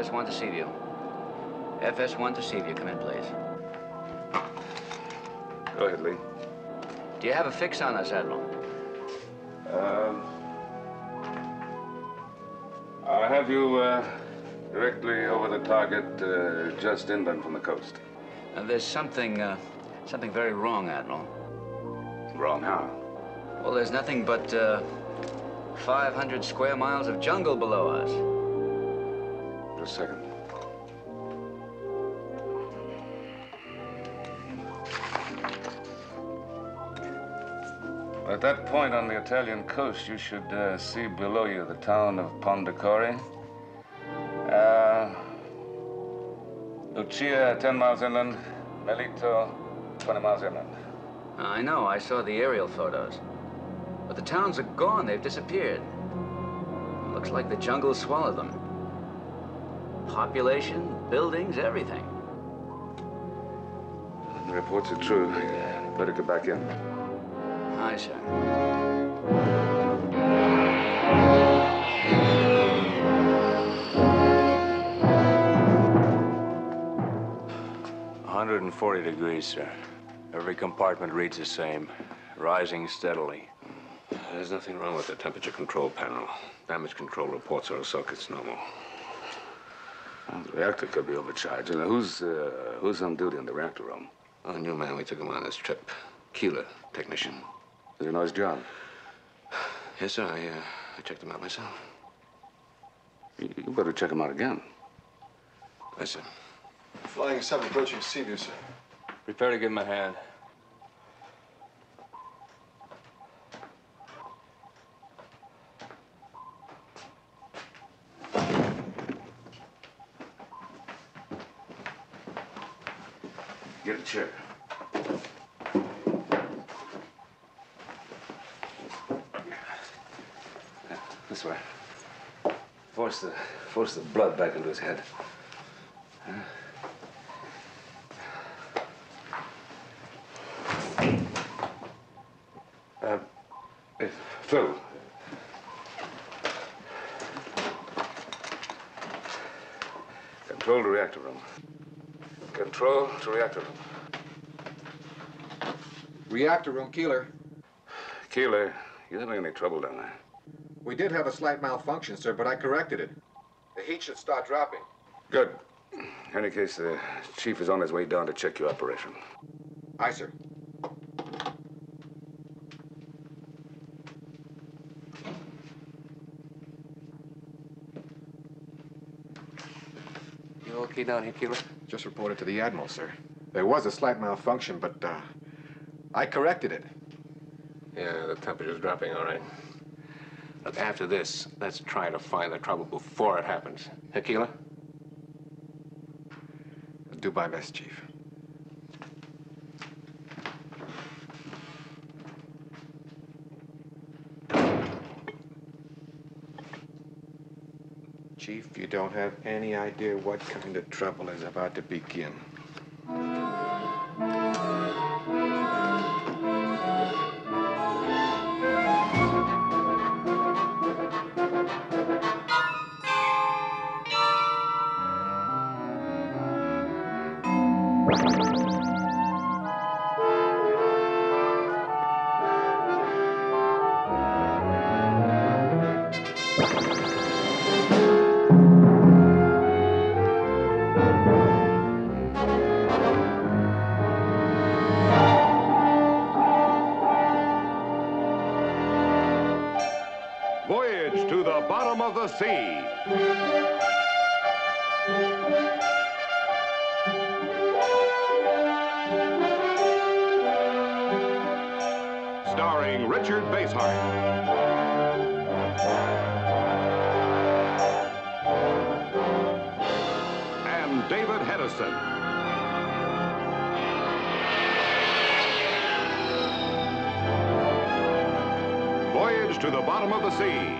FS1 to Seaview. FS1 to Seaview. Come in, please. Go ahead, Lee. Do you have a fix on us, Admiral? I'll have you directly over the target, just inland from the coast. There's something very wrong, Admiral. Wrong how? Well, there's nothing but 500 square miles of jungle below us. Just a second. At that point on the Italian coast, you should see below you the town of Pondicherry. Lucia, 10 miles inland. Melito, 20 miles inland. I know. I saw the aerial photos. But the towns are gone. They've disappeared. Looks like the jungle swallowed them. Population, buildings, everything. The reports are true. You better get back in. Aye, sir. $140 sir. Every compartment reads the same, rising steadily. There's nothing wrong with the temperature control panel. Damage control reports are so it's normal. Well, the reactor could be overcharged. Who's on duty in the reactor room? Oh, a new man. We took him on this trip. Keeler, technician. Does he know his job? Yes, sir. I checked him out myself. You better check him out again. Yes, sir. Flying 7 approaching Seaview, sir. Prepare to give him a hand. Get a chair. This way. Force the blood back into his head. Phil. Control to reactor room. Control to reactor room. Reactor room, Keeler. Keeler, you having any trouble down there? We did have a slight malfunction, sir, but I corrected it. The heat should start dropping. Good. In any case, the chief is on his way down to check your operation. Aye, sir. You okay down here, Keeler? Just reported to the Admiral, sir. There was a slight malfunction, but I corrected it. Yeah, the temperature's dropping, all right. Look, after this, let's try to find the trouble before it happens. Hey, Keeler? I'll do my best, Chief. Chief, you don't have any idea what kind of trouble is about to begin. Voyage to the bottom of the sea. Starring Richard Basehart. And David Hedison. Voyage to the bottom of the sea.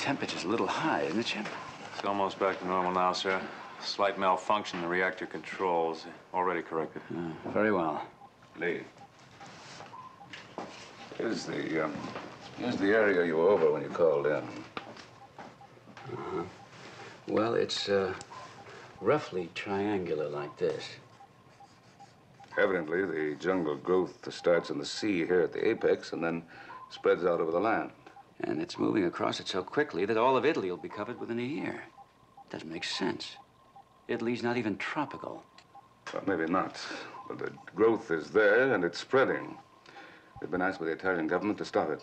temperature's a little high, isn't it, Chip? It's almost back to normal now, sir. Slight malfunction in the reactor controls. Already corrected. Very well. Lee. Here's the area you were over when you called in. Well, it's roughly triangular like this. Evidently, the jungle growth starts in the sea here at the apex and then spreads out over the land. And it's moving across it so quickly that all of Italy will be covered within a year. Doesn't make sense. Italy's not even tropical. Well, maybe not. But the growth is there and it's spreading. We've been asked by the Italian government to stop it.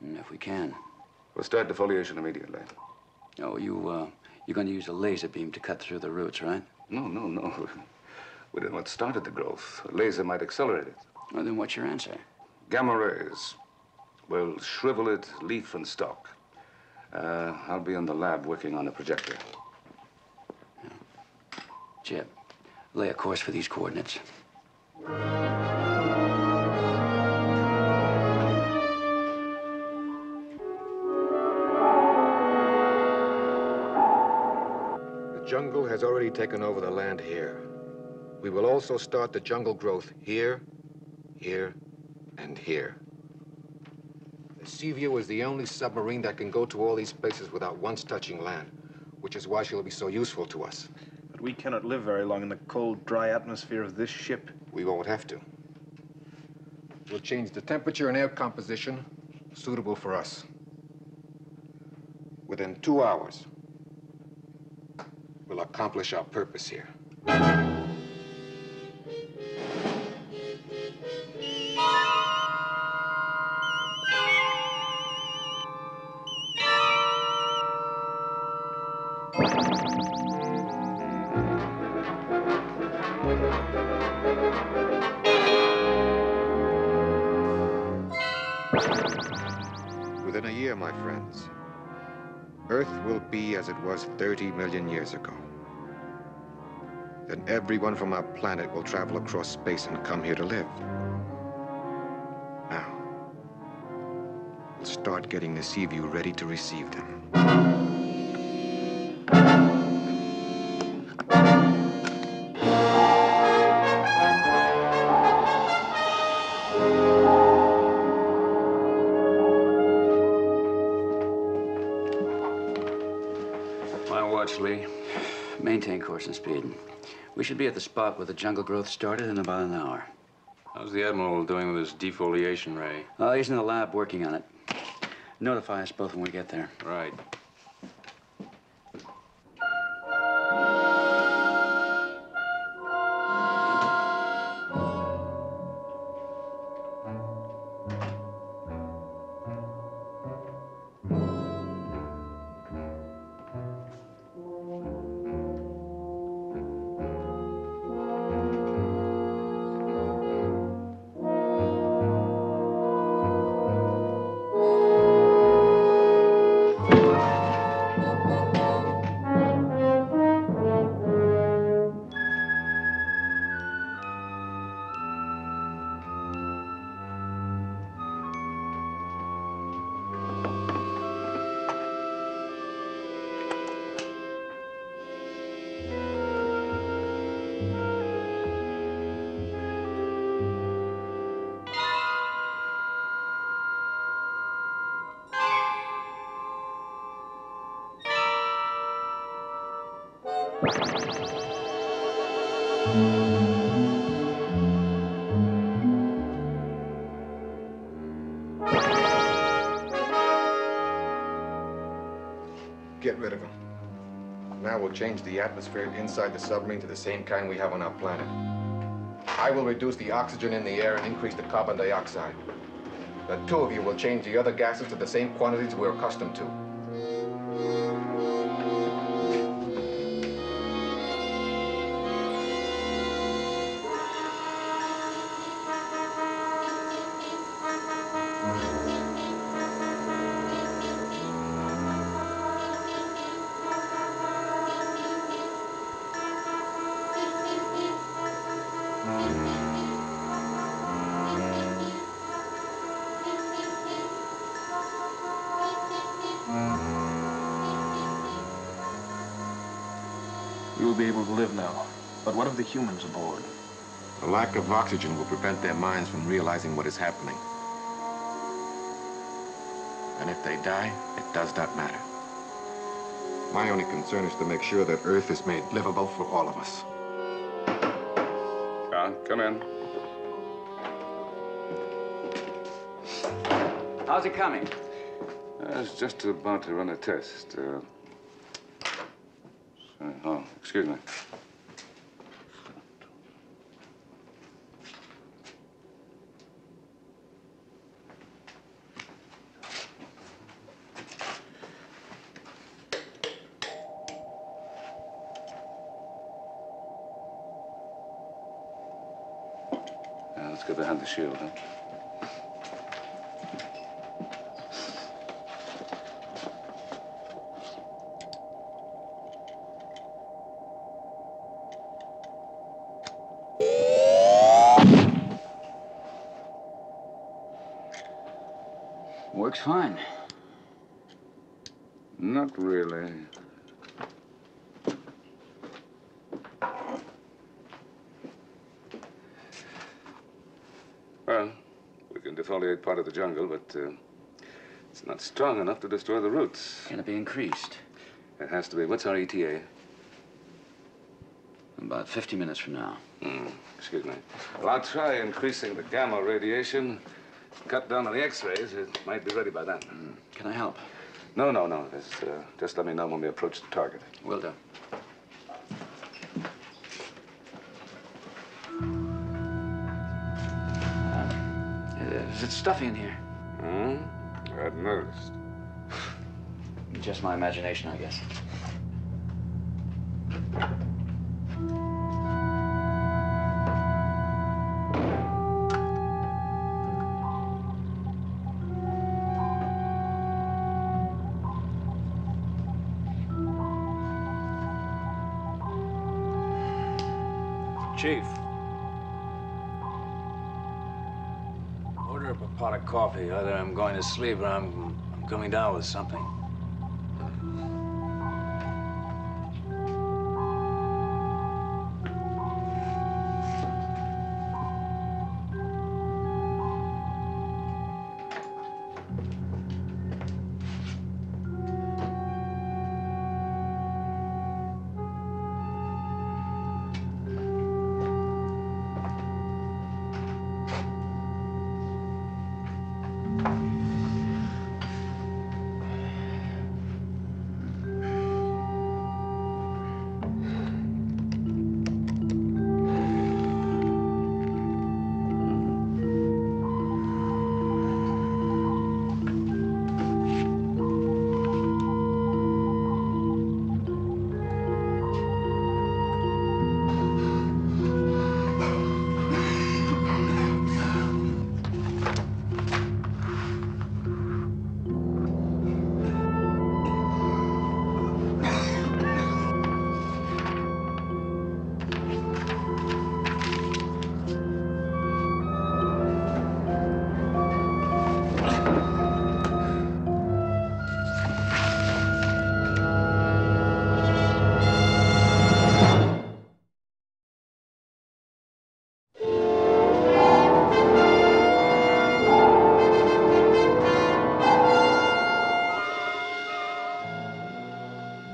If we can. We'll start defoliation immediately. Oh, you're going to use a laser beam to cut through the roots, right? No. We didn't know what started the growth. A laser might accelerate it. Well, then what's your answer? Gamma rays will shrivel it leaf and stalk. I'll be in the lab working on a projector. Chip, lay a course for these coordinates. The jungle has already taken over the land here. We will also start the jungle growth here, here, and here. The Seaview is the only submarine that can go to all these places without once touching land, which is why she'll be so useful to us. But we cannot live very long in the cold, dry atmosphere of this ship. We won't have to. We'll change the temperature and air composition suitable for us. Within 2 hours, we'll accomplish our purpose here. Within a year, my friends, Earth will be as it was 30 million years ago. Then everyone from our planet will travel across space and come here to live. Now, we'll start getting the Seaview ready to receive them. Lee. Maintain course and speed. We should be at the spot where the jungle growth started in about an hour. How's the Admiral doing with his defoliation ray? He's in the lab working on it. Notify us both when we get there. Right. Get rid of them. Now we'll change the atmosphere inside the submarine to the same kind we have on our planet. I will reduce the oxygen in the air and increase the carbon dioxide. The two of you will change the other gases to the same quantities we're accustomed to. We will be able to live now. But what of the humans aboard? The lack of oxygen will prevent their minds from realizing what is happening. And if they die, it does not matter. My only concern is to make sure that Earth is made livable for all of us. John, come in. How's it coming? I was just about to run a test. Oh, excuse me. Let's go behind the shield, huh? Works fine. Not really. Well, we can defoliate part of the jungle, but it's not strong enough to destroy the roots. Can it be increased? It has to be. What's our ETA? About 50 minutes from now. Excuse me. Well, I'll try increasing the gamma radiation. Cut down on the X-rays. It might be ready by then. Can I help? No. Just let me know when we approach the target. Will do. Is it stuffy in here? I hadn't noticed. Just my imagination, I guess. Chief. Order up a pot of coffee. Either I'm going to sleep or I'm coming down with something.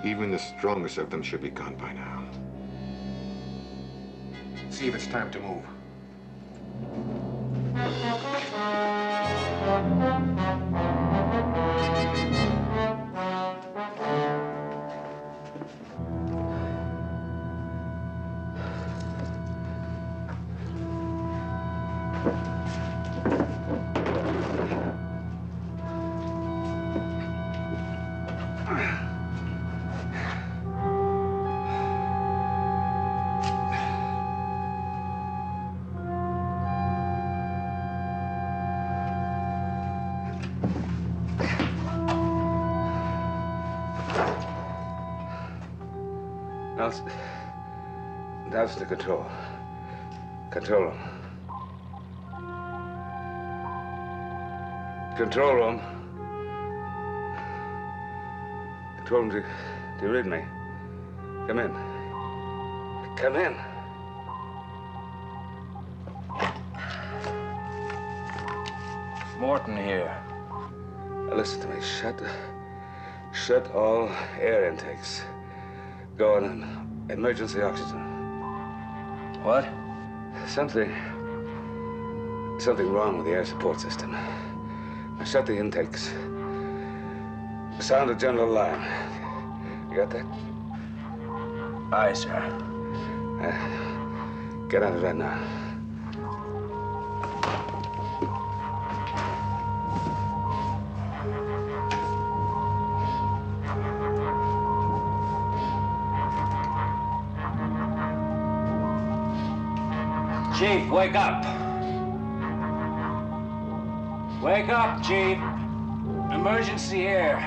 Even the strongest of them should be gone by now. See if it's time to move. That's the control room. Control room. Control room, do you read me? Come in. Come in. Morton here. Listen to me. Shut all air intakes. Go on emergency oxygen. What? Something wrong with the air support system. Now shut the intakes. Sound a general alarm. You got that? Aye, sir. Get on it right now. Chief, wake up. Wake up, Chief. Emergency air.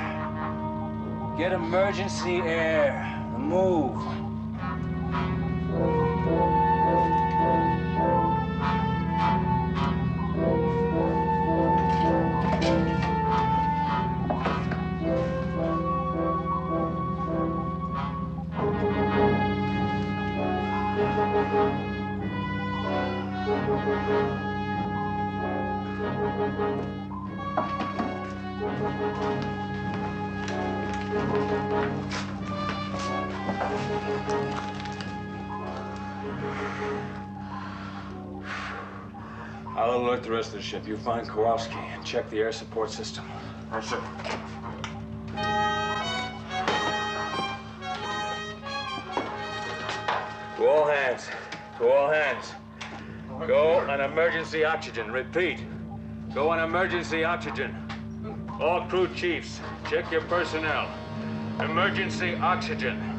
Get emergency air. Move. I'll alert the rest of the ship. You find Kowalski and check the air support system. Yes, sir. To all hands. To all hands. Go on emergency oxygen. Repeat. Go on emergency oxygen. All crew chiefs, check your personnel. Emergency oxygen.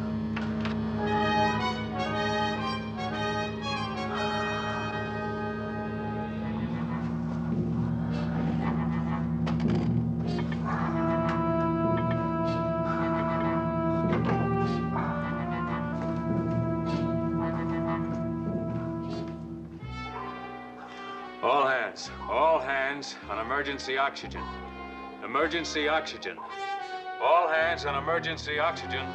All hands on emergency oxygen. Emergency oxygen. All hands on emergency oxygen.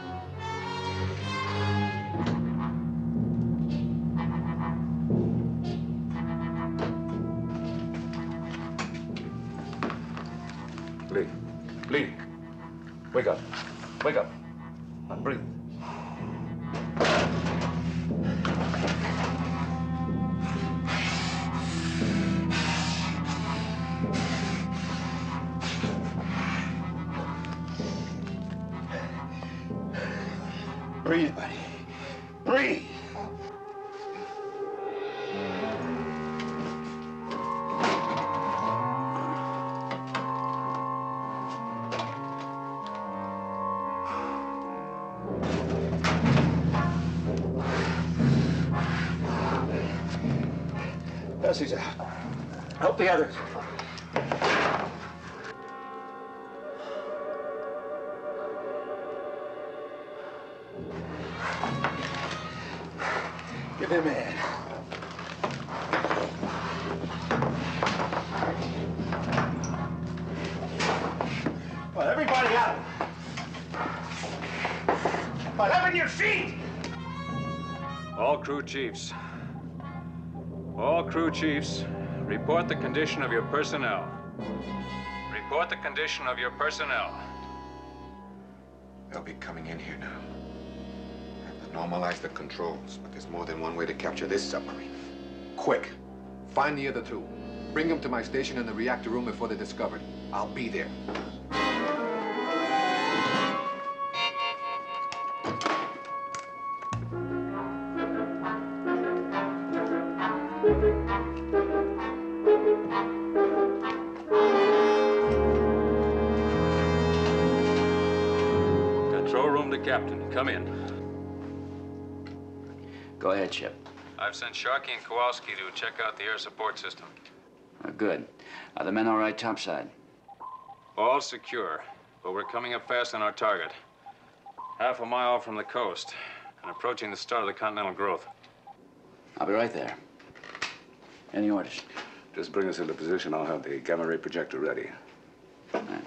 Lee, wake up. Wake up. Now breathe. Breathe, buddy. Breathe. Bessie's out. Help the others. Give him a hand. Well, everybody out. 11 your feet! All crew chiefs. All crew chiefs, report the condition of your personnel. Report the condition of your personnel. They'll be coming in here now. I have to normalize the controls, but there's more than one way to capture this submarine. Quick! Find the other two. Bring them to my station in the reactor room before they're discovered. I'll be there. Control room to Captain. Come in. Go ahead, Chip. I've sent Sharkey and Kowalski to check out the air support system. Good. Are the men all right topside? All secure, but we're coming up fast on our target. Half a mile from the coast and approaching the start of the continental growth. I'll be right there. Any orders? Just bring us into position. I'll have the gamma ray projector ready. All right.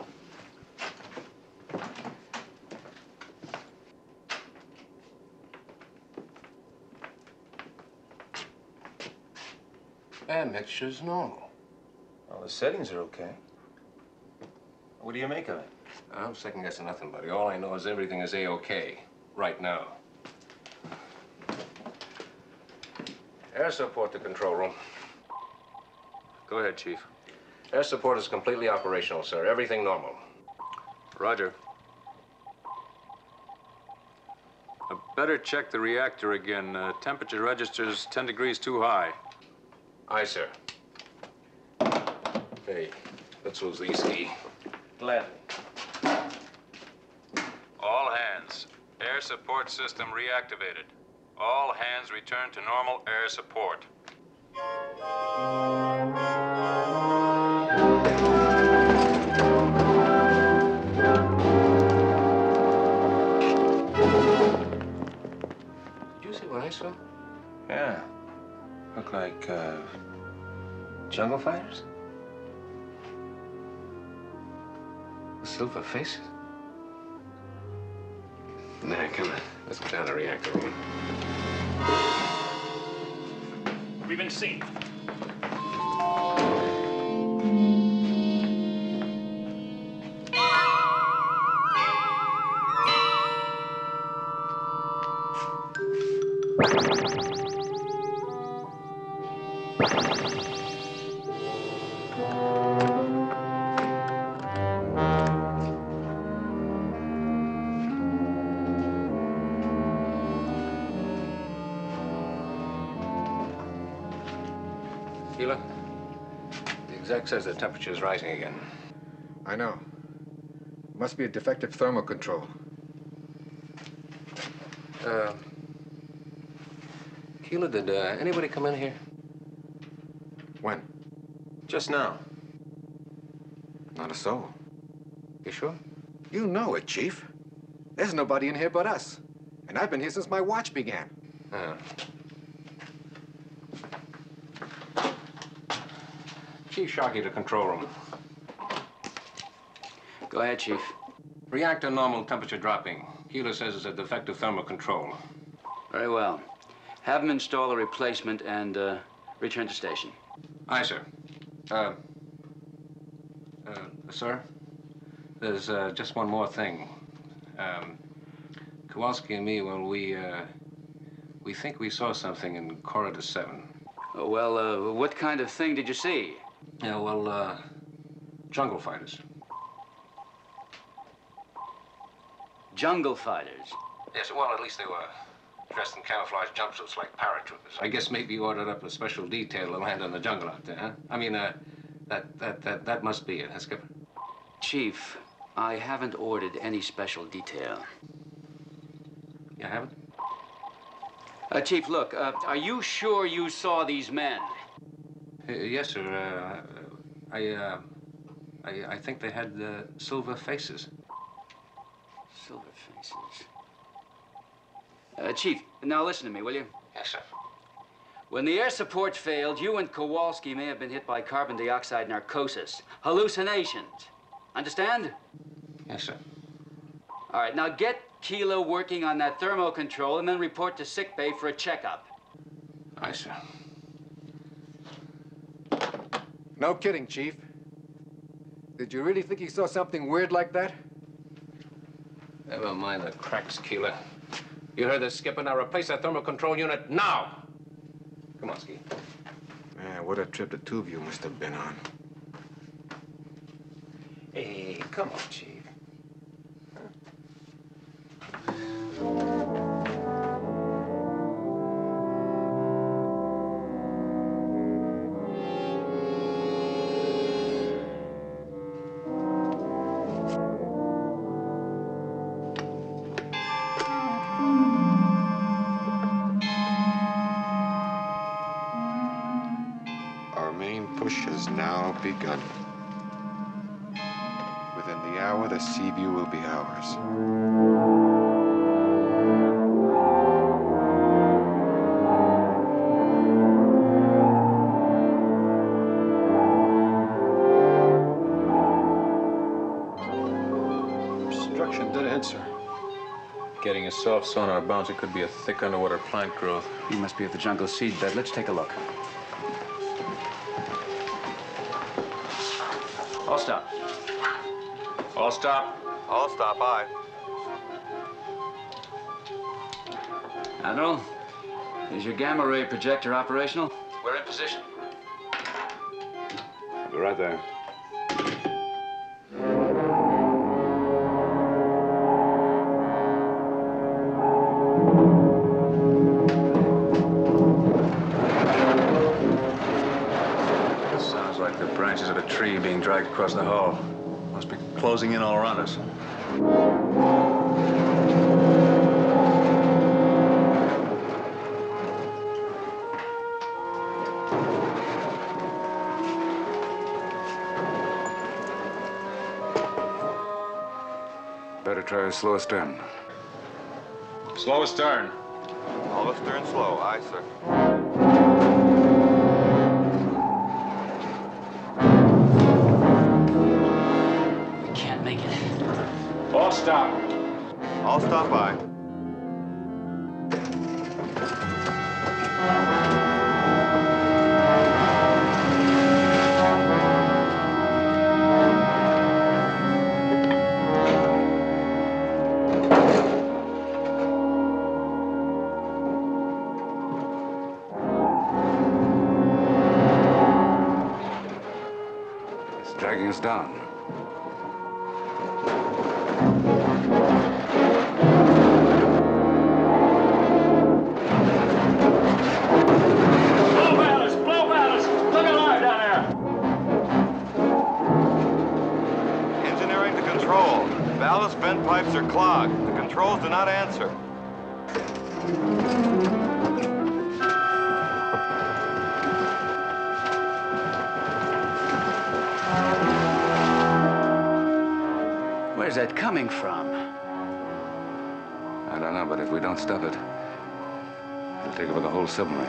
And mixture's normal. Well, the settings are okay. What do you make of it? I'm second guessing nothing, buddy. All I know is everything is A-OK right now. Air support to control room. Go ahead, Chief. Air support is completely operational, sir. Everything normal. Roger. Better check the reactor again. Temperature registers 10 degrees too high. Aye, sir. Hey, let's lose the ski. Gladly. All hands. Air support system reactivated. All hands return to normal air support. Did you see what I saw? Yeah. Look like, jungle fighters? Silver faces? Nah, come on. Let's go down to the reactor room. We've been seen. Keeler, the exec says the temperature is rising again. I know. Must be a defective thermal control. Keeler, did anybody come in here? When? Just now. Not a soul. You sure? You know it, Chief. There's nobody in here but us. And I've been here since my watch began. Chief Sharkey to control room. Go ahead, Chief. Reactor normal, temperature dropping. Keeler says it's a defective thermal control. Very well. Have him install a replacement and return to station. Aye, sir. Sir, there's just one more thing. Kowalski and me, well, we think we saw something in corridor 7. Oh, well, what kind of thing did you see? Yeah, well, jungle fighters. Jungle fighters? Yes, well, at least they were dressed in camouflage jumpsuits like paratroopers. I guess maybe you ordered up a special detail to land in the jungle out there, huh? I mean, that must be it, huh, Skipper? Chief, I haven't ordered any special detail. You haven't? Chief, look, are you sure you saw these men? Yes, sir. I think they had silver faces. Silver faces. Chief, now listen to me, will you? Yes, sir. When the air support failed, you and Kowalski may have been hit by carbon dioxide narcosis. Hallucinations. Understand? Yes, sir. All right, now get Kilo working on that thermo control and then report to sickbay for a checkup. Aye, sir. No kidding, Chief. Did you really think you saw something weird like that? Never mind the cracks, Keeler. You heard the skipper. Now replace that thermal control unit now. Come on, Ski. Man, what a trip the two of you must have been on. Hey, come on, Chief. Our main push has now begun. Within the hour, the sea view will be ours. Obstruction dead ahead, sir. Getting a soft sonar bounce, it could be a thick underwater plant growth. You must be at the jungle seedbed. Let's take a look. All stop. All stop. All stop, aye. Admiral, is your gamma ray projector operational? We're in position. I'll be right there. Sounds like the branches of a tree being dragged across the hull. Must be closing in all around us. Better try a slow astern. Slow astern. All astern slow, aye, sir. We can't make it. All stop. All stop, aye. It's dragging us down. Blow ballast! Blow ballast! Look alive down there! Engineering to control. Ballast vent pipes are clogged. The controls do not answer. Where's that coming from? I don't know, but if we don't stop it, it'll take over the whole submarine.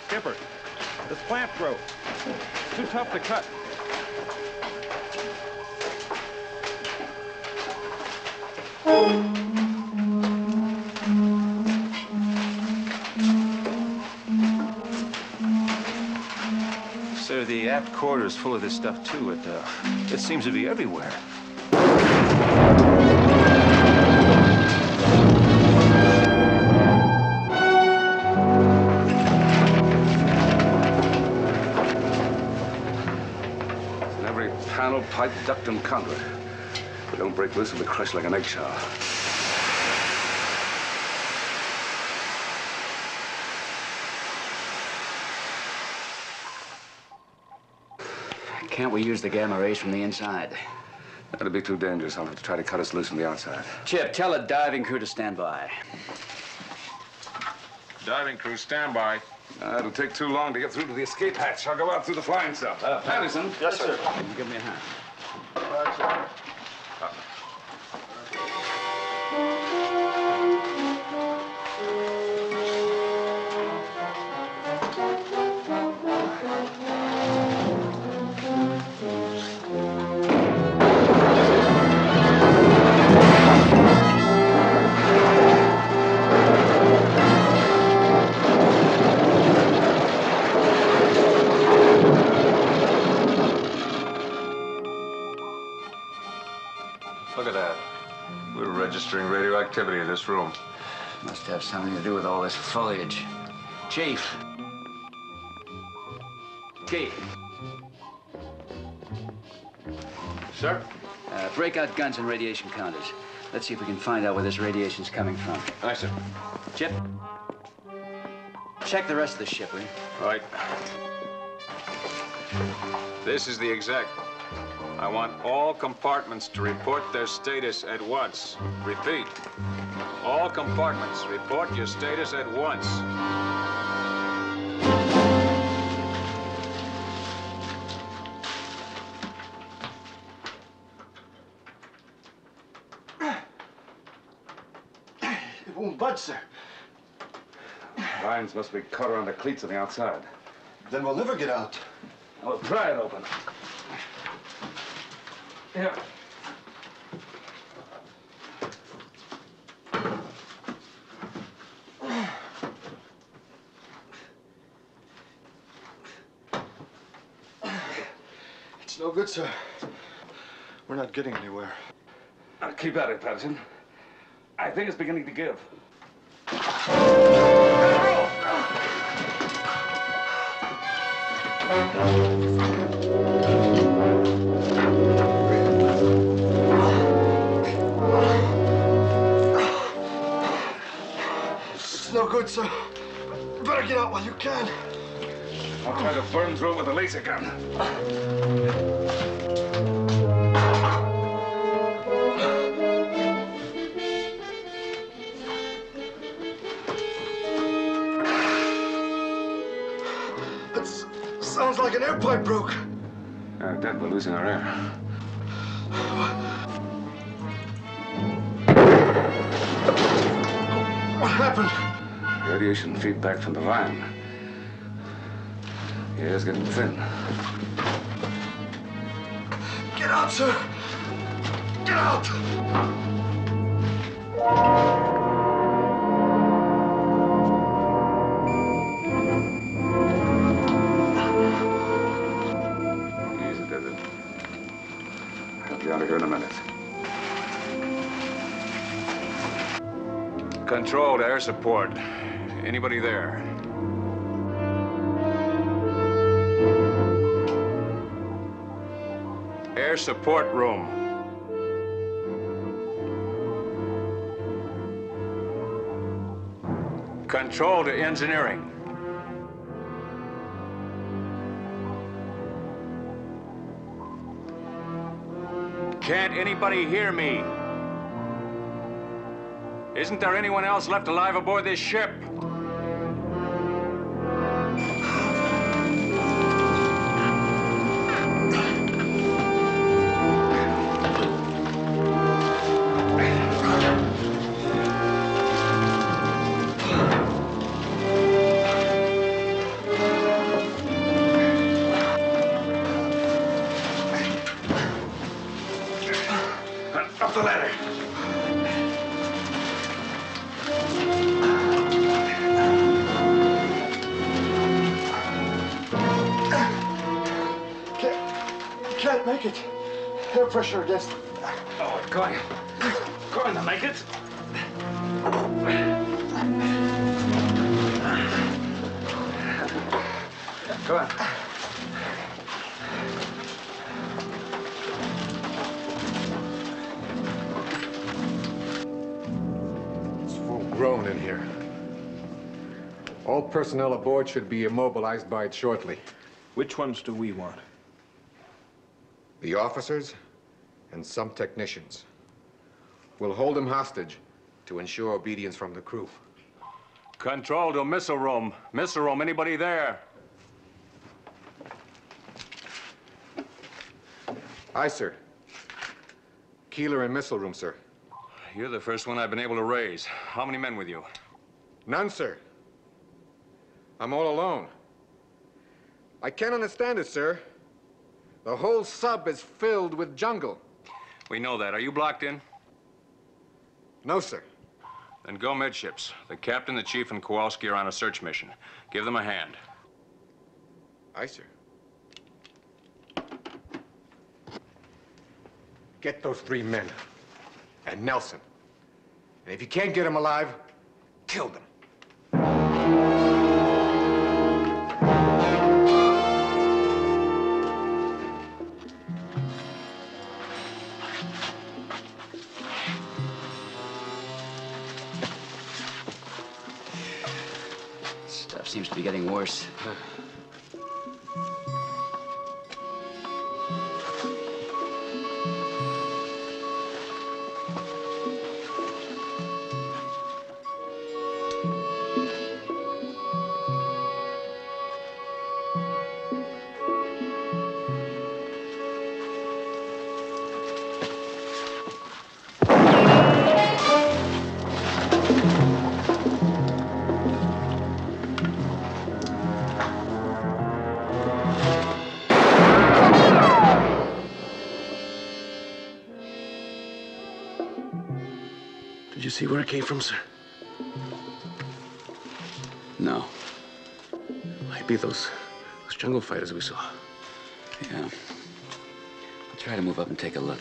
Skipper, this plant growth. Too tough to cut. Sir, the aft quarter's full of this stuff, too. It seems to be everywhere. It's in every panel, pipe, duct, and conduit. If we don't break loose, we'll be crushed like an eggshell. Can't we use the gamma rays from the inside? That'll be too dangerous. I'll have to try to cut us loose from the outside. Chip, tell the diving crew to stand by. Diving crew, stand by. It'll take too long to get through to the escape hatch. I'll go out through the flying cell. Patterson. Yes, sir. Give me a hand. Look at that. We're registering radioactivity in this room. Must have something to do with all this foliage. Chief. Chief. Sir? Break out guns and radiation counters. Let's see if we can find out where this radiation's coming from. Aye, sir. Chip, check the rest of the ship, will you? Right. This is the exec. I want all compartments to report their status at once. Repeat. All compartments, report your status at once. It won't budge, sir. Lines must be cut around the cleats on the outside. Then we'll never get out. I'll pry it open. Here. It's no good, sir. We're not getting anywhere. Keep at it, Patterson. I think it's beginning to give. It's no good, sir. You better get out while you can. I'll try to burn through it with a laser gun. Sounds like an air pipe broke. Dead, we're losing our air. What happened? Radiation feedback from the van. The air's getting thin. Get out, sir. Get out. I'll be out of here in a minute. Control to air support. Anybody there? Air support room. Control to engineering. Can't anybody hear me? Isn't there anyone else left alive aboard this ship? Up the ladder. Can't make it. Air pressure against. Oh, it's going to make it. Go on. It's full grown in here. All personnel aboard should be immobilized by it shortly. Which ones do we want? The officers and some technicians. We'll hold them hostage to ensure obedience from the crew. Control to missile room. Missile room, anybody there? Aye, sir. Keeler and missile room, sir. You're the first one I've been able to raise. How many men with you? None, sir. I'm all alone. I can't understand it, sir. The whole sub is filled with jungle. We know that. Are you blocked in? No, sir. Then go midships. The captain, the chief, and Kowalski are on a search mission. Give them a hand. Aye, sir. Get those 3 men. And Nelson. And if you can't get them alive, kill them. Stuff seems to be getting worse. Did you see where it came from, sir? No. Might be those jungle fighters we saw. Yeah. I'll try to move up and take a look.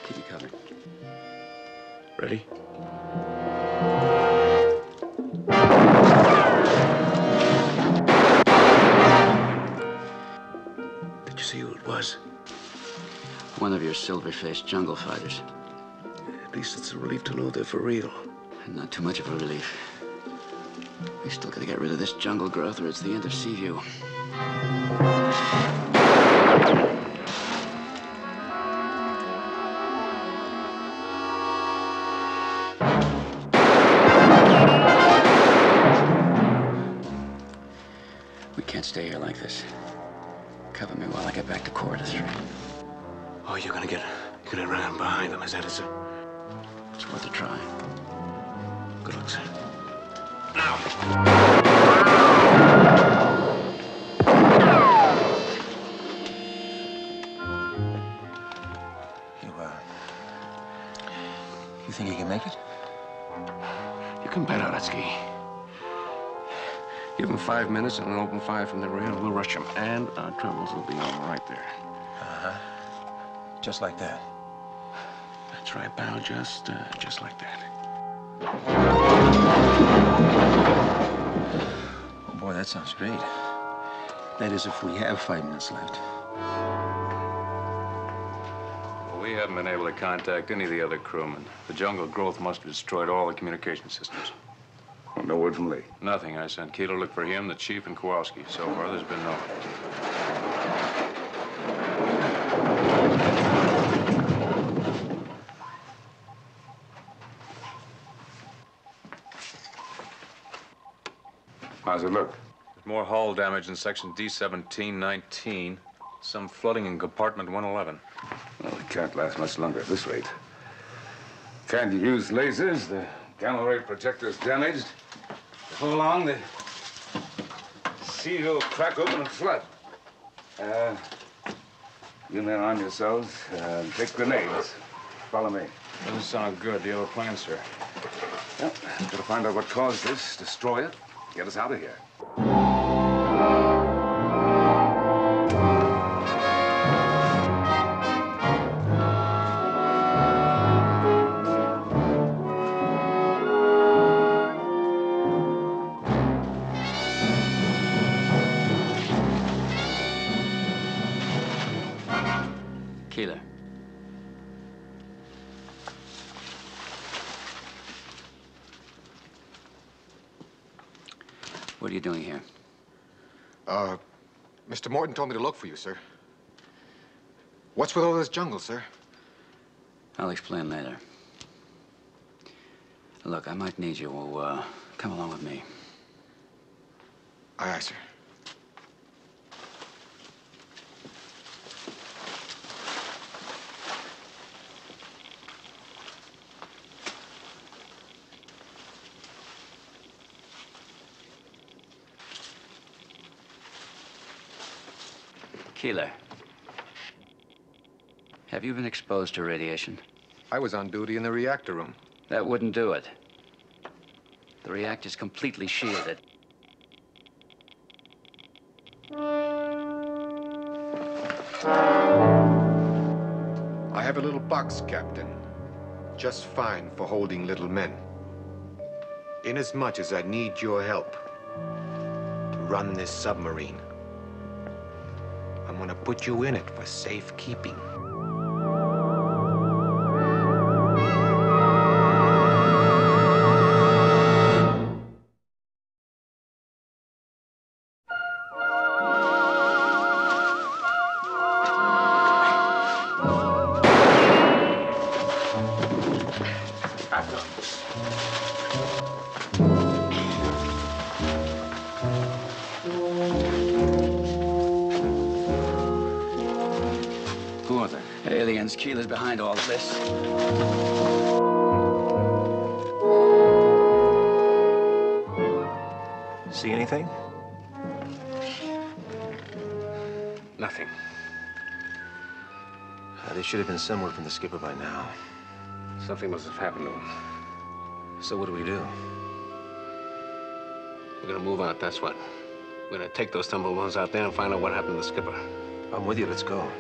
Keep me covered. Ready? Did you see who it was? One of your silver-faced jungle fighters. At least it's a relief to know they're for real. And not too much of a relief. We still gotta get rid of this jungle growth or it's the end of Seaview. We can't stay here like this. Cover me while I get back to Corridor 3. Oh, you're gonna run behind them, is that it, sir? It's worth a try. Good luck, sir. You think you can make it? You can bet on it, Ski. Give them 5 minutes and an open fire from the rear, and we'll rush them. And our troubles will be all right there. Uh-huh. Just like that. That's right, pal. Just like that. Oh, boy, that sounds great. That is, if we have 5 minutes left. Well, we haven't been able to contact any of the other crewmen. The jungle growth must have destroyed all the communication systems. Well, no word from Lee. Nothing. I sent Keeler to look for him, the chief, and Kowalski. So far, there's been no... How's it look? There's more hull damage in section D1719. Some flooding in compartment 111. Well, it can't last much longer at this rate. Can't use lasers. The gamma ray projector's damaged. Before long, the sea will crack open and flood. You men arm yourselves. Take grenades. Follow me. Doesn't sound good. Do you have a plan, sir? Yep. Gotta find out what caused this, destroy it, get us out of here. Keeler. What are you doing here? Mr. Morton told me to look for you, sir. What's with all this jungle, sir? I'll explain later. Look, I might need you. Come along with me. Aye, aye, sir. Keeler. Have you been exposed to radiation? I was on duty in the reactor room. That wouldn't do it. The reactor's completely shielded. I have a little box, Captain. Just fine for holding little men. Inasmuch as I need your help to run this submarine, I'm gonna put you in it for safekeeping. Who are they? Aliens. Keeler's behind all of this. See anything? Nothing. They should have been somewhere from the skipper by now. Something must have happened to him. So what do? We're gonna move out, that's what. We're gonna take those tumbleweeds out there and find out what happened to the skipper. I'm with you, let's go.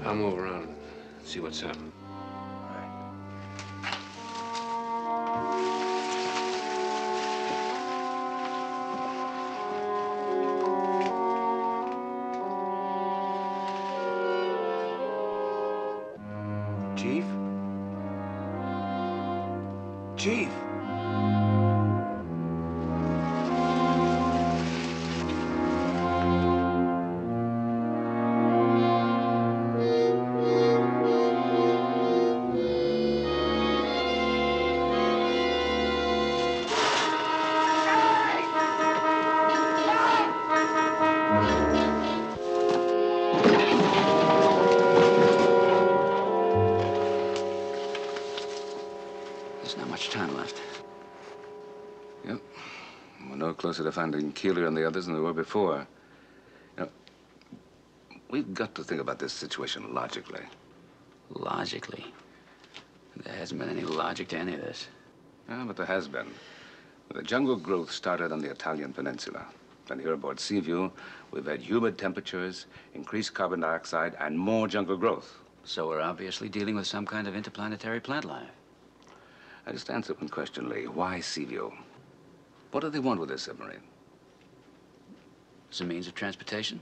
I'll move around and see what's up. Chief? Chief! There's not much time left. Yep. We're no closer to finding Keeler and the others than we were before. You know, we've got to think about this situation logically. Logically? There hasn't been any logic to any of this. Yeah, but there has been. The jungle growth started on the Italian peninsula. Then here aboard Seaview, we've had humid temperatures, increased carbon dioxide, and more jungle growth. So we're obviously dealing with some kind of interplanetary plant life. I just answer one question, Lee. Why Seaview? What do they want with this submarine? As a means of transportation,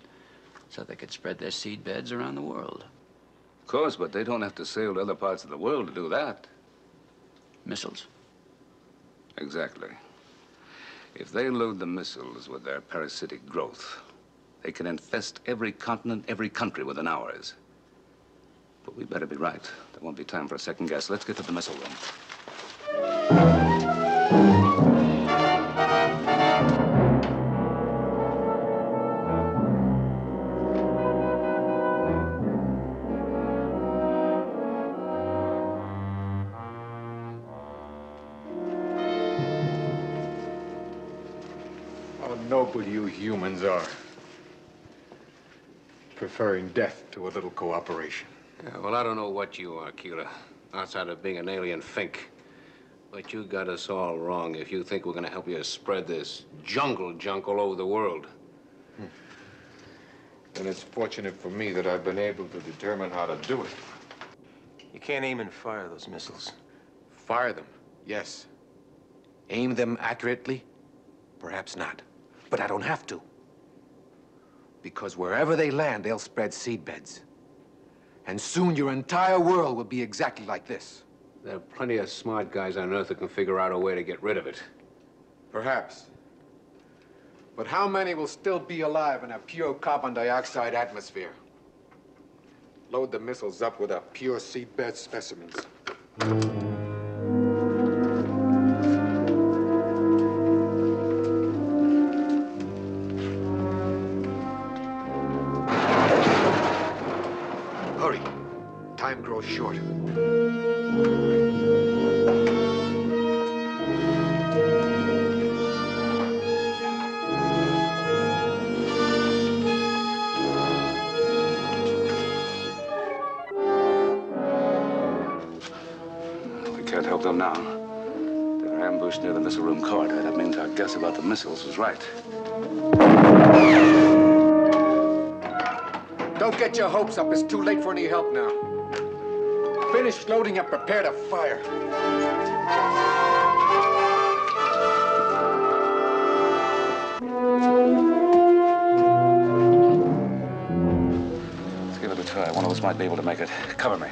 so they could spread their seed beds around the world. Of course, but they don't have to sail to other parts of the world to do that. Missiles. Exactly. If they load the missiles with their parasitic growth, they can infest every continent, every country within hours. But we better be right. There won't be time for a second guess. Let's get to the missile room. How noble you humans are. Preferring death to a little cooperation. Yeah, well, I don't know what you are, Keeler, outside of being an alien fink. But you got us all wrong if you think we're gonna help you spread this jungle junk all over the world. And it's fortunate for me that I've been able to determine how to do it. You can't aim and fire those missiles. Fire them, yes. Aim them accurately? Perhaps not. But I don't have to. Because wherever they land, they'll spread seed beds. And soon your entire world will be exactly like this. There are plenty of smart guys on Earth that can figure out a way to get rid of it. Perhaps. But how many will still be alive in a pure carbon dioxide atmosphere? Load the missiles up with a pure seedbed specimens. Hurry. Time grows short. Can't help them now. They're ambushed near the missile room corridor. That means our guess about the missiles was right. Don't get your hopes up. It's too late for any help now. Finish loading and prepare to fire. Let's give it a try. One of us might be able to make it. Cover me.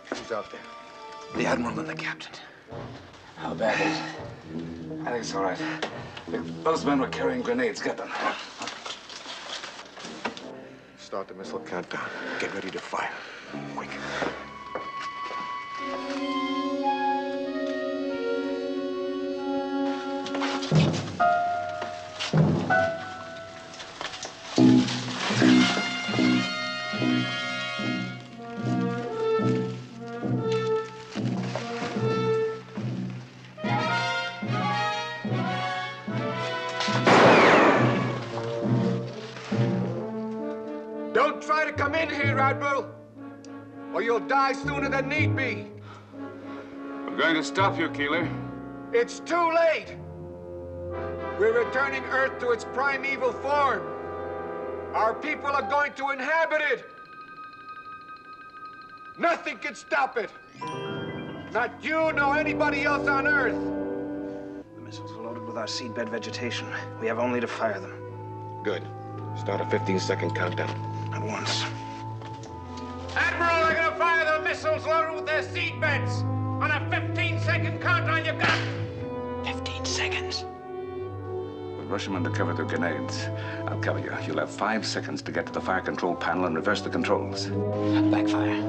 Who's out there? The Admiral and the Captain. How bad is it? I think it's all right. Those men were carrying grenades. Get them. Start the missile countdown. Get ready to fire. Quick. in here, Admiral, or you'll die sooner than need be. We're going to stop you, Keeler. It's too late. We're returning Earth to its primeval form. Our people are going to inhabit it. Nothing can stop it. Not you, nor anybody else on Earth. The missiles are loaded with our seedbed vegetation. We have only to fire them. Good. Start a 15-second countdown. At once. Admiral, they're gonna fire the missiles loaded with their seed beds. On a 15-second countdown, you've got 15 seconds. We'll rush them undercover with grenades. I'll cover you. You'll have 5 seconds to get to the fire control panel and reverse the controls. Backfire.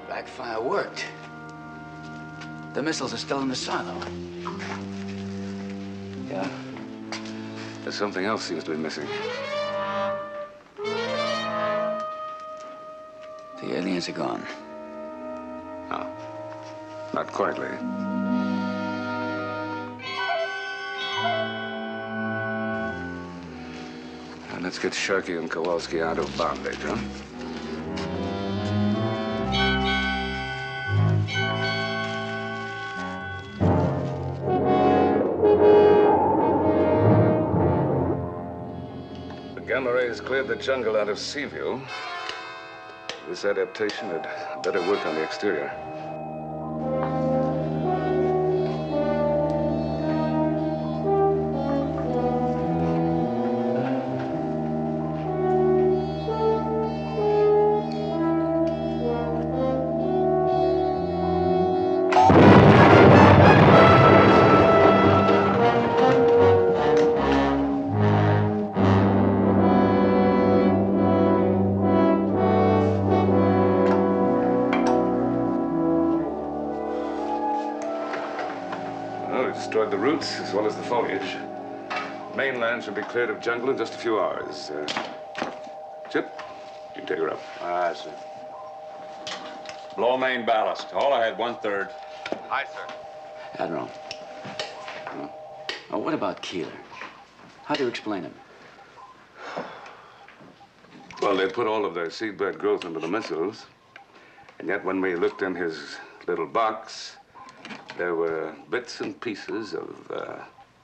Backfire worked. The missiles are still in the silo. Yeah. There's something else seems to be missing. The aliens are gone. No. Not quite, Lee. Now let's get Sharkey and Kowalski out of bondage, huh? The gamma rays cleared the jungle out of sea view. This adaptation had better work on the exterior. Destroyed the roots as well as the foliage. Mainland should be cleared of jungle in just a few hours. Chip, you take her up. Aye, sir. Blow main ballast. All ahead, 1/3. Aye, sir. Admiral. What about Keeler? How do you explain him? Well, they put all of their seedbed growth into the missiles. And yet when we looked in his little box, there were bits and pieces of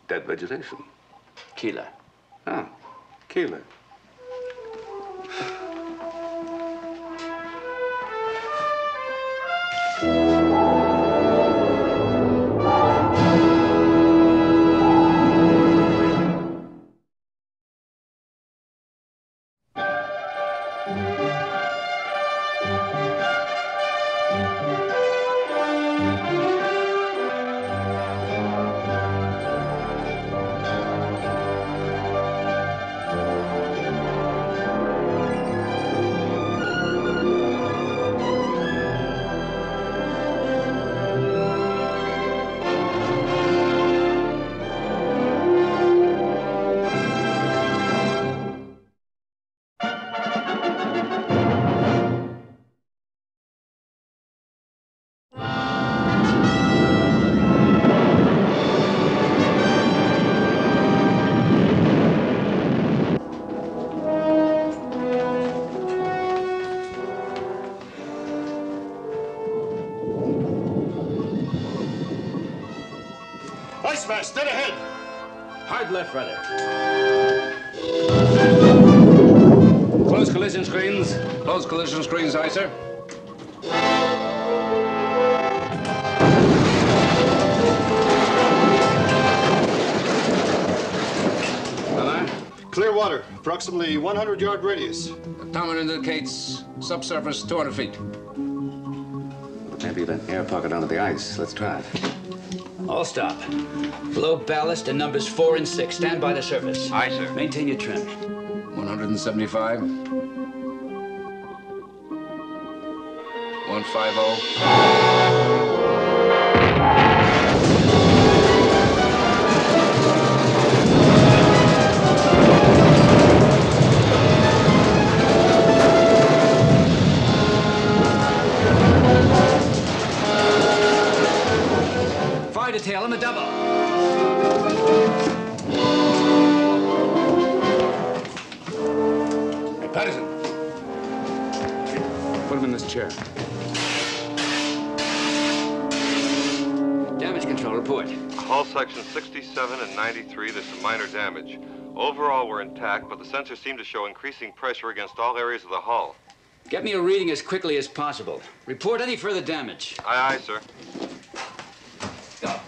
dead vegetation. Keeler. Ah, Keeler. Iceman, dead ahead. Hard left rudder. Close collision screens. Close collision screens, aye, sir. Clear water, approximately 100-yard radius. The thermometer indicates subsurface 200 feet. Maybe that air pocket under the ice. Let's try it. All stop. Blow ballast in numbers 4 and 6. Stand by the surface. Aye, sir. Maintain your trim. 175. 150. Fire detail on the double. Hey, Patterson. Put him in this chair. Damage control report. Hull section 67 and 93, there's some minor damage. Overall, we're intact, but the sensors seem to show increasing pressure against all areas of the hull. Get me a reading as quickly as possible. Report any further damage. Aye, aye, sir. Go.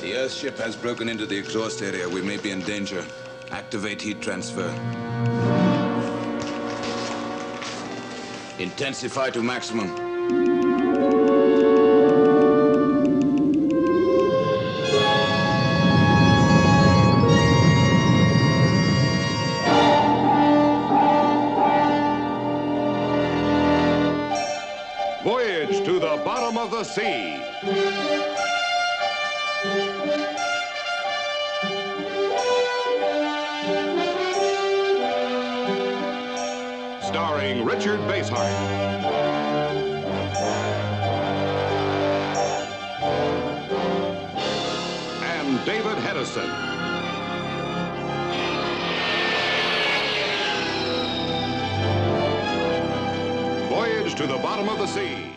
The Earthship has broken into the exhaust area. We may be in danger. Activate heat transfer. Intensify to maximum. Voyage to the bottom of the sea. Starring Richard Basehart. And David Hedison. Voyage to the bottom of the sea.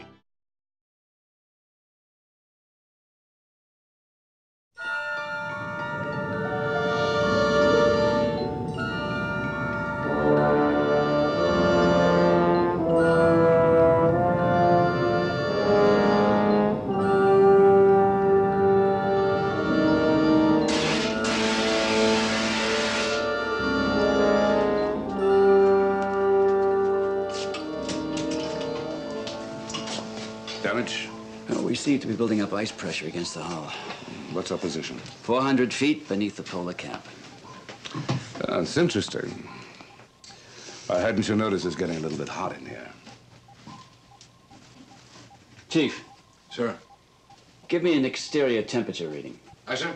Damage? Oh, we seem to be building up ice pressure against the hull. What's our position? 400 feet beneath the polar cap. That's interesting. Hadn't you noticed it's getting a little bit hot in here? Chief. Sir. Give me an exterior temperature reading. Aye, sir.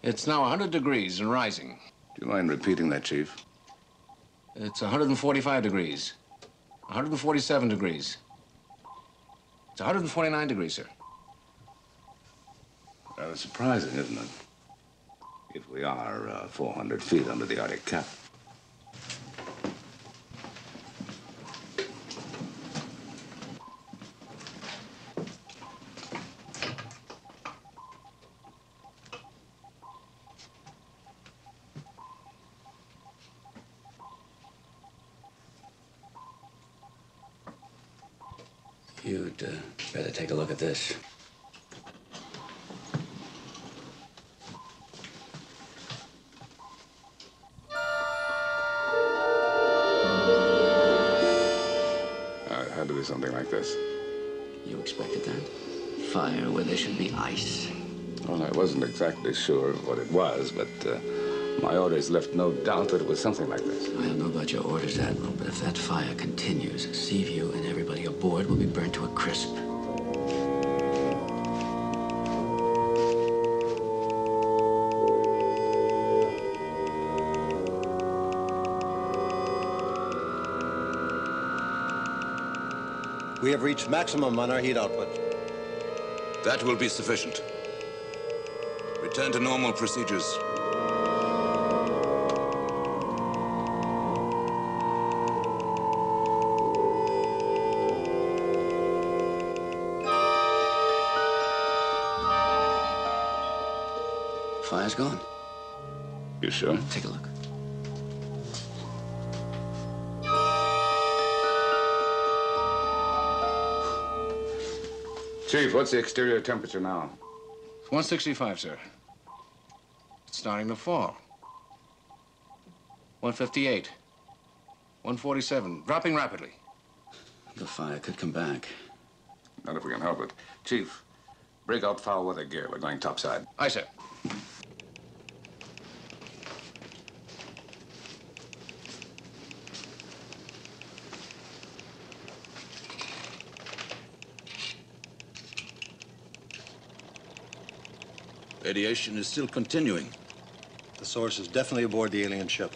It's now 100 degrees and rising. Do you mind repeating that, Chief? It's 145 degrees. 147 degrees. It's 149 degrees, sir. Rather surprising, isn't it? If we are 400 feet under the Arctic cap. You'd better take a look at this. It had to be something like this. You expected that? Fire where there should be ice. Well, I wasn't exactly sure what it was, but my orders left no doubt that it was something like this. I don't know about your orders, Admiral, but if that fire continues, Seaview and everybody aboard will be burnt to a crisp. We have reached maximum on our heat output. That will be sufficient. Return to normal procedures. fire's gone. You sure? Take a look. Chief, what's the exterior temperature now? 165, sir. It's starting to fall. 158. 147. Dropping rapidly. The fire could come back. Not if we can help it. Chief, break out foul weather gear. We're going topside. Aye, sir. Radiation is still continuing. The source is definitely aboard the alien ship.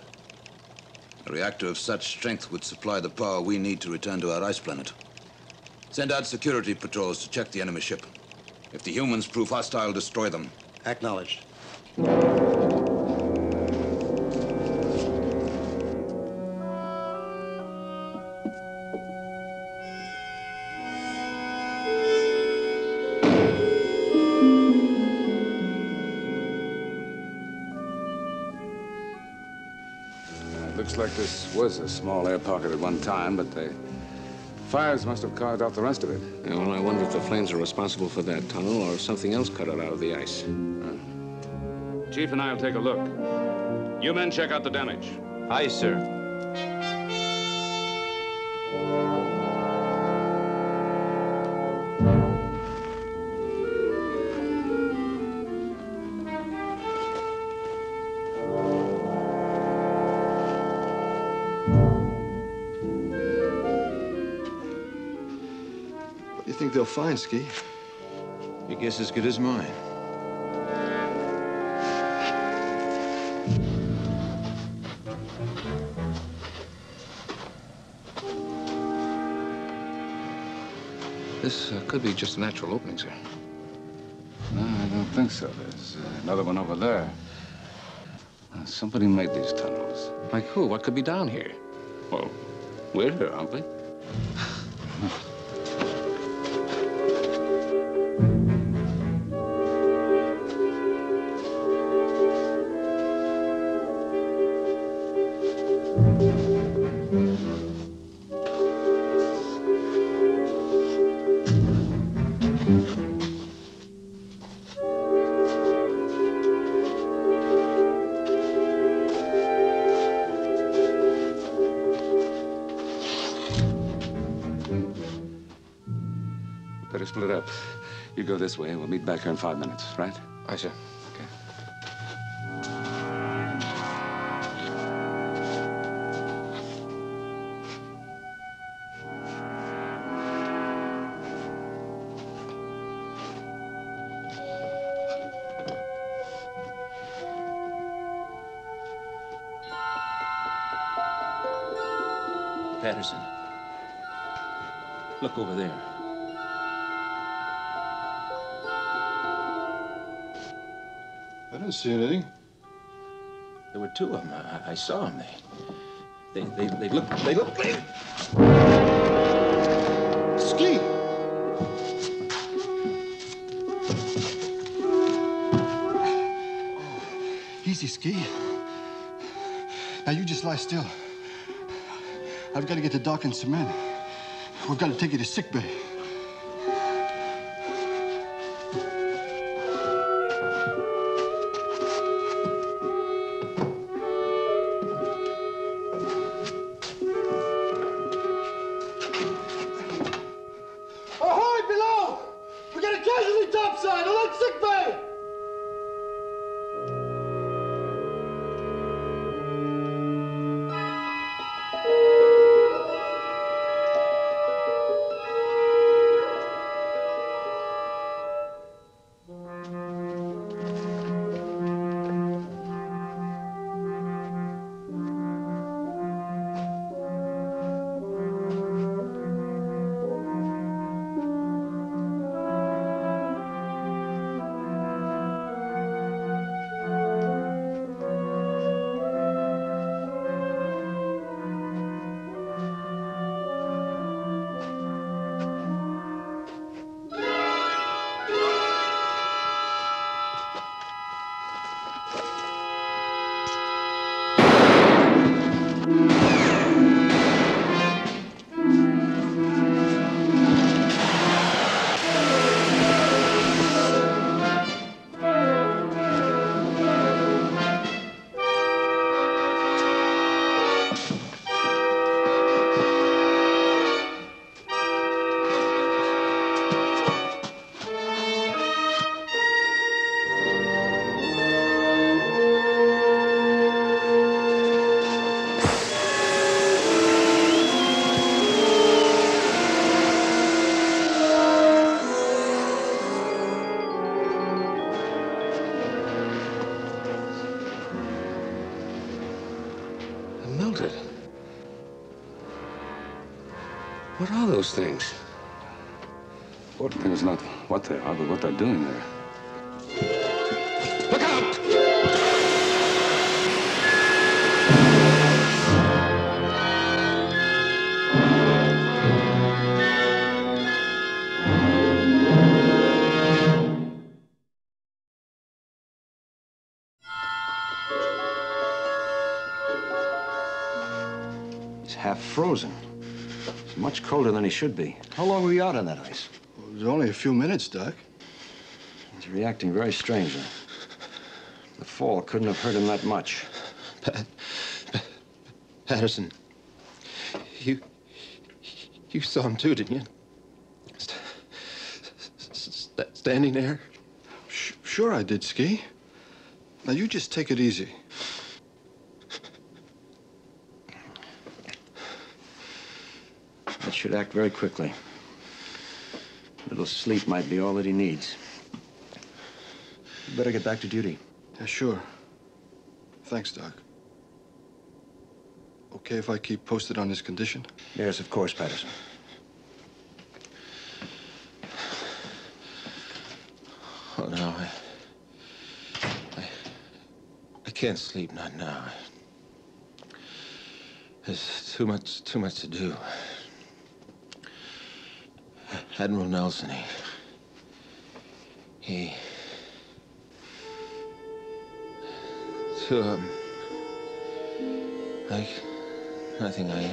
A reactor of such strength would supply the power we need to return to our ice planet. Send out security patrols to check the enemy ship. If the humans prove hostile, destroy them. Acknowledged. Looks like this was a small air pocket at one time, but the fires must have carved out the rest of it. Yeah, well, I wonder if the flames are responsible for that tunnel or if something else cut it out of the ice. Chief and I will take a look. You men check out the damage. Aye, sir. What do you think they'll find, Ski? Your guess as good as mine. This could be just a natural opening, sir. No, I don't think so. There's another one over there. Somebody made these tunnels. Like who? What could be down here? Well, we're here, aren't we? Better split up. You go this way, and we'll meet back here in 5 minutes, right? Aye, sir. Okay. Patterson. Look over there. I don't see anything. There were two of them. I saw them. They look. Ski! Easy, Ski. Now you just lie still. I've got to get the doc and some men. We've got to take you to sick bay. Ahoy, below! We got a casualty topside! Alert sick bay! those things? Important thing is not what they are, but what they're doing there. Look out! He's half frozen. He's much colder than he should be. How long were you out on that ice? It was only a few minutes, Doc. He's reacting very strangely. The fall couldn't have hurt him that much. Patterson, you saw him too, didn't you? Standing there? Sure I did, Ski. Now, you just take it easy. That should act very quickly. A little sleep might be all that he needs. You better get back to duty. Yeah, sure. Thanks, Doc. Okay if I keep posted on his condition? Yes, of course, Patterson. Oh, no, I can't sleep, not now. There's too much to do. Admiral Nelson, he to like nothing I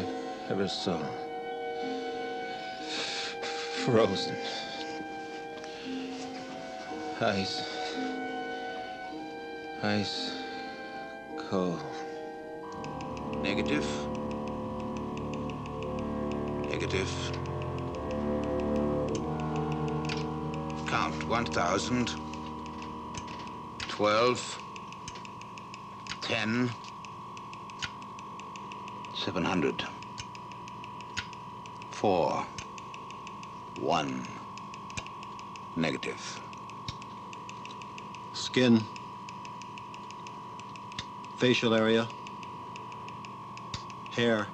ever saw. Frozen. Ice cold. Negative. Negative. Count 1,000. 12. 10. 700. 4. 1. Negative. Skin. Facial area. Hair.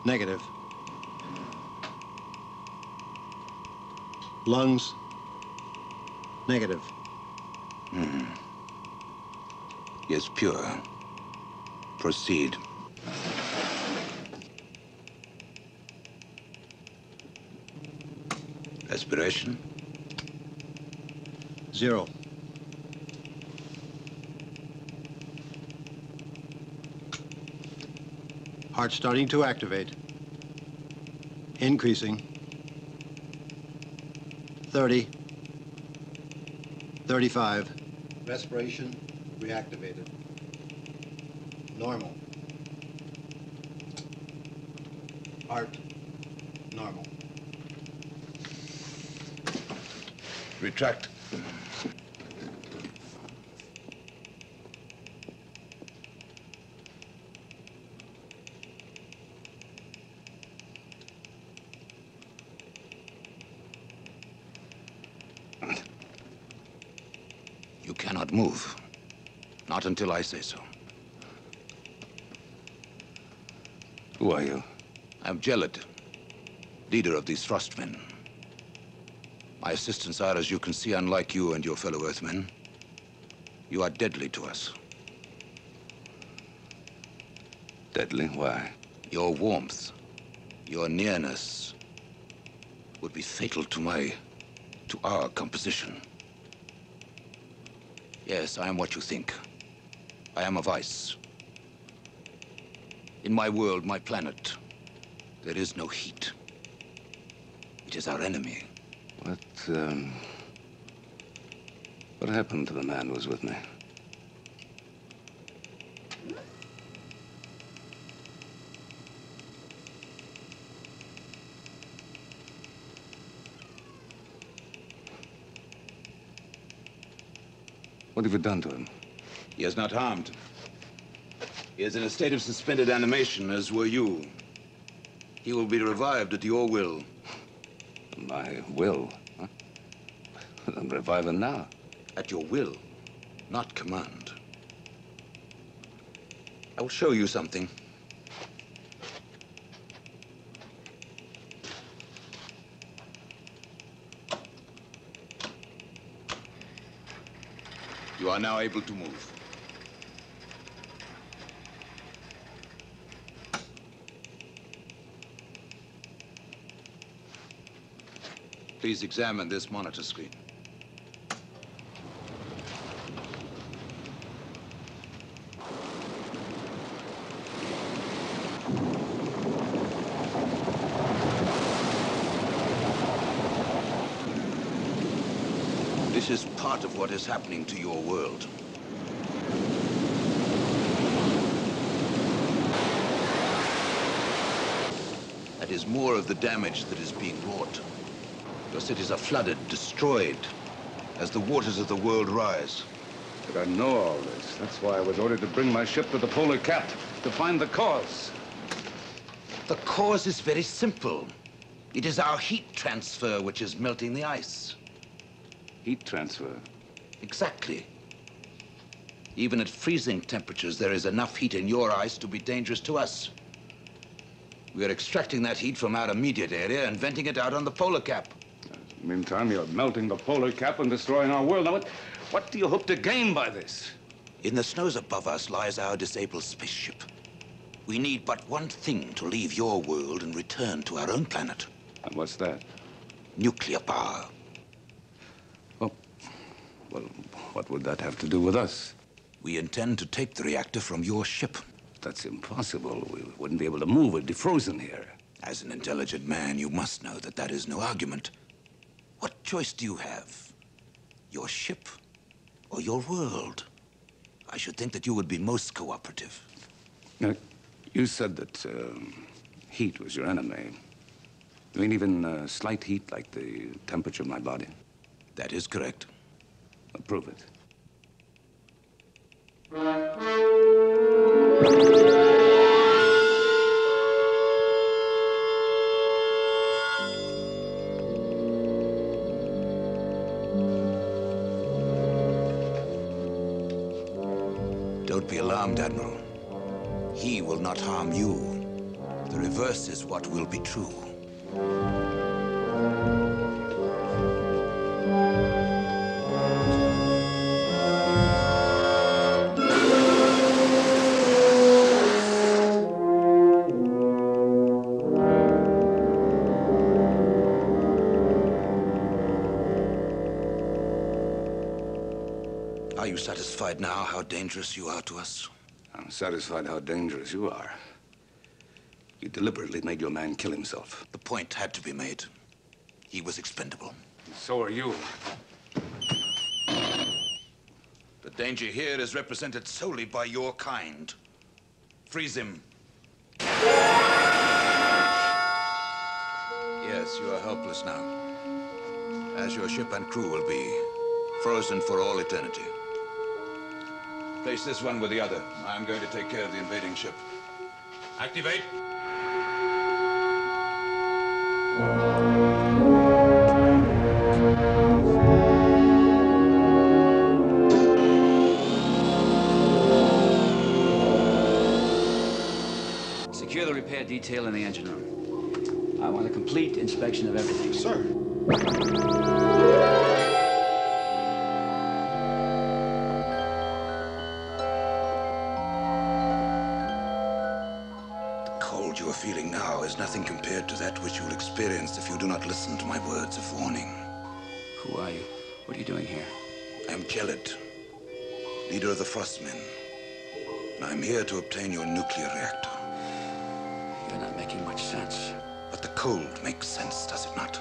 Negative. Lungs. Negative. Yes, pure. Proceed. Respiration. 0. Heart starting to activate. Increasing. 30. 35. Respiration reactivated. Normal. Heart normal. Retract. You cannot move. Not until I say so. Who are you? I'm Gelid, leader of these Frostmen. My assistants are, as you can see, unlike you and your fellow Earthmen. You are deadly to us. Deadly? Why? Your warmth, your nearness would be fatal to our composition. Yes, I am what you think. I am of ice. In my world, my planet, there is no heat. It is our enemy. What happened to the man who was with me? What have you done to him? He is not harmed. He is in a state of suspended animation, as were you. He will be revived at your will. My will? Huh? Then revive him now. At your will, not command. I will show you something. You are now able to move. Please examine this monitor screen. This is part of what is happening to your world. That is more of the damage that is being wrought. Your cities are flooded, destroyed, as the waters of the world rise. But I know all this. That's why I was ordered to bring my ship to the polar cap, to find the cause. The cause is very simple. It is our heat transfer which is melting the ice. Heat transfer? Exactly. Even at freezing temperatures, there is enough heat in your ice to be dangerous to us. We are extracting that heat from our immediate area and venting it out on the polar cap. Meantime, you're melting the polar cap and destroying our world. Now, what do you hope to gain by this? In the snows above us lies our disabled spaceship. We need but one thing to leave your world and return to our own planet. And what's that? Nuclear power. Well, what would that have to do with us? We intend to take the reactor from your ship. That's impossible. We wouldn't be able to move it, defrozen here. As an intelligent man, you must know that that is no argument. What choice do you have? Your ship or your world? I should think that you would be most cooperative. Now, you said that heat was your enemy. You mean even slight heat like the temperature of my body? That is correct. Well, prove it. Don't be alarmed, Admiral. He will not harm you. The reverse is what will be true. Are you satisfied now how dangerous you are to us? I'm satisfied how dangerous you are. You deliberately made your man kill himself. The point had to be made. He was expendable. So are you. The danger here is represented solely by your kind. Freeze him. Yes, you are helpless now. As your ship and crew will be, frozen for all eternity. Place this one with the other. I'm going to take care of the invading ship. Activate. Secure the repair detail in the engine room. I want a complete inspection of everything. Sir. You are feeling now is nothing compared to that which you will experience if you do not listen to my words of warning. Who are you? What are you doing here? I'm Gelid, leader of the Frostmen. And I'm here to obtain your nuclear reactor. You're not making much sense. But the cold makes sense, does it not?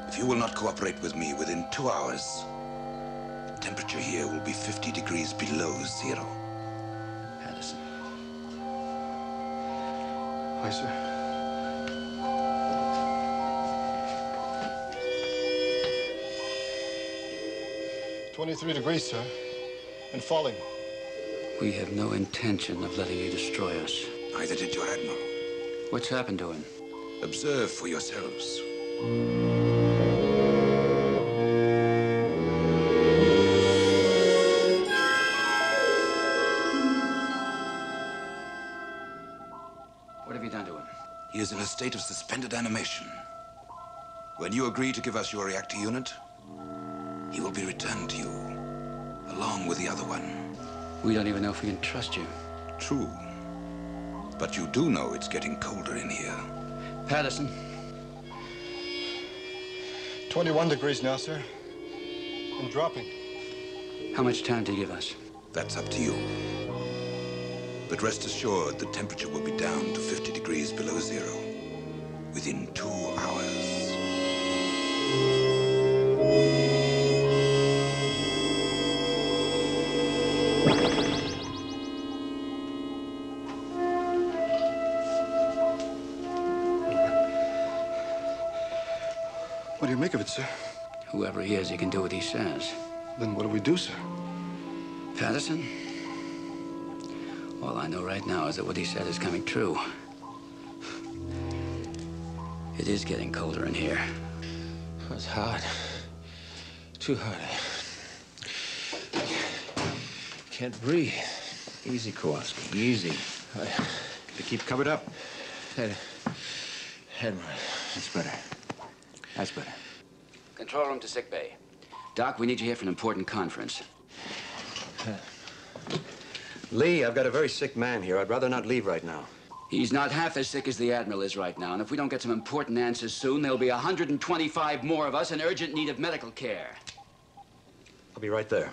If you will not cooperate with me within 2 hours, the temperature here will be 50 degrees below zero. Addison. Aye, sir. "23 degrees, sir, and falling." We have no intention of letting you destroy us. Neither did your Admiral. What's happened to him? Observe for yourselves. What have you done to him? He is in a state of suspended animation. When you agree to give us your reactor unit, he will be returned to you along with the other one. We don't even know if we can trust you. True. But you do know it's getting colder in here. Patterson. 21 degrees now, sir. And dropping. How much time do you give us? That's up to you. But rest assured, the temperature will be down to 50 degrees below zero within 2 hours. What do you make of it, sir? Whoever he is, he can do what he says. Then what do we do, sir? Patterson? All I know right now is that what he said is coming true. It is getting colder in here. It's hot. Too hot. I can't breathe. Easy, Kowalski, easy. To keep covered up. Head That's better. That's better. Control room to sick bay. Doc, we need you here for an important conference. Lee, I've got a very sick man here. I'd rather not leave right now. He's not half as sick as the Admiral is right now, and if we don't get some important answers soon, there'll be 125 more of us in urgent need of medical care. I'll be right there.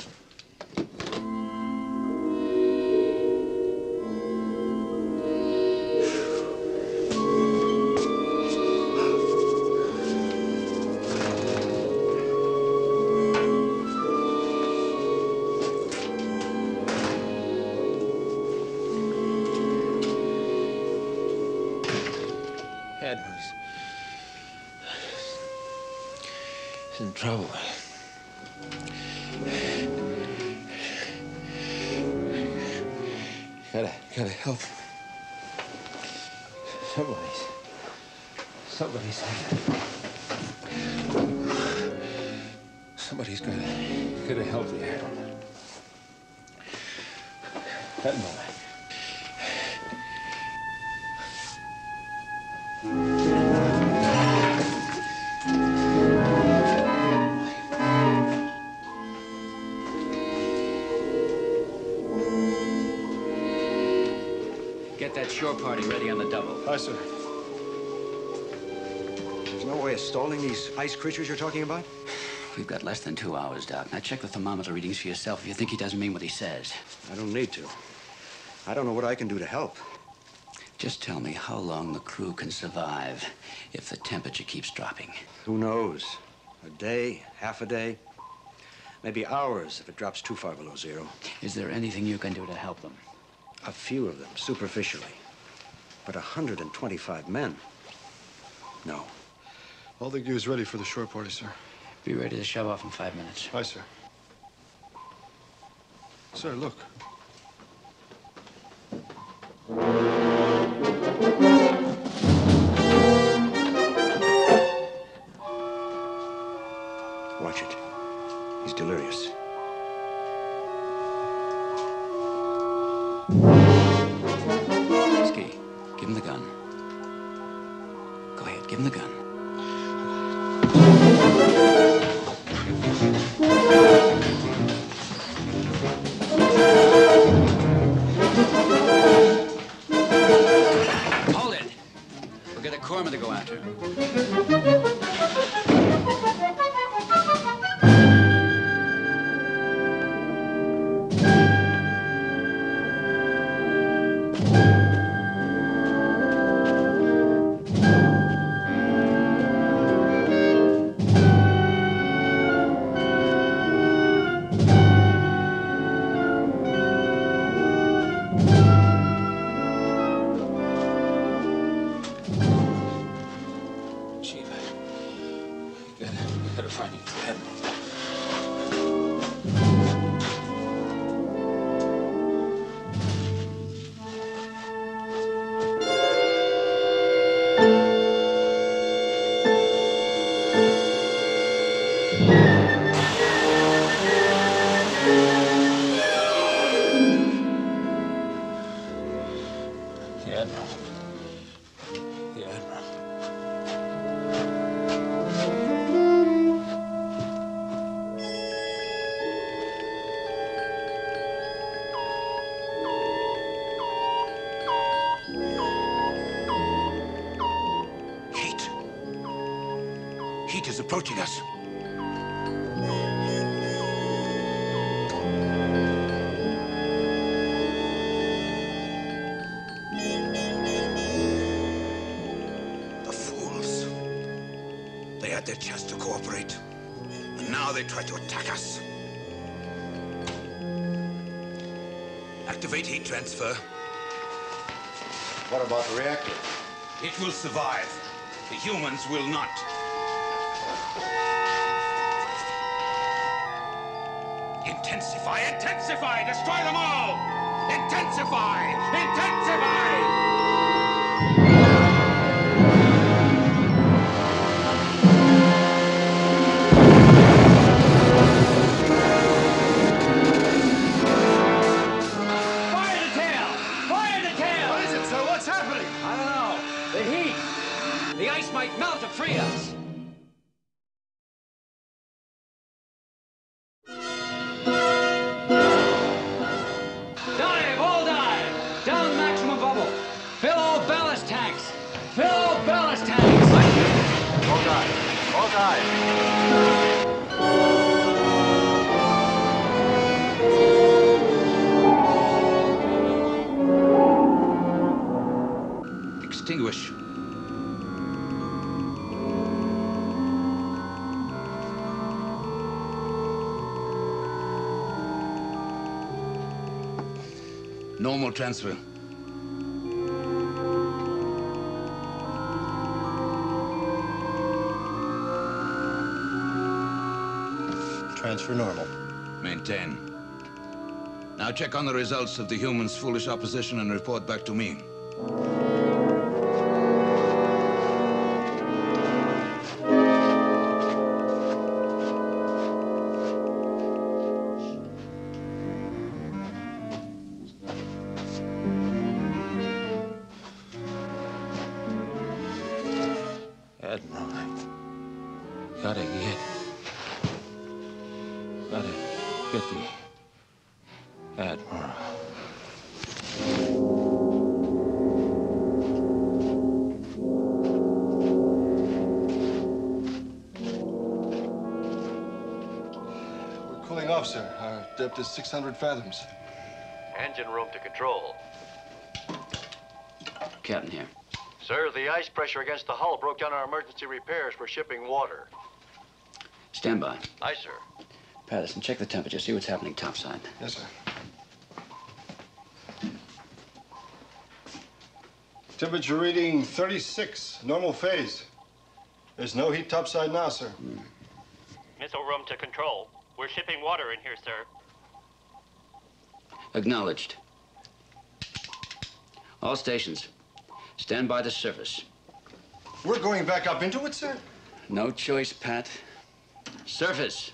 He's in trouble. Gotta help him. Somebody's gotta help the Admiral. Admiral. Get that shore party ready on the double. Aye, sir. There's no way of stalling these ice creatures you're talking about? We've got less than 2 hours, Doc. Now check the thermometer readings for yourself if you think he doesn't mean what he says. I don't need to. I don't know what I can do to help. Just tell me how long the crew can survive if the temperature keeps dropping. Who knows? A day, half a day, maybe hours if it drops too far below zero. Is there anything you can do to help them? A few of them, superficially. But 125 men? No. All the gear's ready for the shore party, sir. Be ready to shove off in 5 minutes. Aye, sir. Sir, look. Watch it. He's delirious. Ski, give him the gun. Go ahead, give him the gun. Hold it. We'll get a corpsman to go after him. Gotta find you the Admiral. The Admiral. The Admiral. approaching us. The fools. They had their chance to cooperate, and now they try to attack us. Activate heat transfer. What about the reactor? It will survive. The humans will not. Intensify! Intensify! Destroy them all! Intensify! Intensify! The ice might melt to free us. Dive, all dive! Down maximum bubble. Fill all ballast tanks. Fill all ballast tanks. All dive. All dive. Extinguish. Normal transfer. Transfer normal. Maintain. Now check on the results of the humans' foolish opposition and report back to me. Gotta get the Admiral. We're cooling off, sir. Our depth is 600 fathoms. Engine room to control. Captain here. Sir, the ice pressure against the hull broke down our emergency repairs for shipping water. Stand by. Aye, sir. Patterson, check the temperature. See what's happening topside. Yes, sir. Temperature reading 36, normal phase. There's no heat topside now, sir. Missile room to control. We're shipping water in here, sir. Acknowledged. All stations, stand by the surface. We're going back up into it, sir? No choice, Pat. Surface.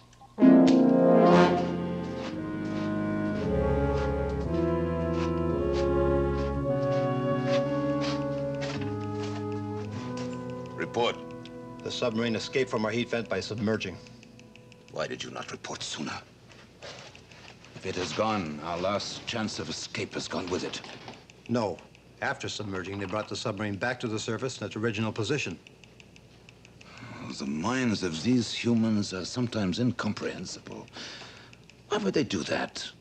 Report. The submarine escaped from our heat vent by submerging. Why did you not report sooner? If it has gone, our last chance of escape has gone with it. No. After submerging, they brought the submarine back to the surface in its original position. The minds of these humans are sometimes incomprehensible. Why would they do that?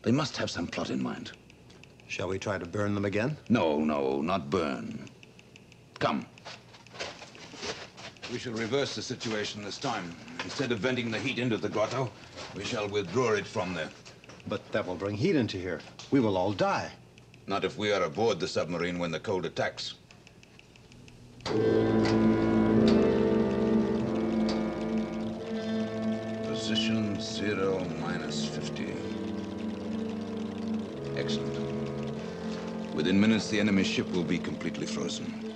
They must have some plot in mind. Shall we try to burn them again? No, not burn. Come. We shall reverse the situation this time. Instead of venting the heat into the grotto, we shall withdraw it from there. But that will bring heat into here. We will all die. Not if we are aboard the submarine when the cold attacks. Position 0 minus 50. Excellent. Within minutes, the enemy ship will be completely frozen.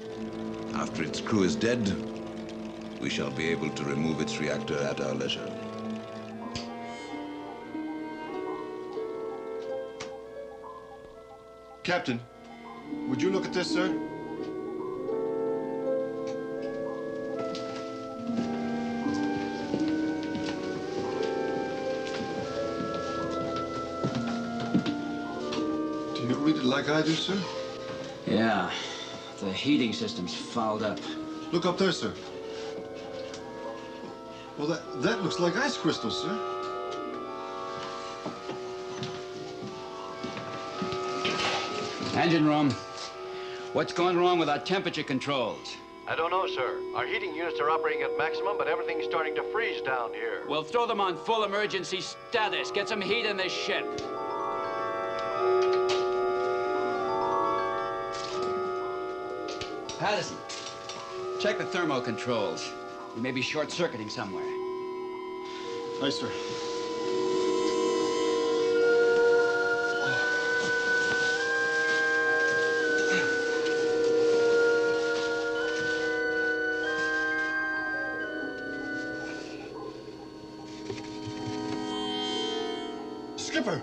After its crew is dead, we shall be able to remove its reactor at our leisure. Captain, would you look at this, sir? Do you read it like I do, sir? Yeah. The heating system's fouled up. Look up there, sir. Well, that looks like ice crystals, sir. Engine room. What's going wrong with our temperature controls? I don't know, sir. Our heating units are operating at maximum, but everything's starting to freeze down here. Well, throw them on full emergency status. Get some heat in this ship. Patterson, check the thermo controls. We may be short-circuiting somewhere. Aye, sir. Skipper!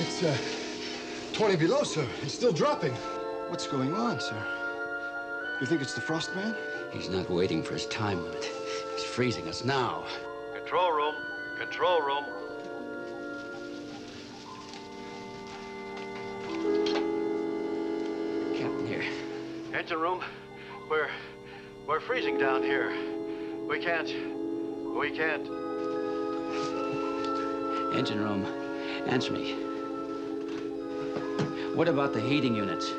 It's, 20 below, sir. It's still dropping. What's going on, sir? You think it's the frost man? He's not waiting for his time limit. He's freezing us now. Control room. Control room. Captain here. Engine room. We're freezing down here. We can't. Engine room, answer me. What about the heating units?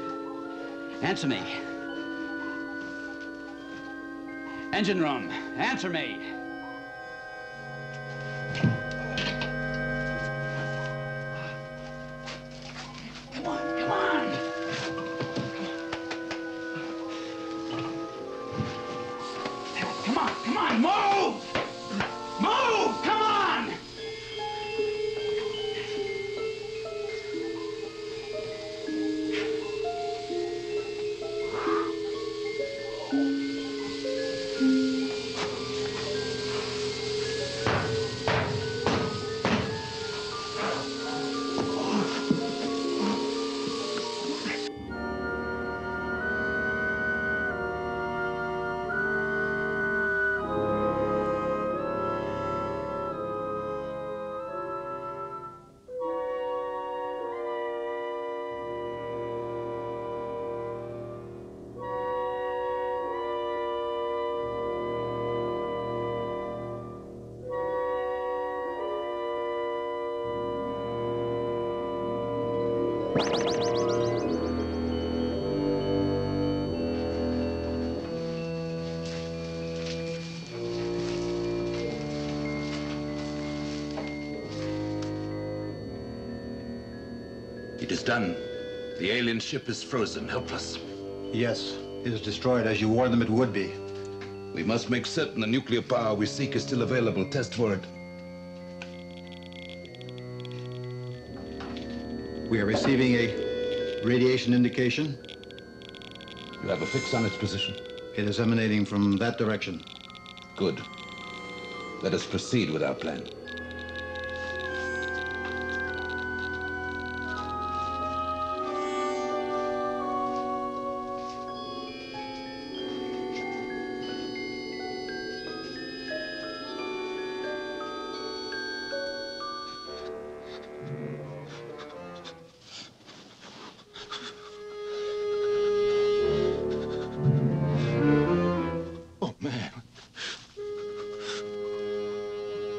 Answer me. Engine room, answer me. Come on, come on. Come on, come on, move! Move! Come on! It is done. The alien ship is frozen, helpless. Yes, it is destroyed as you warned them it would be. We must make certain the nuclear power we seek is still available. Test for it. We are receiving a radiation indication. You have a fix on its position? It is emanating from that direction. Good. Let us proceed with our plan. Oh, man.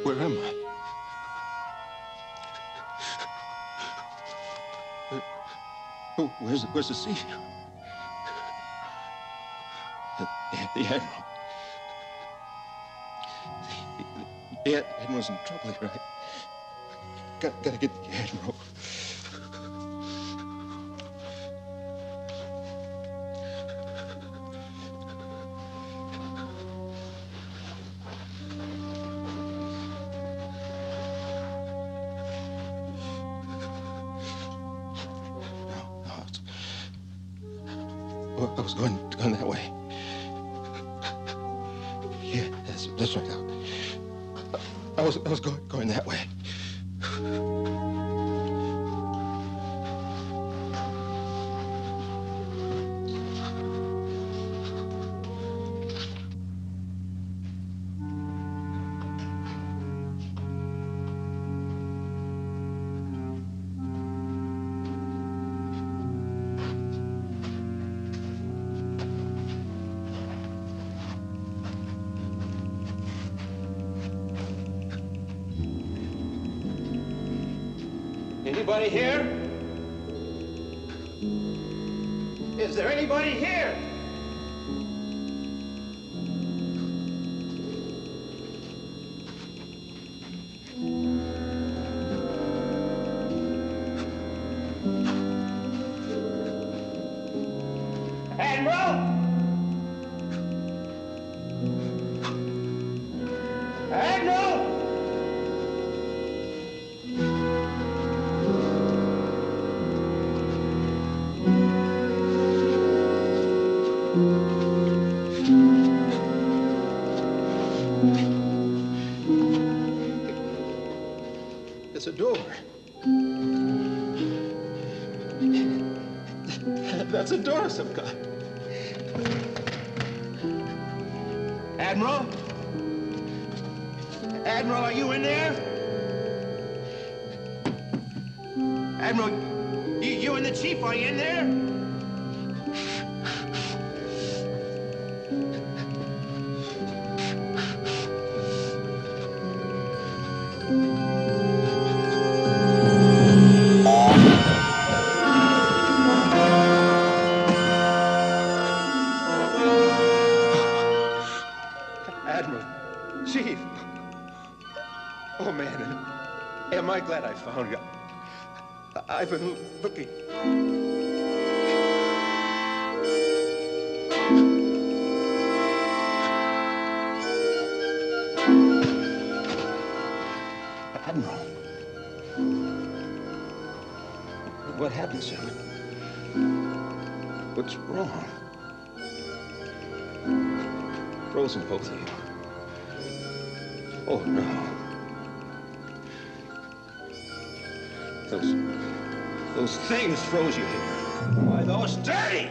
Where am I? Oh, where's the sea? The Admiral. The Admiral's in trouble here. Gotta get the Admiral. I was going that way. Yeah, that's right. I was going that way. Anybody here? Is there anybody here? Admiral! Admiral! It's a door. That's a door of some kind. Admiral? Admiral, are you in there? Admiral, you and the chief, are you in there? Admiral, Chief. Oh, man, am I glad I found you. I've been looking. Admiral. What happened, sir? What's wrong? Frozen, both of you. Oh, no. Those things froze you here. Why, those dirty!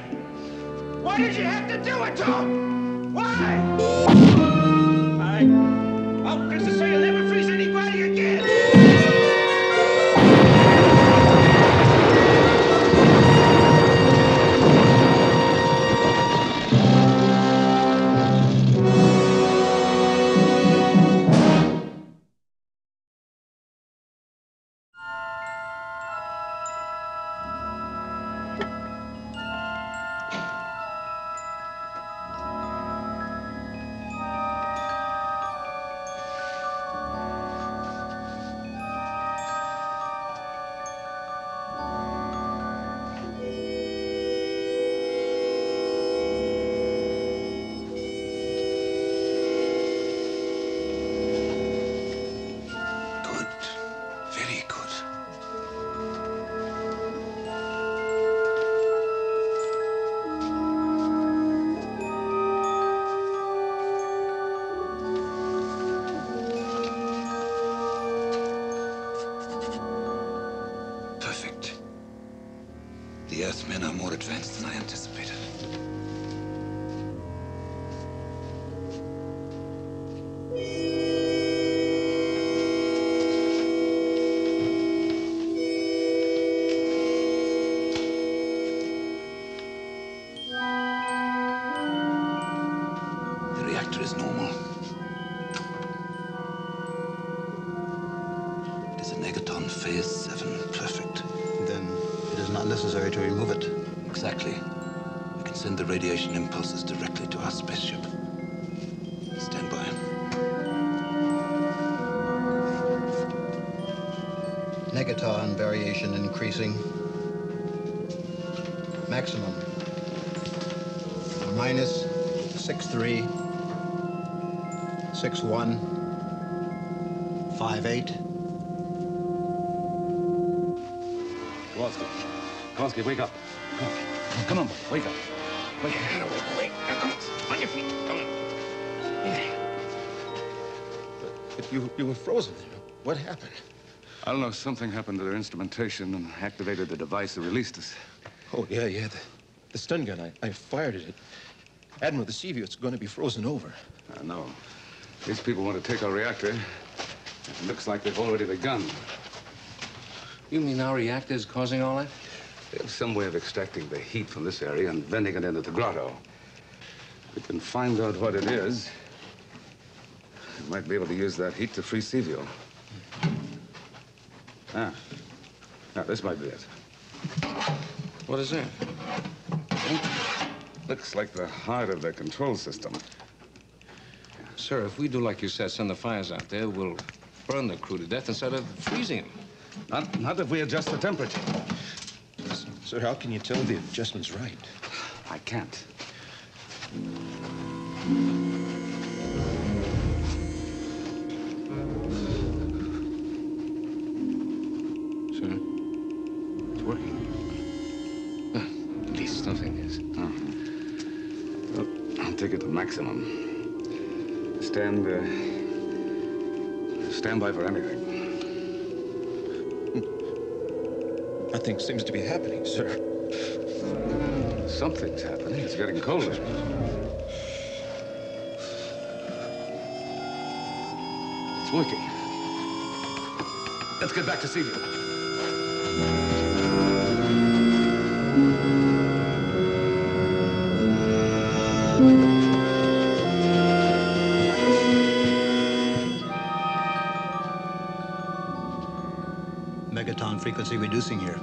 Why did you have to do it to them? Why? I'll kiss it so you'll never freeze anybody again! Very good. Perfect. The Earthmen are more advanced than I anticipated. The reactor is normal. It is a Negaton Phase 7. Perfect. Then it is not necessary to remove it. Exactly. We can send the radiation impulses directly to our spaceship. Stand by. Negaton variation increasing. Maximum. Minus 63, 61, 58. Kowalski. Kowalski, wake up. Come on, wake up. Wake up. Wait, now come on your feet. Come on. But you were frozen. What happened? I don't know. Something happened to their instrumentation and activated the device that released us. Oh, yeah. The stun gun, I fired it. Admiral, the Sea View, it's going to be frozen over. I know. These people want to take our reactor. It looks like they've already begun. You mean our reactor is causing all that? They have some way of extracting the heat from this area and vending it into the grotto. If we can find out what it is, we might be able to use that heat to free Seaview. Ah, Now, this might be it. What is that? Looks like the heart of the control system. Sir, if we do like you said, send the fires out there, we'll burn the crew to death instead of freezing them. Not if we adjust the temperature. Sir, how can you tell the adjustment's right? I can't. Sir, it's working. At least something is. Well, I'll take it to maximum. Stand by for anything. Nothing seems to be happening, sir. Something's happening. It's getting colder. It's working. Let's get back to Seaview. Megaton frequency reducing here.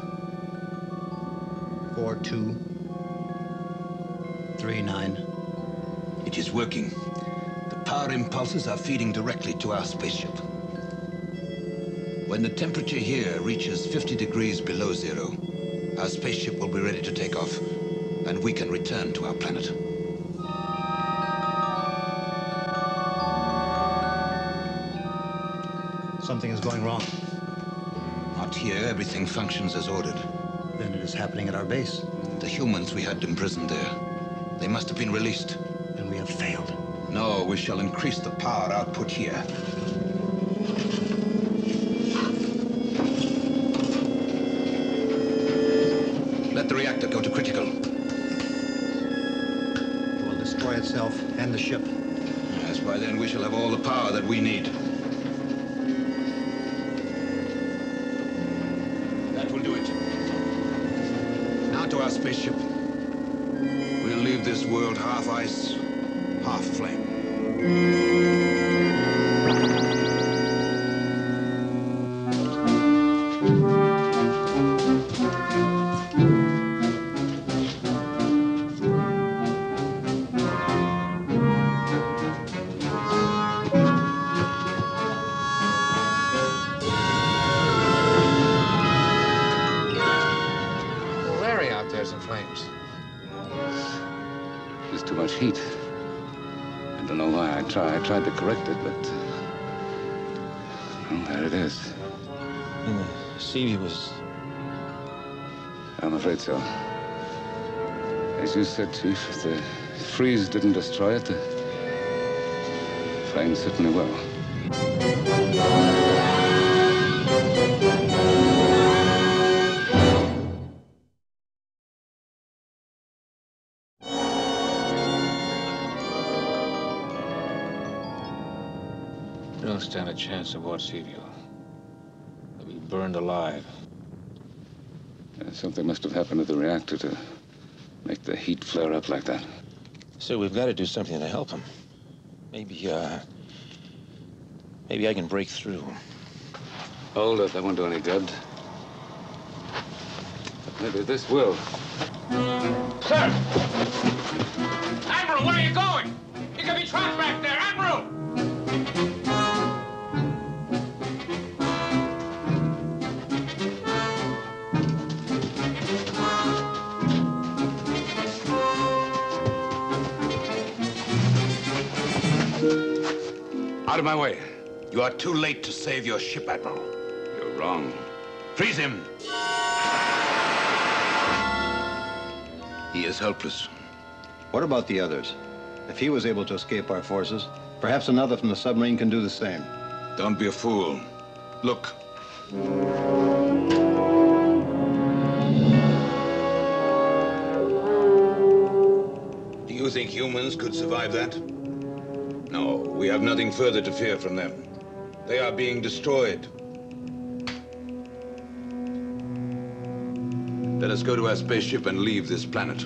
4239. It is working. The power impulses are feeding directly to our spaceship. When the temperature here reaches 50 degrees below zero, our spaceship will be ready to take off, and we can return to our planet. Something is going wrong. Not here. Everything functions as ordered. Then it is happening at our base. The humans we had imprisoned there. They must have been released. And we have failed. No, we shall increase the power output here. Let the reactor go to critical. It will destroy itself and the ship. Yes, by then we shall have all the power that we need. That will do it. Now to our spaceship. We'll leave this world half ice, half flame. There's too much heat. I don't know why I tried to correct it, but... well, there it is. And the Seaview was... I'm afraid so. As you said, Chief, if the freeze didn't destroy it, the flames certainly will. We don't stand a chance aboard Seaview. They'll be burned alive. Something must have happened to the reactor to make the heat flare up like that. Sir, we've got to do something to help him. Maybe I can break through. Hold it, that won't do any good. But maybe this will. Sir! Admiral, where are you going? You can be trapped back there, Admiral! Out of my way. You are too late to save your ship, Admiral. You're wrong. Freeze him. He is helpless. What about the others? If he was able to escape our forces, perhaps another from the submarine can do the same. Don't be a fool. Look. Do you think humans could survive that? No, we have nothing further to fear from them. They are being destroyed. Let us go to our spaceship and leave this planet.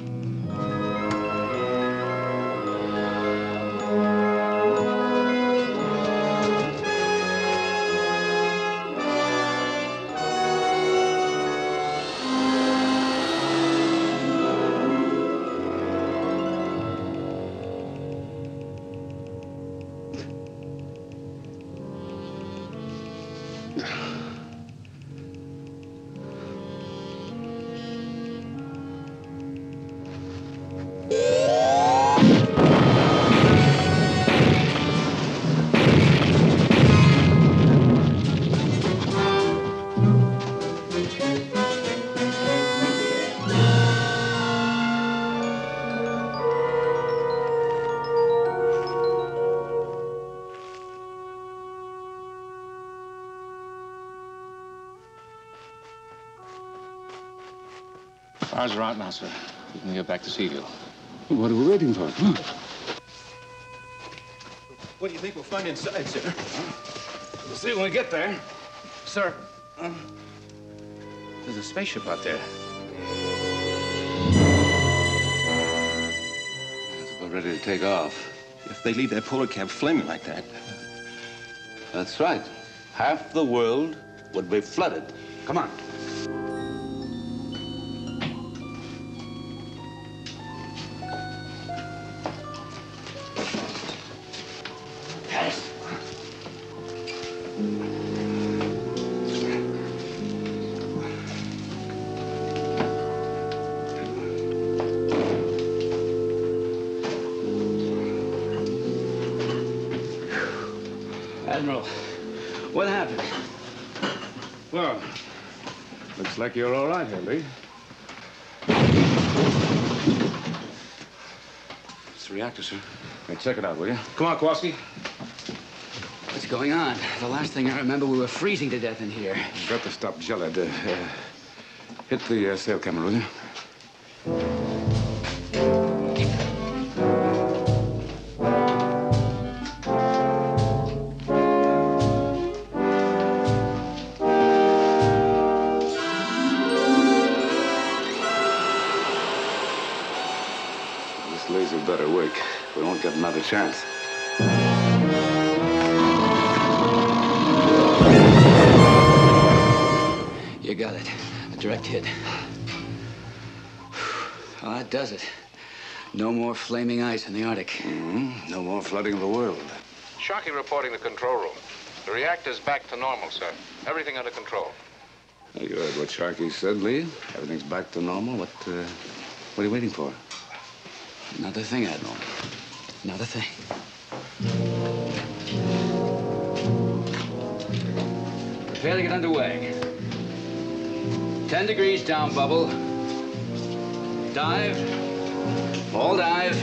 Ours are out now, sir. We can get back to Seaview. What are we waiting for? What do you think we'll find inside, sir? We'll see when we get there. Sir, there's a spaceship out there. It's about ready to take off. If they leave that polar cap flaming like that. That's right. Half the world would be flooded. Come on. Admiral, what happened? Well, looks like you're all right here, Lee. It's the reactor, sir. Hey, check it out, will you? Come on, Kowalski. What's going on? The last thing I remember, we were freezing to death in here. You've got to stop gelid. Hit the sail camera, will you? This laser better work. We won't get another chance. You got it. A direct hit. Well, that does it. No more flaming ice in the Arctic. Mm-hmm. No more flooding of the world. Sharkey reporting the control room. The reactor's back to normal, sir. Everything under control. You heard what Sharkey said, Lee. Everything's back to normal. What are you waiting for? Another thing, Admiral. Another thing. Prepare to get underway. 10 degrees down, bubble. Dive. All dive.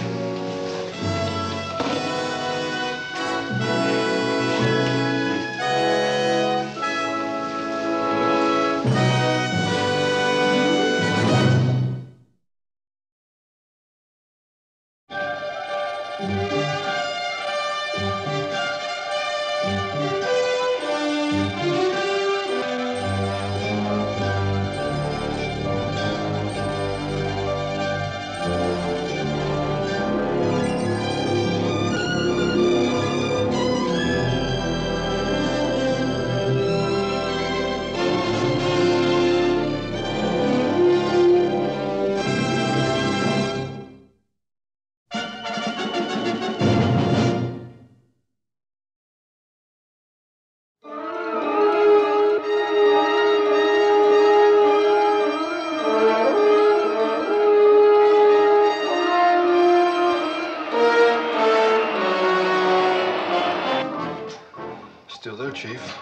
Still there, Chief.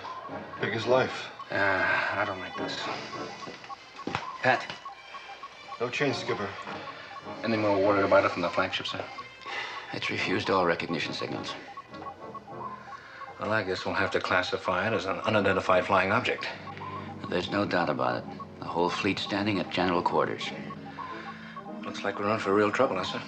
Big as life. I don't like this. Pat. No change, Skipper. Any more word about it from the flagship, sir? It's refused all recognition signals. Well, I guess we'll have to classify it as an unidentified flying object. There's no doubt about it. The whole fleet standing at general quarters. Looks like we're in for real trouble, huh, sir?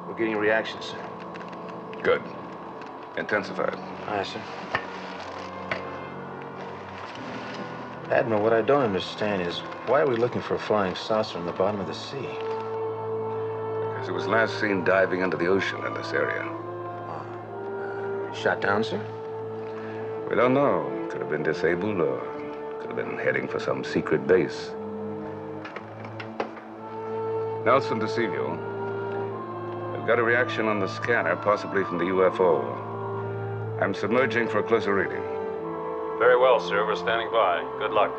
We're getting reactions, sir. Good. Intensified. Aye, sir. Admiral, what I don't understand is why are we looking for a flying saucer in the bottom of the sea? Because it was last seen diving into the ocean in this area. Shot down, sir? We don't know. Could have been disabled or could have been heading for some secret base. Nelson to Seaview. I've got a reaction on the scanner, possibly from the UFO. I'm submerging for a closer reading. Very well, sir. We're standing by. Good luck.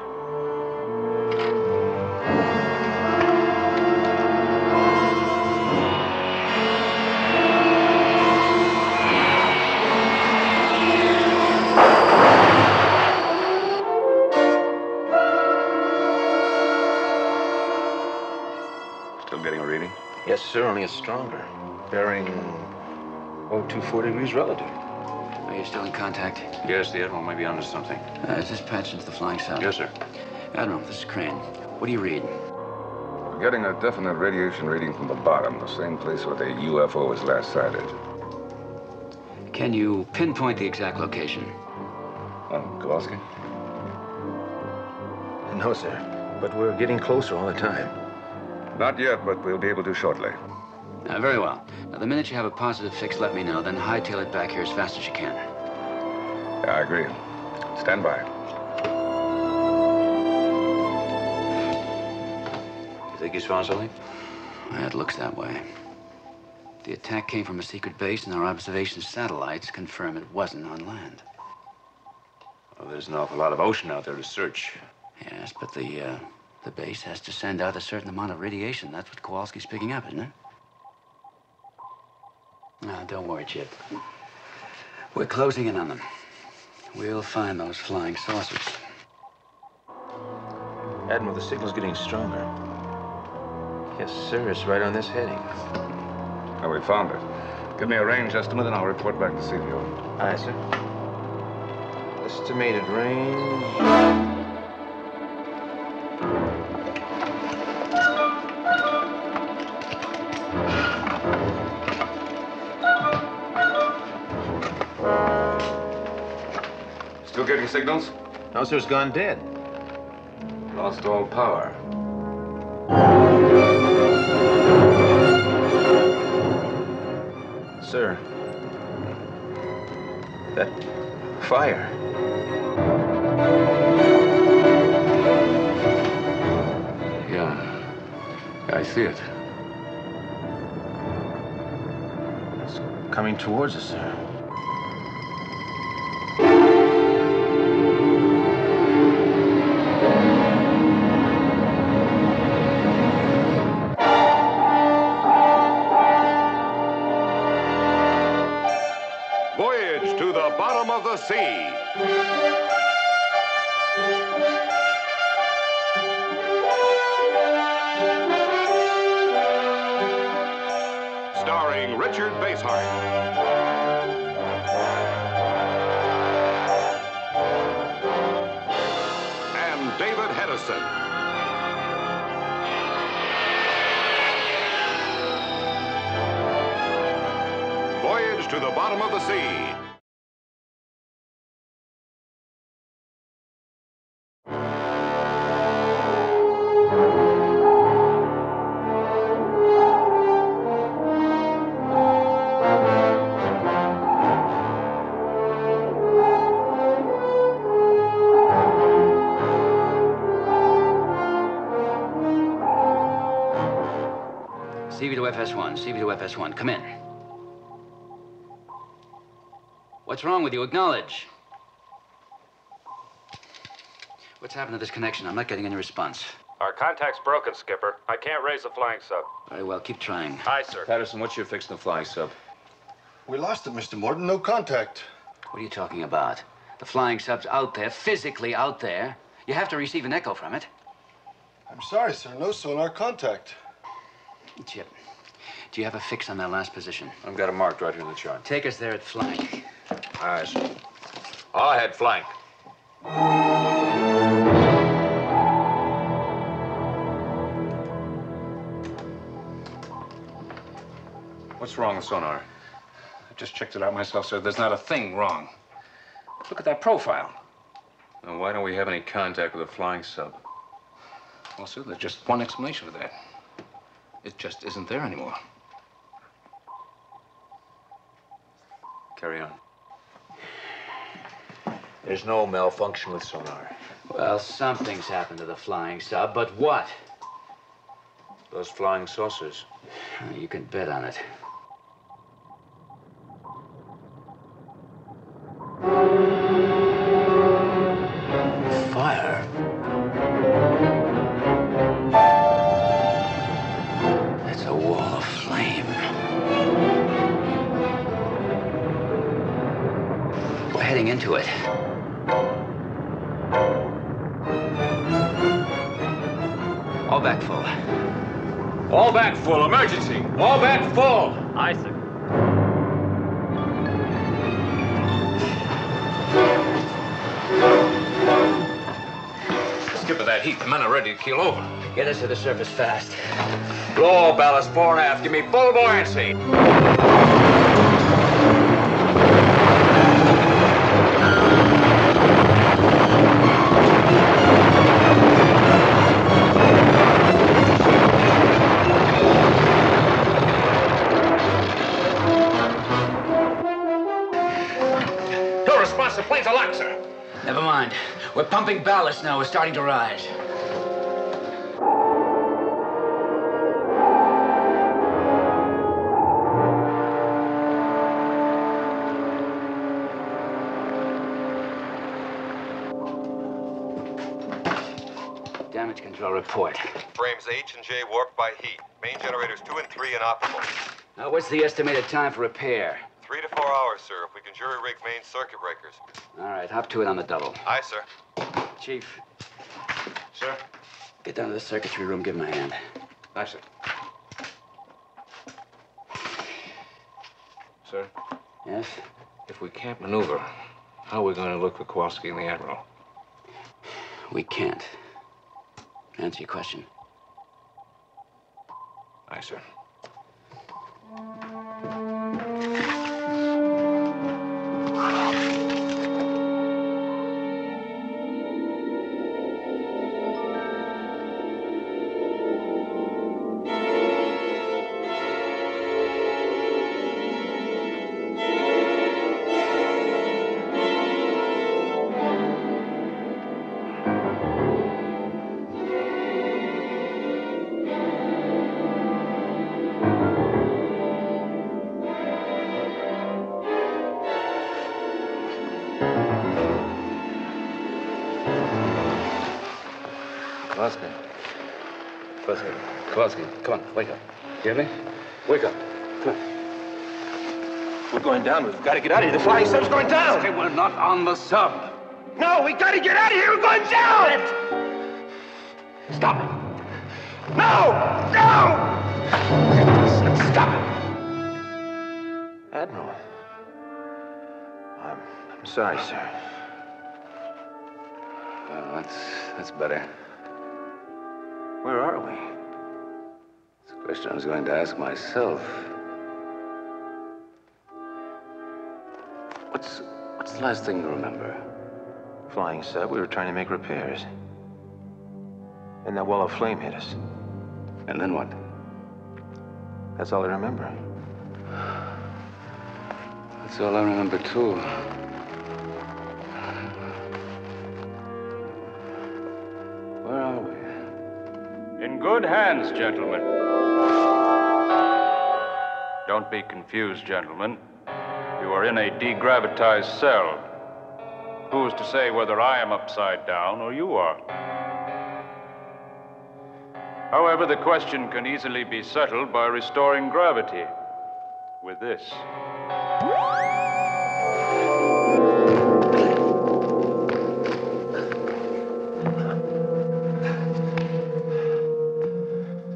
sir, only it's stronger. Bearing, 240 degrees relative. Are you still in contact? Yes, the Admiral may be onto something. Is this patched into the flying sub? Yes, sir. Admiral, this is Crane. What do you read? We're getting a definite radiation reading from the bottom, the same place where the UFO was last sighted. Can you pinpoint the exact location? Kowalski? No, sir. But we're getting closer all the time. Not yet, but we'll be able to shortly. Very well. Now, the minute you have a positive fix, let me know. Then hightail it back here as fast as you can. Yeah, I agree. Stand by. You think he's found something? It looks that way. The attack came from a secret base, and our observation satellites confirm it wasn't on land. Well, there's an awful lot of ocean out there to search. Yes, but the base has to send out a certain amount of radiation. That's what Kowalski's picking up, isn't it? No, don't worry, Chip. We're closing in on them. We'll find those flying saucers. Admiral, the signal's getting stronger. Yes, sir, it's right on this heading. Oh, we found it. Give me a range estimate and I'll report back to CVO. Aye, sir. Estimated range... Still getting signals? No, sir, it's gone dead. Lost all power. Sir, that fire. Yeah, I see it. It's coming towards us, sir. Voyage to the bottom of the sea. Starring Richard Basehart. And David Hedison. Voyage to the bottom of the sea. CV to FS1, CV to FS1, come in. What's wrong with you? Acknowledge. What's happened to this connection? I'm not getting any response. Our contact's broken, Skipper. I can't raise the flying sub. Very well, keep trying. Aye, sir. Patterson, what's your fix on the flying sub? We lost it, Mr. Morton. No contact. What are you talking about? The flying sub's out there, physically out there. You have to receive an echo from it. I'm sorry, sir. No sonar contact. Chip, do you have a fix on that last position? I've got it marked right here in the chart. Take us there at flank. Aye, sir. I'll head flank. What's wrong with sonar? I just checked it out myself, sir. There's not a thing wrong. Look at that profile. Now, why don't we have any contact with the flying sub? Well, sir, there's just one explanation for that. It just isn't there anymore. Carry on. There's no malfunction with sonar. Well, something's happened to the flying sub, but what? Those flying saucers. You can bet on it. Fire. That's a wall of flame. We're heading into it. All back full. All back full, emergency. All back full. Aye, sir. Skipper, that heat, the men are ready to keel over. Get us to the surface fast. Blow all ballast, fore and aft. Give me full buoyancy. No response. The plane's a lock, sir. Never mind. We're pumping ballast now. We're starting to rise. Damage control report. Frames H and J warped by heat. Main generators 2 and 3 inoperable. Now, what's the estimated time for repair? 3 to 4 hours, sir, if we can jury-rig main circuit breakers. All right, hop to it on the double. Aye, sir. Chief, Sir? get down to the circuitry room, give him a hand. Aye, sir. Sir? Yes? If we can't maneuver, how are we going to look for Kowalski and the Admiral? We can't. Answer your question. Aye, sir. Kowalski. Kowalski. Kowalski, come on, wake up. You hear me? Wake up. Come on. We're going down. We've got to get out of here. The flying sub's going down. Okay, we're not on the sub. No, we got to get out of here. We're going down. Stop it. No! No! Stop it. Admiral. I'm sorry, sir. Well, that's better. Where are we? It's a question I was going to ask myself. What's the last thing you remember? Flying sub. We were trying to make repairs. And that wall of flame hit us. And then what? That's all I remember. That's all I remember, too. Where are we? In good hands, gentlemen. Don't be confused, gentlemen. You are in a degravitized cell. Who's to say whether I am upside down or you are? However, the question can easily be settled by restoring gravity with this.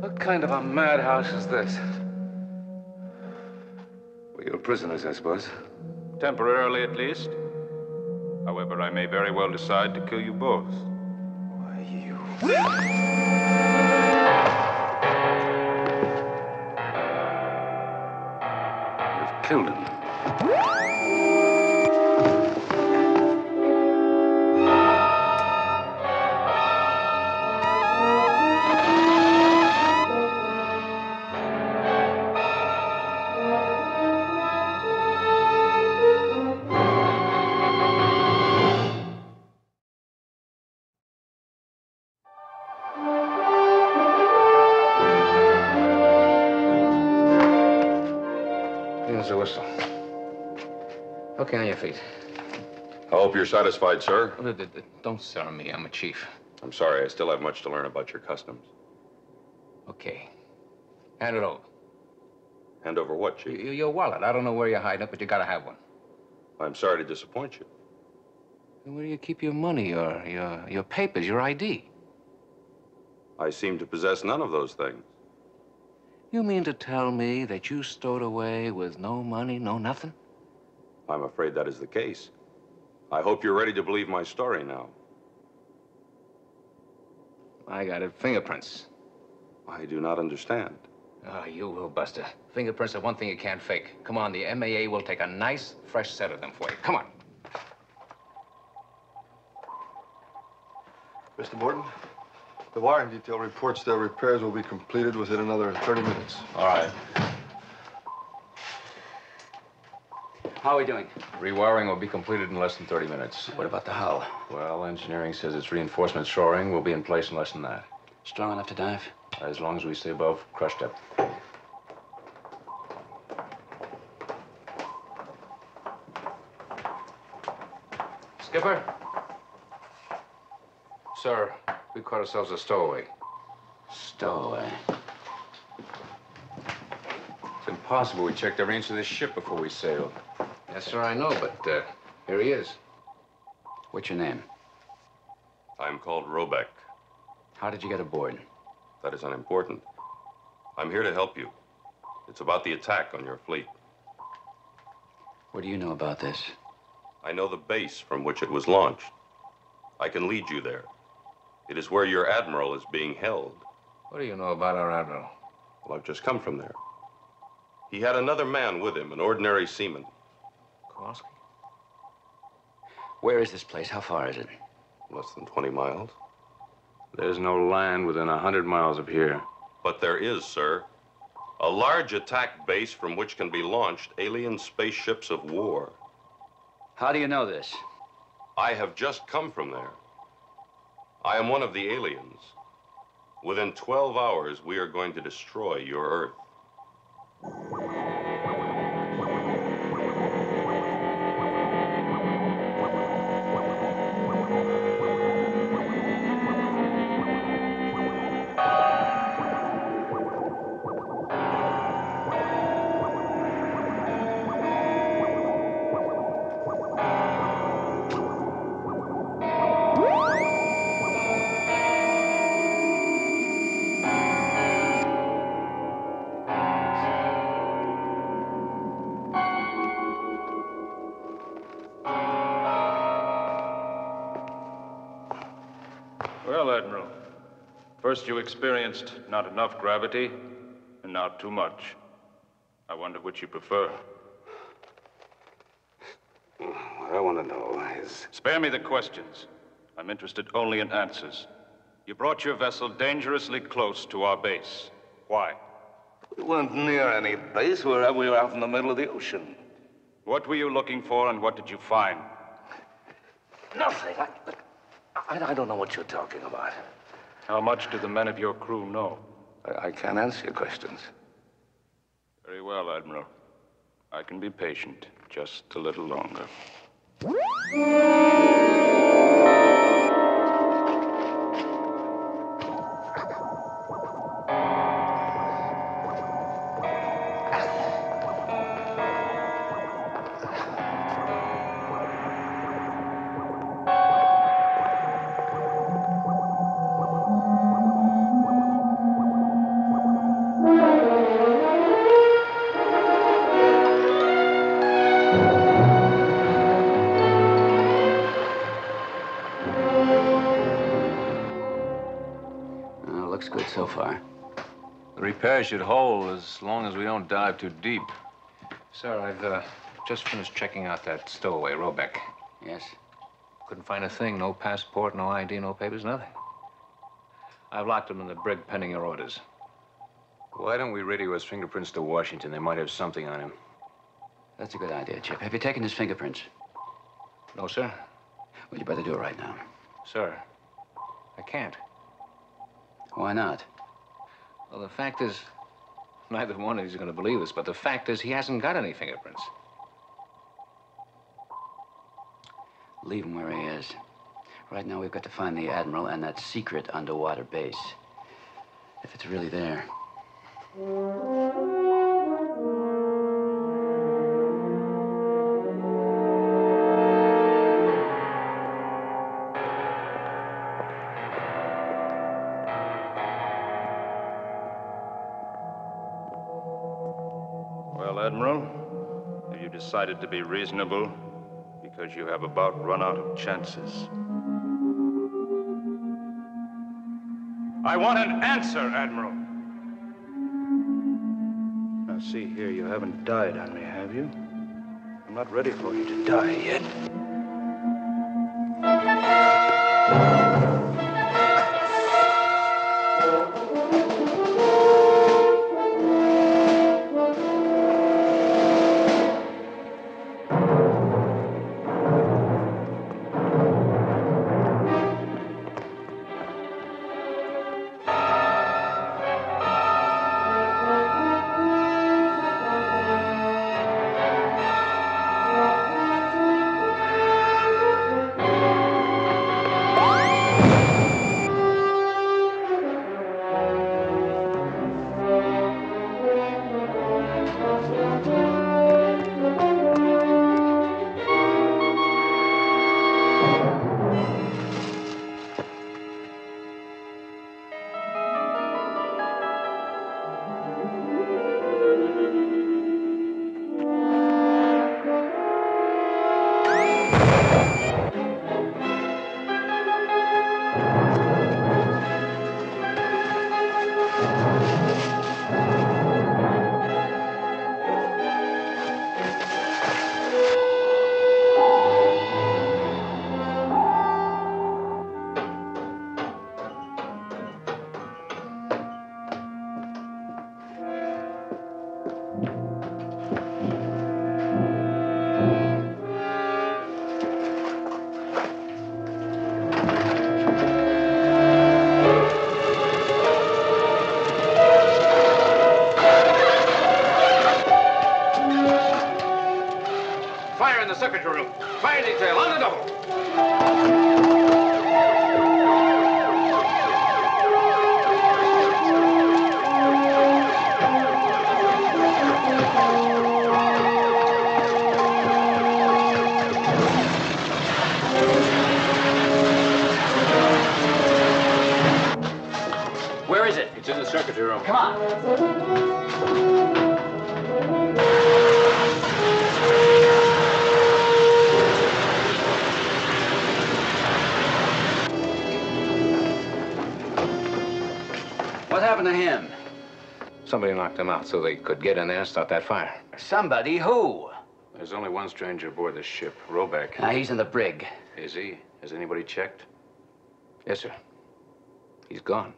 What kind of a madhouse is this? Well, you're prisoners, I suppose. Temporarily, at least. However, I may very well decide to kill you both. Why, you... You've killed him. Here's the whistle. Okay, on your feet. I hope you're satisfied, sir. Don't sir on me. I'm a chief. I'm sorry, I still have much to learn about your customs. Okay. Hand it over. Hand over what, Chief? Your wallet. I don't know where you're hiding it, but you gotta have one. I'm sorry to disappoint you. And where do you keep your money, your papers, your ID? I seem to possess none of those things. You mean to tell me that you stowed away with no money, no nothing? I'm afraid that is the case. I hope you're ready to believe my story now. I got it. Fingerprints. I do not understand. Oh, you will, Buster. Fingerprints are one thing you can't fake. Come on, the MAA will take a nice, fresh set of them for you. Come on. Mr. Morton, the wiring detail reports their repairs will be completed within another 30 minutes. All right. How are we doing? Rewiring will be completed in less than 30 minutes. What about the hull? Well, engineering says its reinforcement shoring will be in place in less than that. Strong enough to dive? As long as we stay above crush depth. Skipper? Sir, we caught ourselves a stowaway. Stowaway? It's impossible. We checked every inch of this ship before we sailed. Yes, sir, I know, but here he is. What's your name? I'm called Robeck. How did you get aboard? That is unimportant. I'm here to help you. It's about the attack on your fleet. What do you know about this? I know the base from which it was launched. I can lead you there. It is where your admiral is being held. What do you know about our admiral? Well, I've just come from there. He had another man with him, an ordinary seaman. Kowalski? Where is this place? How far is it? Less than 20 miles. There's no land within 100 miles of here. But there is, sir. A large attack base from which can be launched alien spaceships of war. How do you know this? I have just come from there. I am one of the aliens. Within 12 hours, we are going to destroy your Earth. Well, Admiral, first you experienced not enough gravity, and now too much. I wonder which you prefer. What I want to know is... Spare me the questions. I'm interested only in answers. You brought your vessel dangerously close to our base. Why? We weren't near any base. We were out in the middle of the ocean. What were you looking for, and what did you find? Nothing. I don't know what you're talking about. How much do the men of your crew know? I can't answer your questions. Very well, Admiral. I can be patient, just a little longer. Looks good so far. The repair should hold as long as we don't dive too deep. Sir, I've just finished checking out that stowaway, Robeck. Yes? Couldn't find a thing. No passport, no ID, no papers, nothing. I've locked him in the brig pending your orders. Why don't we radio his fingerprints to Washington? They might have something on him. That's a good idea, Chip. Have you taken his fingerprints? No, sir. Well, you better do it right now. Sir, I can't. Why not? Well, the fact is, neither one of you is going to believe this, but the fact is he hasn't got any fingerprints. Leave him where he is. Right now, we've got to find the Admiral and that secret underwater base. If it's really there. decided to be reasonable because you have about run out of chances. I want an answer, Admiral. Now, see here, you haven't died on me, have you? I'm not ready for you to die yet. Fire in the secretary room. Fire detail on the double. Where is it? It's in the circuitry room. Come on. What happened to him? Somebody knocked him out so they could get in there and start that fire. Somebody? Who? There's only one stranger aboard this ship, Robeck. He's in the brig. Is he? Has anybody checked? Yes, sir. He's gone.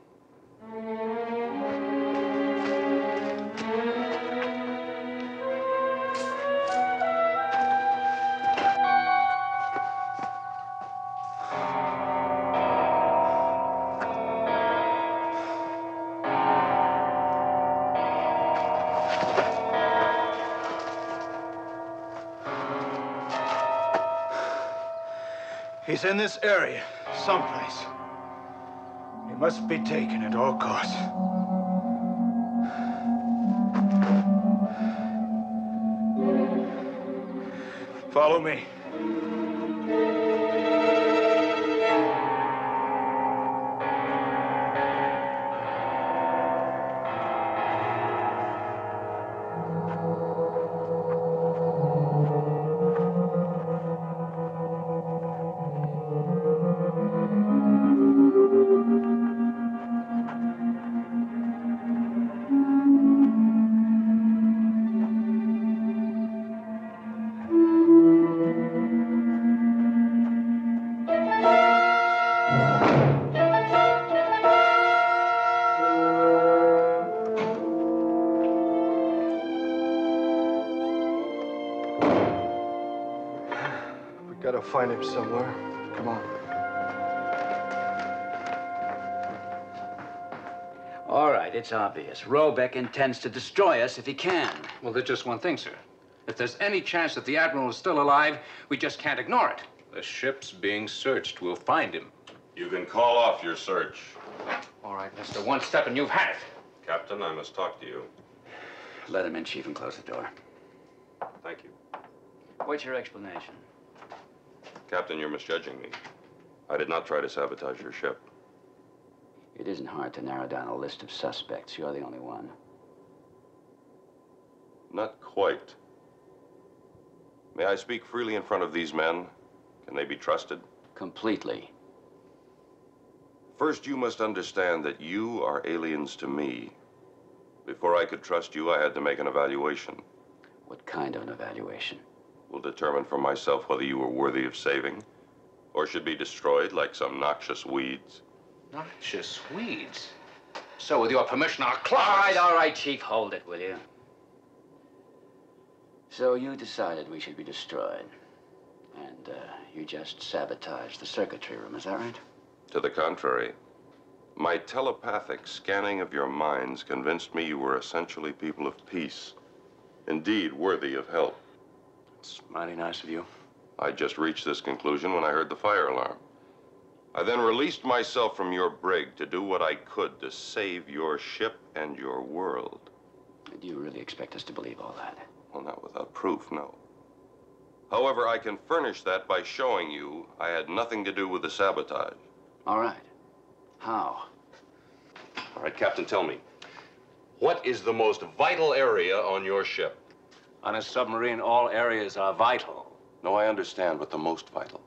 He's in this area, someplace. He must be taken at all costs. Follow me. Gotta find him somewhere. Come on. All right, it's obvious. Robeck intends to destroy us if he can. Well, there's just one thing, sir. If there's any chance that the Admiral is still alive, we just can't ignore it. The ship's being searched. We'll find him. You can call off your search. All right, Mr. One Step, and you've had it. Captain, I must talk to you. Let him in, Chief, and close the door. Thank you. What's your explanation? Captain, you're misjudging me. I did not try to sabotage your ship. It isn't hard to narrow down a list of suspects. You're the only one. Not quite. May I speak freely in front of these men? Can they be trusted? Completely. First, you must understand that you are aliens to me. Before I could trust you, I had to make an evaluation. What kind of an evaluation? Will determine for myself whether you were worthy of saving, or should be destroyed like some noxious weeds. Noxious weeds? So, with your permission, I'll close. All right, Chief, hold it, will you? So you decided we should be destroyed, and you just sabotaged the circuitry room, is that right? To the contrary. My telepathic scanning of your minds convinced me you were essentially people of peace. Indeed, worthy of help. It's mighty nice of you. I just reached this conclusion when I heard the fire alarm. I then released myself from your brig to do what I could to save your ship and your world. Do you really expect us to believe all that? Well, not without proof, no. However, I can furnish that by showing you I had nothing to do with the sabotage. All right. How? All right, Captain, tell me. What is the most vital area on your ship? On a submarine, all areas are vital. No, I understand, but the most vital.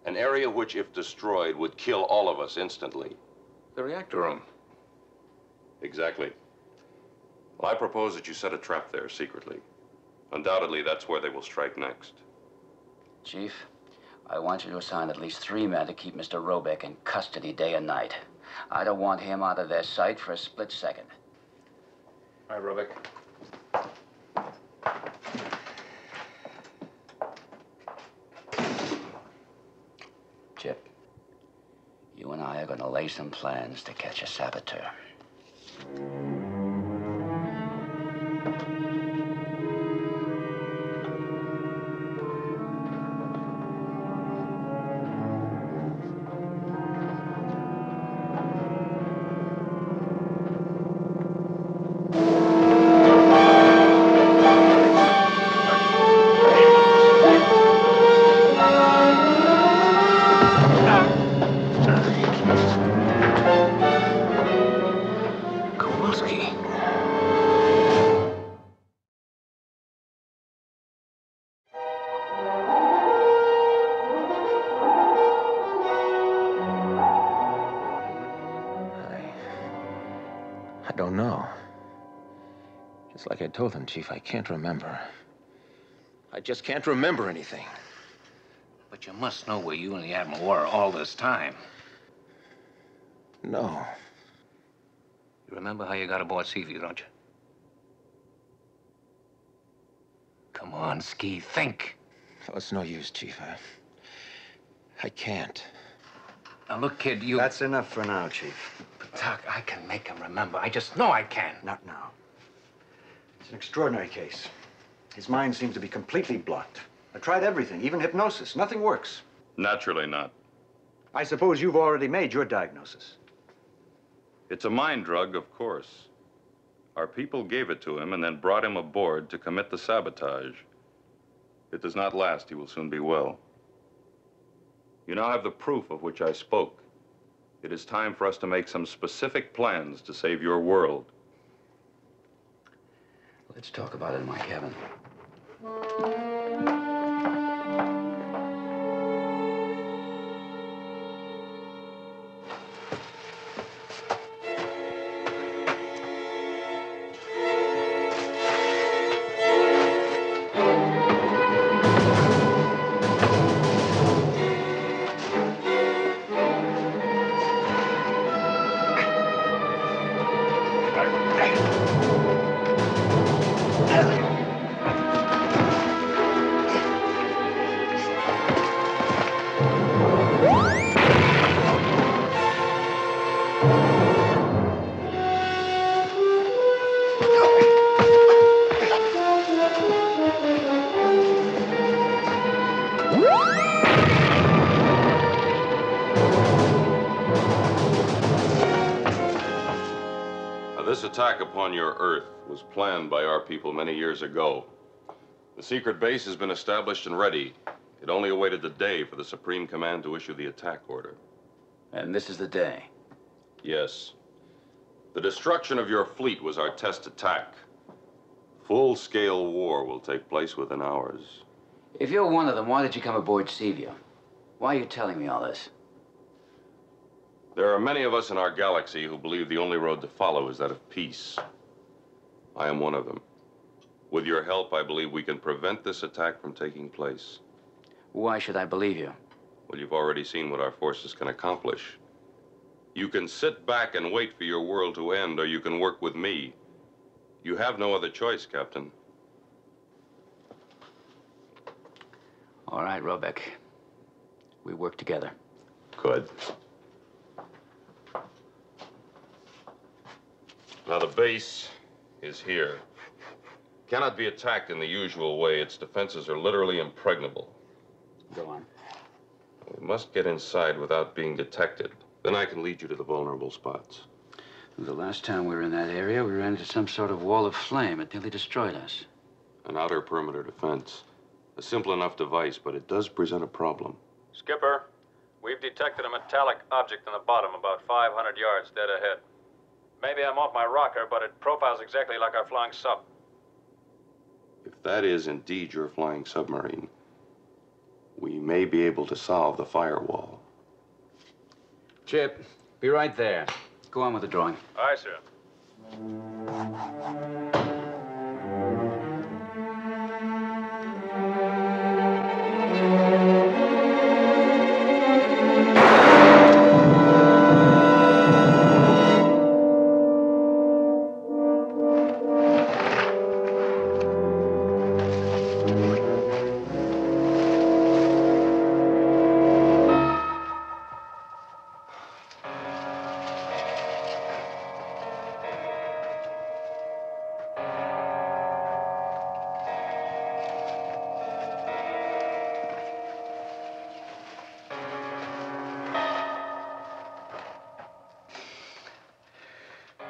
An area which, if destroyed, would kill all of us instantly. The reactor room. Exactly. Well, I propose that you set a trap there secretly. Undoubtedly, that's where they will strike next. Chief, I want you to assign at least 3 men to keep Mr. Robeck in custody day and night. I don't want him out of their sight for a split second. All right, Robeck. Chip, you and I are going to lay some plans to catch a saboteur. I don't know. Just like I told them, Chief, I can't remember. I just can't remember anything. But you must know where you and the Admiral were all this time. No. You remember how you got aboard Seaview, don't you? Come on, Ski, think. Oh, it's no use, Chief. I can't. Now, look, kid, you... That's enough for now, Chief. But, Doc, I can make him remember. I just know I can. Not now. It's an extraordinary case. His mind seems to be completely blocked. I tried everything, even hypnosis. Nothing works. Naturally not. I suppose you've already made your diagnosis. It's a mind drug, of course. Our people gave it to him and then brought him aboard to commit the sabotage. It does not last. He will soon be well. You now have the proof of which I spoke. It is time for us to make some specific plans to save your world. Let's talk about it in my cabin. This attack upon your Earth was planned by our people many years ago. The secret base has been established and ready. It only awaited the day for the Supreme Command to issue the attack order. And this is the day? Yes. The destruction of your fleet was our test attack. Full-scale war will take place within hours. If you're one of them, why did you come aboard Seaview? Why are you telling me all this? There are many of us in our galaxy who believe the only road to follow is that of peace. I am one of them. With your help, I believe we can prevent this attack from taking place. Why should I believe you? Well, you've already seen what our forces can accomplish. You can sit back and wait for your world to end, or you can work with me. You have no other choice, Captain. All right, Robeck. We work together. Good. Now, the base is here. Cannot be attacked in the usual way. Its defenses are literally impregnable. Go on. We must get inside without being detected. Then I can lead you to the vulnerable spots. The last time we were in that area, we ran into some sort of wall of flame. It nearly destroyed us. An outer perimeter defense. A simple enough device, but it does present a problem. Skipper, we've detected a metallic object in the bottom about 500 yards dead ahead. Maybe I'm off my rocker, but it profiles exactly like our flying sub. If that is indeed your flying submarine, we may be able to solve the firewall. Chip, be right there. Go on with the drawing. Aye, sir.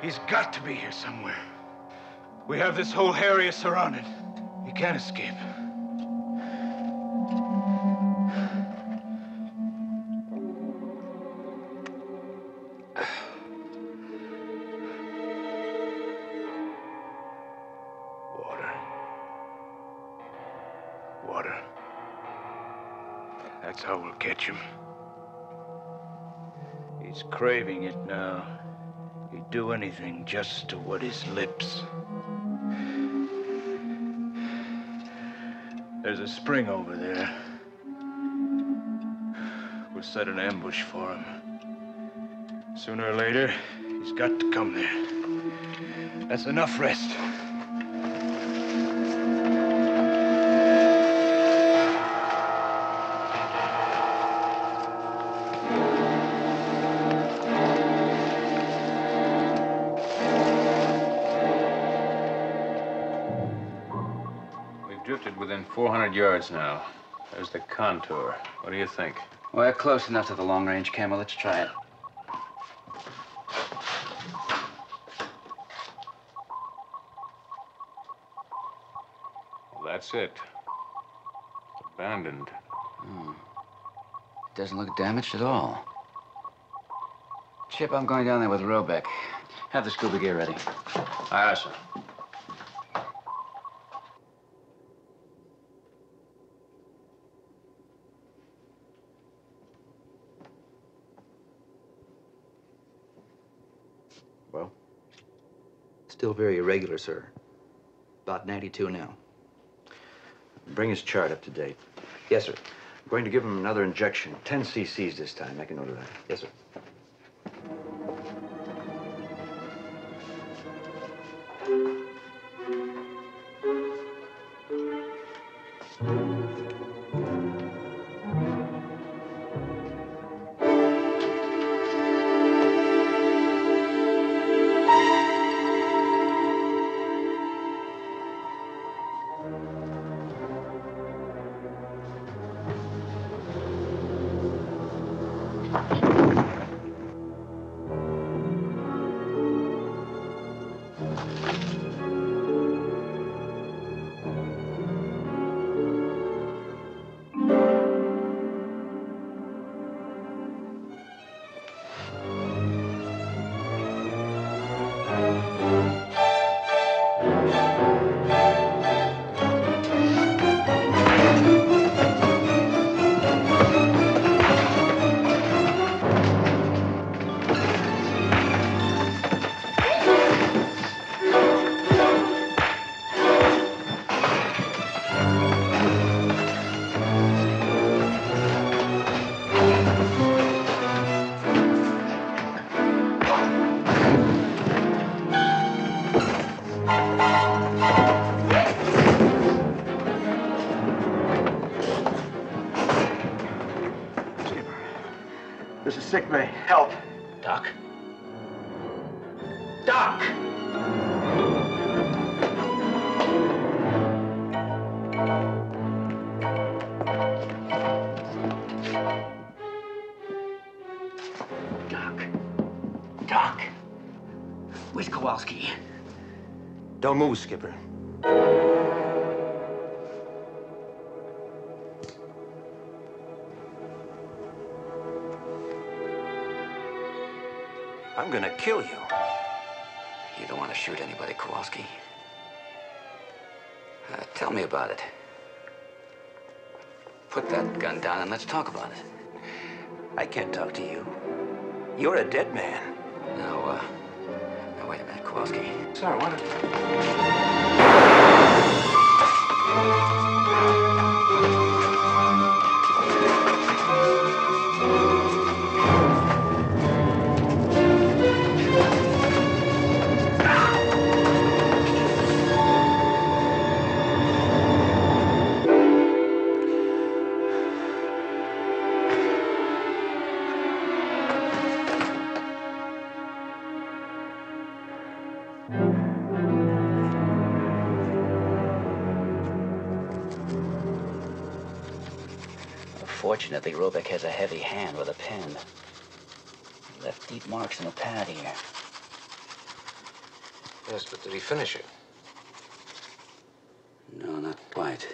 He's got to be here somewhere. We have this whole area surrounded. He can't escape. Water. Water. That's how we'll catch him. He's craving it now. He'd do anything just to wet his lips. There's a spring over there. We'll set an ambush for him. Sooner or later, he's got to come there. That's enough rest. Drifted within 400 yards now. There's the contour. What do you think? We're close enough to the long-range camera. Let's try it. Well, that's it. Abandoned. It doesn't look damaged at all. Chip, I'm going down there with Robeck. Have the scuba gear ready. Aye, sir. Well, still very irregular, sir. About 92 now. Bring his chart up to date. Yes, sir. I'm going to give him another injection. 10 cc's this time. Make a note of that. Yes, sir. This is sick bay. Help. Doc? Doc! Doc. Where's Kowalski? Don't move, Skipper. I'm gonna kill you. You don't want to shoot anybody, Kowalski. Tell me about it. Put that gun down and let's talk about it. I can't talk to you. You're a dead man. Now, wait a minute, Kowalski. Sir, what? Fortunately, Robeck has a heavy hand with a pen. He left deep marks in the pad here. Yes, but did he finish it? No, not quite.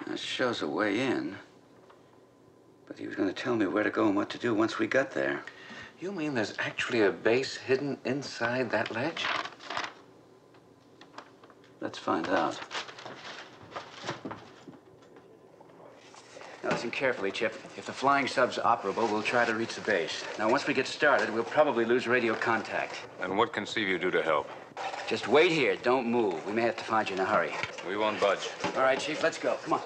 That shows a way in. But he was going to tell me where to go and what to do once we got there. You mean there's actually a base hidden inside that ledge? Let's find out. Now listen carefully, Chip. If the flying sub's operable, we'll try to reach the base. Now, once we get started, we'll probably lose radio contact. And what can Seaview do to help? Just wait here. Don't move. We may have to find you in a hurry. We won't budge. All right, Chief, let's go. Come on.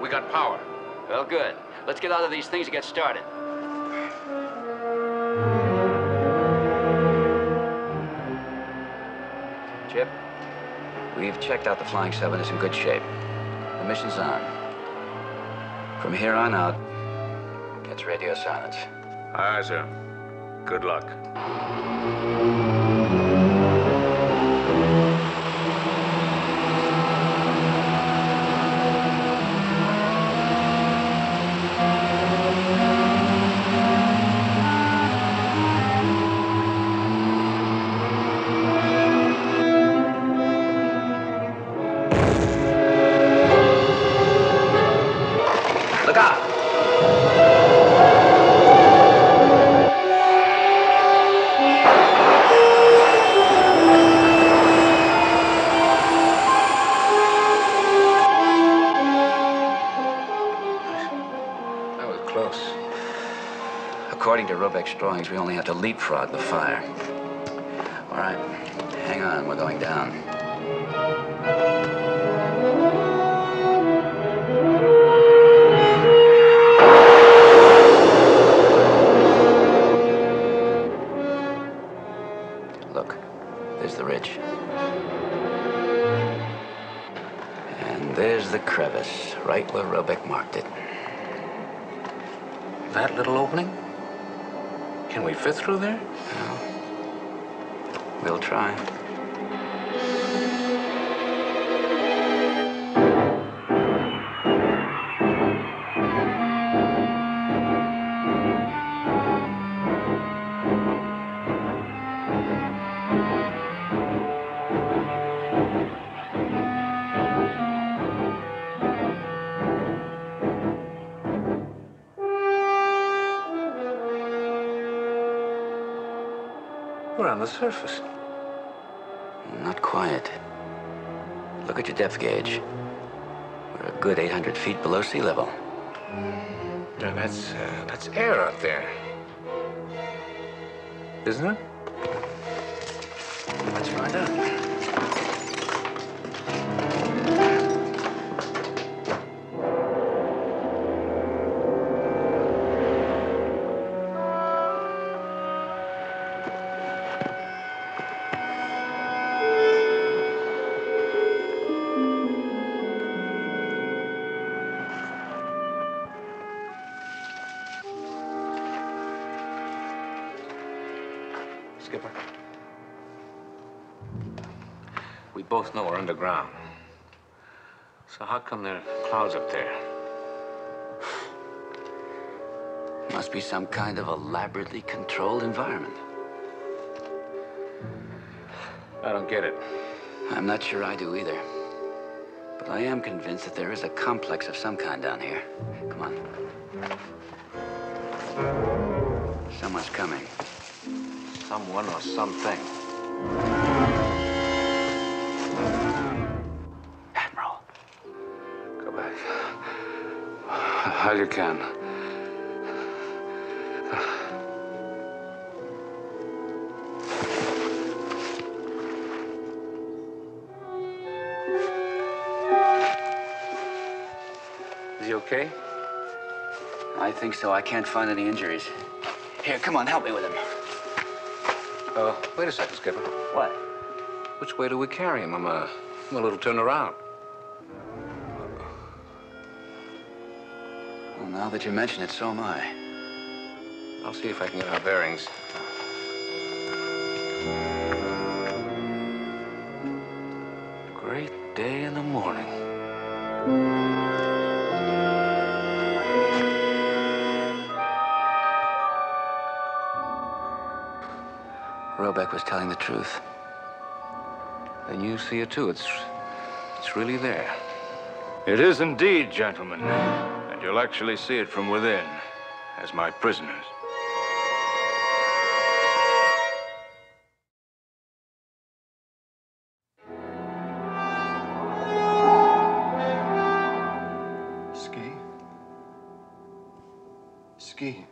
We got power. Well, good. Let's get out of these things and get started. Chip, we've checked out the flying sub and it's in good shape. The mission's on. From here on out, it's radio silence. Aye, sir. Good luck. Look out! That was close. According to Robeck's drawings, we only have to leapfrog the fire. All right, hang on, we're going down. Look, there's the ridge. And there's the crevice, right where Robeck marked it. That little opening? Can we fit through there? We'll try. We're on the surface. Not quite. Look at your depth gauge. We're a good 800 feet below sea level. Now that's air out there. Isn't it? Let's find out. Skipper. We both know we're underground. So how come there are clouds up there? Must be some kind of elaborately controlled environment. I don't get it. I'm not sure I do either. But I am convinced that there is a complex of some kind down here. Come on. Someone's coming. Someone or something. Admiral. Go back. All you can. Is he okay? I think so. I can't find any injuries. Here, come on, help me with him. Wait a second, Skipper. What? Which way do we carry him? I'm a little turned around. Well, now that you mention it, so am I. I'll see if I can get our bearings. Great day in the morning. Robeck was telling the truth. And you see it too. It's really there. It is indeed, gentlemen. And you'll actually see it from within, as my prisoners. Ski,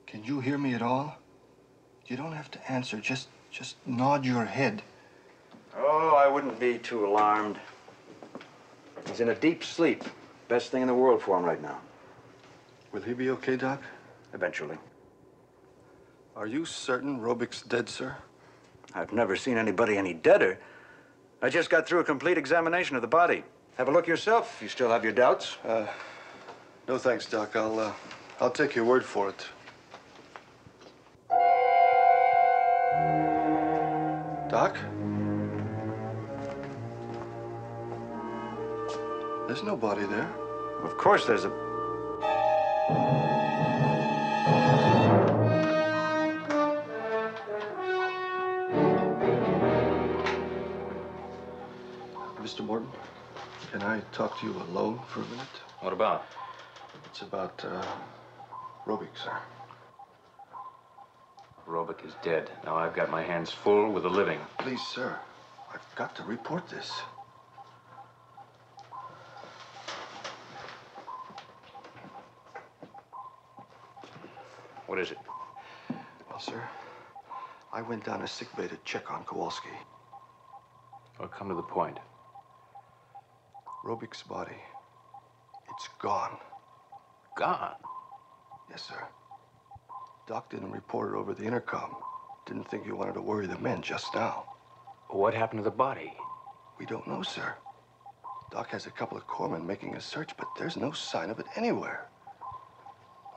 can you hear me at all? You don't have to answer. Just nod your head. Oh, I wouldn't be too alarmed. He's in a deep sleep. Best thing in the world for him right now. Will he be okay, Doc? Eventually. Are you certain Robeck's dead, sir? I've never seen anybody any deader. I just got through a complete examination of the body. Have a look yourself if you still have your doubts. No thanks, Doc. I'll take your word for it. Doc? There's nobody there. Of course there's a... Mr. Morton, can I talk to you alone for a minute? What about? It's about, Robeck, sir. Robeck is dead. Now I've got my hands full with the living. Please, sir. I've got to report this. What is it? Well, sir, I went down to sickbay to check on Kowalski. Well, come to the point. Robeck's body, it's gone. Gone? Yes, sir. Doc didn't report it over the intercom. Didn't think you wanted to worry the men just now. What happened to the body? We don't know, sir. Doc has a couple of corpsmen making a search, but there's no sign of it anywhere.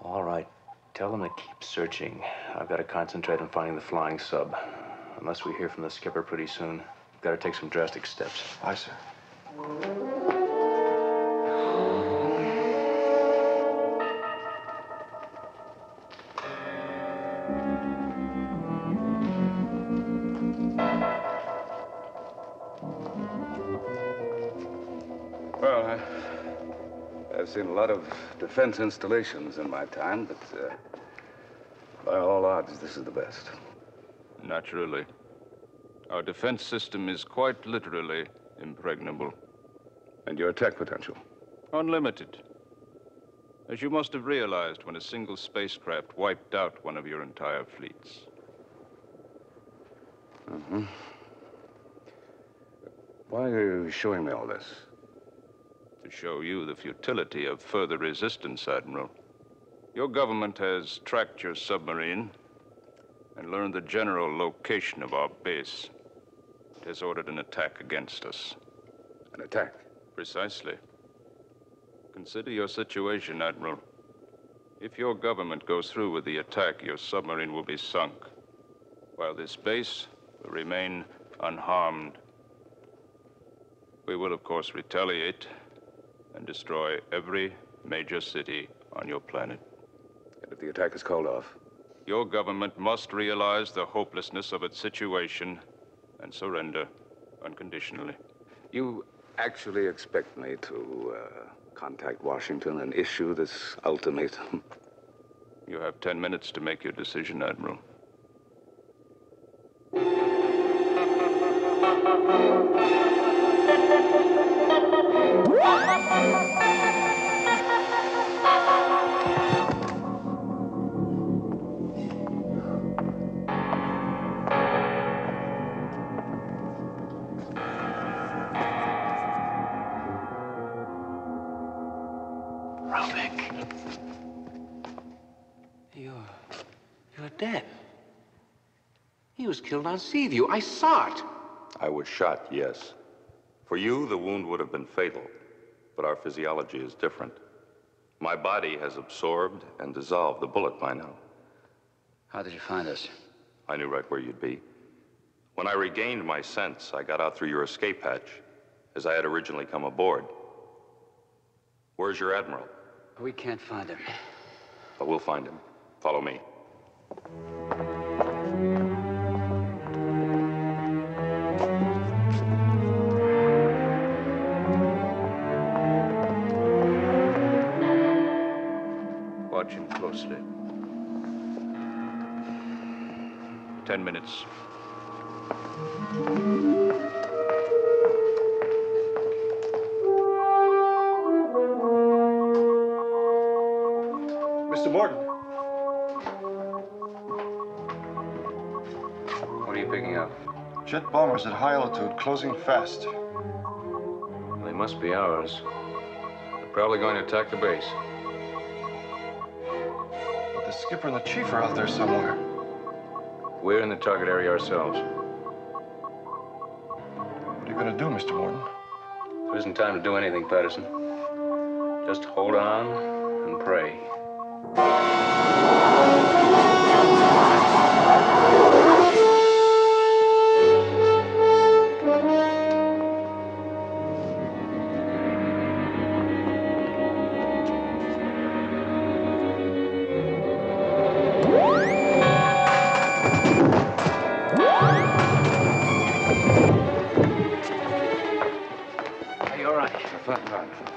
All right. Tell them to keep searching. I've got to concentrate on finding the flying sub. Unless we hear from the skipper pretty soon, we've got to take some drastic steps. Aye, sir. Well, I've seen a lot of defense installations in my time, but by all odds, this is the best. Naturally. Our defense system is quite literally impregnable. And your attack potential? Unlimited. As you must have realized when a single spacecraft wiped out one of your entire fleets. Mm-hmm. Why are you showing me all this? To show you the futility of further resistance, Admiral. Your government has tracked your submarine and learned the general location of our base. It has ordered an attack against us. An attack? Precisely. Consider your situation, Admiral. If your government goes through with the attack, your submarine will be sunk, while this base will remain unharmed. We will, of course, retaliate and destroy every major city on your planet. And if the attack is called off? Your government must realize the hopelessness of its situation and surrender unconditionally. You actually expect me to contact Washington and issue this ultimatum? You have 10 minutes to make your decision, Admiral. You're dead. He was killed on Seaview. I saw it. I was shot, yes. For you, the wound would have been fatal, but our physiology is different. My body has absorbed and dissolved the bullet by now. How did you find us? I knew right where you'd be. When I regained my sense, I got out through your escape hatch, as I had originally come aboard. Where's your admiral? We can't find him. But we'll find him. Follow me. Watch him closely. 10 minutes. Mr. Morton. What are you picking up? Jet bombers at high altitude, closing fast. They must be ours. They're probably going to attack the base. But the skipper and the chief are out there somewhere. We're in the target area ourselves. What are you going to do, Mr. Morton? There isn't time to do anything, Patterson. Just hold on and pray.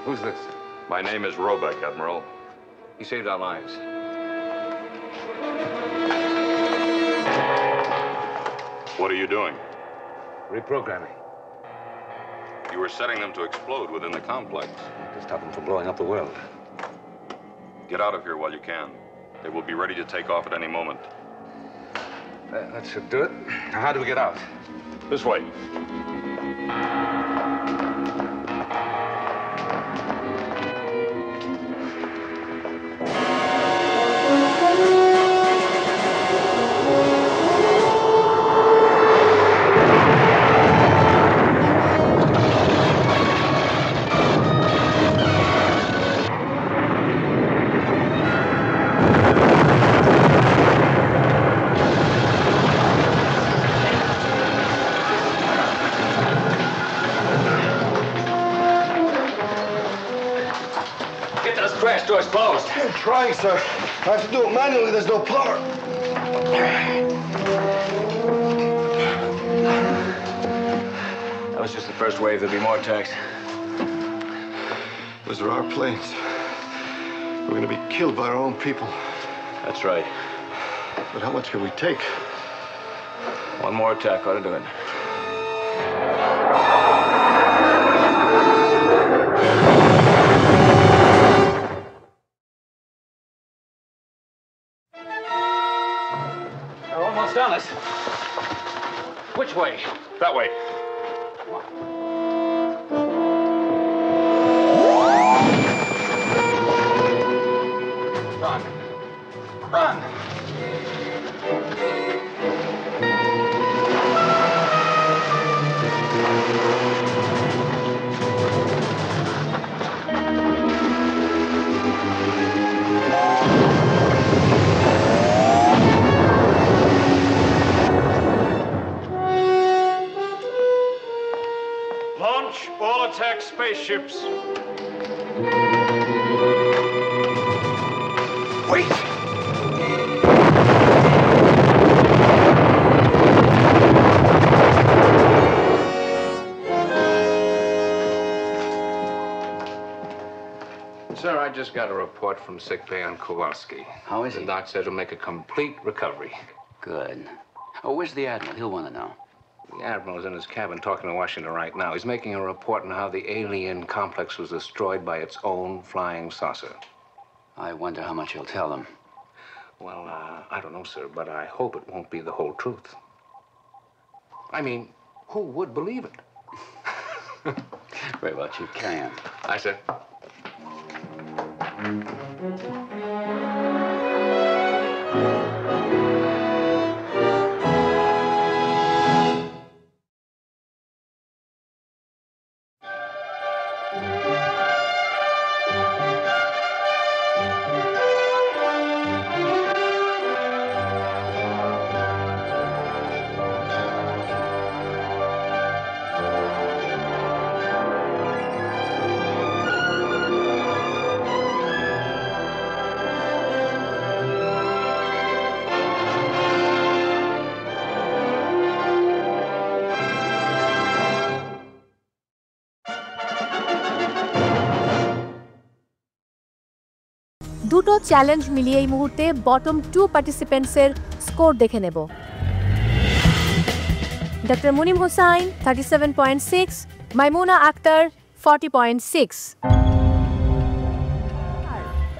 Who's this? My name is Robeck, Admiral. He saved our lives. What are you doing? Reprogramming. You were setting them to explode within the complex. To stop them from blowing up the world. Get out of here while you can. They will be ready to take off at any moment. That should do it. Now, how do we get out? This way. I'm trying, sir. I have to do it manually. There's no power. That was just the first wave. There'll be more attacks. Those are our planes. We're going to be killed by our own people. That's right. But how much can we take? One more attack ought to do it. They're almost on us. Which way? That way. Run. Run! Launch all attack spaceships. Wait! Sir, I just got a report from sickbay on Kowalski. How is he? The doc said he'll make a complete recovery. Good. Oh, where's the Admiral? He'll want to know. The Admiral is in his cabin talking to Washington right now. He's making a report on how the alien complex was destroyed by its own flying saucer. I wonder how much he'll tell them. Well, I don't know, sir, but I hope it won't be the whole truth. I mean, who would believe it? Very well, Chief. Carry on. Aye, sir. দুটো challenge মিলিয়ে এই মুহূর্তে bottom 2 পার্টিসিপেন্টসের score দেখে নেব। Doctor Munim Hossain 37.6, মাইমুনা আক্তার 40.6।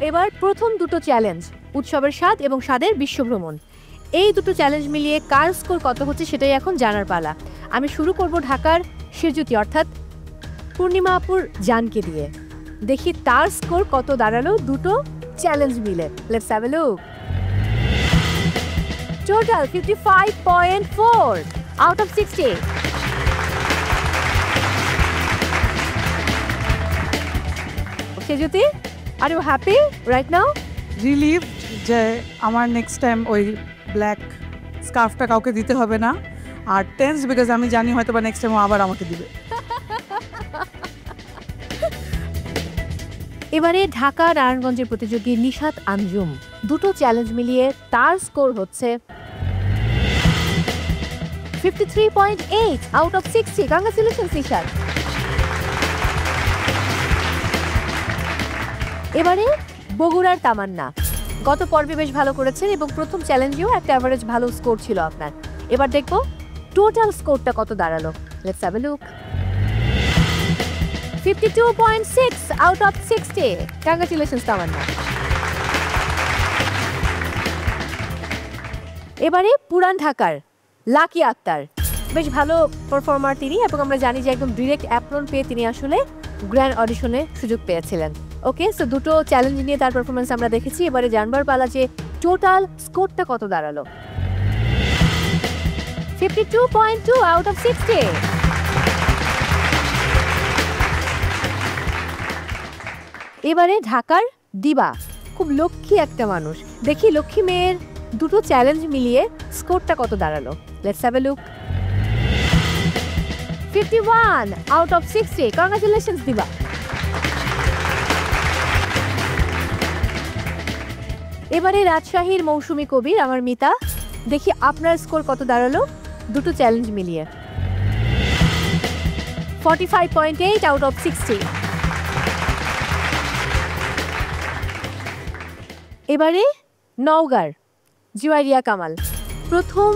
এবার প্রথম দুটো challenge, উৎসবের স্বাদ এবং স্বাদের বিশ্বভ্রমণ। এই দুটো চ্যালেঞ্জ মিলিয়ে কার স্কোর কত হচ্ছে সেটাই এখন জানার পালা। আমি শুরু করব ঢাকার শিরজুতি অর্থাৎ পূর্ণিমা আপুর জানকে দিয়ে। দেখি তার স্কোর কত দাঁড়ালো দুটো চ্যালেঞ্জ মিলে। Let's have a look. Total 55.4 out of 60। শিরজুতি, are you happy right now? Relieved যে আমার নেক্সট টাইম ওই ব্ল্যাক স্কার্ফটা কাউকে দিতে হবে না, আর টেন্স বিকজ আমি জানি হয়তো বা নেক্সট টাইম আবার আমাকে দিবে। এবারে ঢাকা নারায়ণগঞ্জের প্রতিযোগী নিশাত আঞ্জুম, দুটো চ্যালেঞ্জ মিলিয়ে তার স্কোর হচ্ছে 53.8 out of 60। কংগ্রাচুলেশনস নিশাত। এবারে বগুড়ার তামান্না, গত পর্বে বেশ ভালো করেছেন এবং প্রথম চ্যালেঞ্জেও একটা অ্যাভারেজ ভালো স্কোর ছিল আপনার। এবার দেখব টোটাল স্কোরটা কত দাঁড়ালো। Let's have a look. 52.6 out of 60। Congratulations Tamanna. এবারে পুরান ঢাকার লাকি আক্তার, বেশ ভালো পারফর্মার তিনি এবং আমরা জানি যে একদম ডিরেক্ট অ্যাপ্রন পেয়ে তিনি আসলে গ্র্যান্ড অডিশনে সুযোগ পেয়েছিলেন। ওকে, সো দুটো চ্যালেঞ্জ নিয়ে তার পারফরমেন্স আমরা দেখেছি। এবারে জানবার পালা যে টোটাল স্কোরটা কত দাঁড়ালো। 52.2 out of 60। এবারে ঢাকার দিবা, খুব লক্ষ্মী একটা মানুষ। দেখি লক্ষ্মী মেয়ের দুটো চ্যালেঞ্জ মিলিয়ে স্কোরটা কত দাঁড়ালো। Let's have a look. 51 out of 60। Congratulations দিবা। এবারে রাজশাহীর মৌসুমী কবির আমার মিতা, দেখি আপনার স্কোর কত দাঁড়ালো দুটো চ্যালেঞ্জ মিলিয়ে। 45.8 আউট অফ 60। এবারে নওগাঁর জুয়াইরিয়া কামাল। প্রথম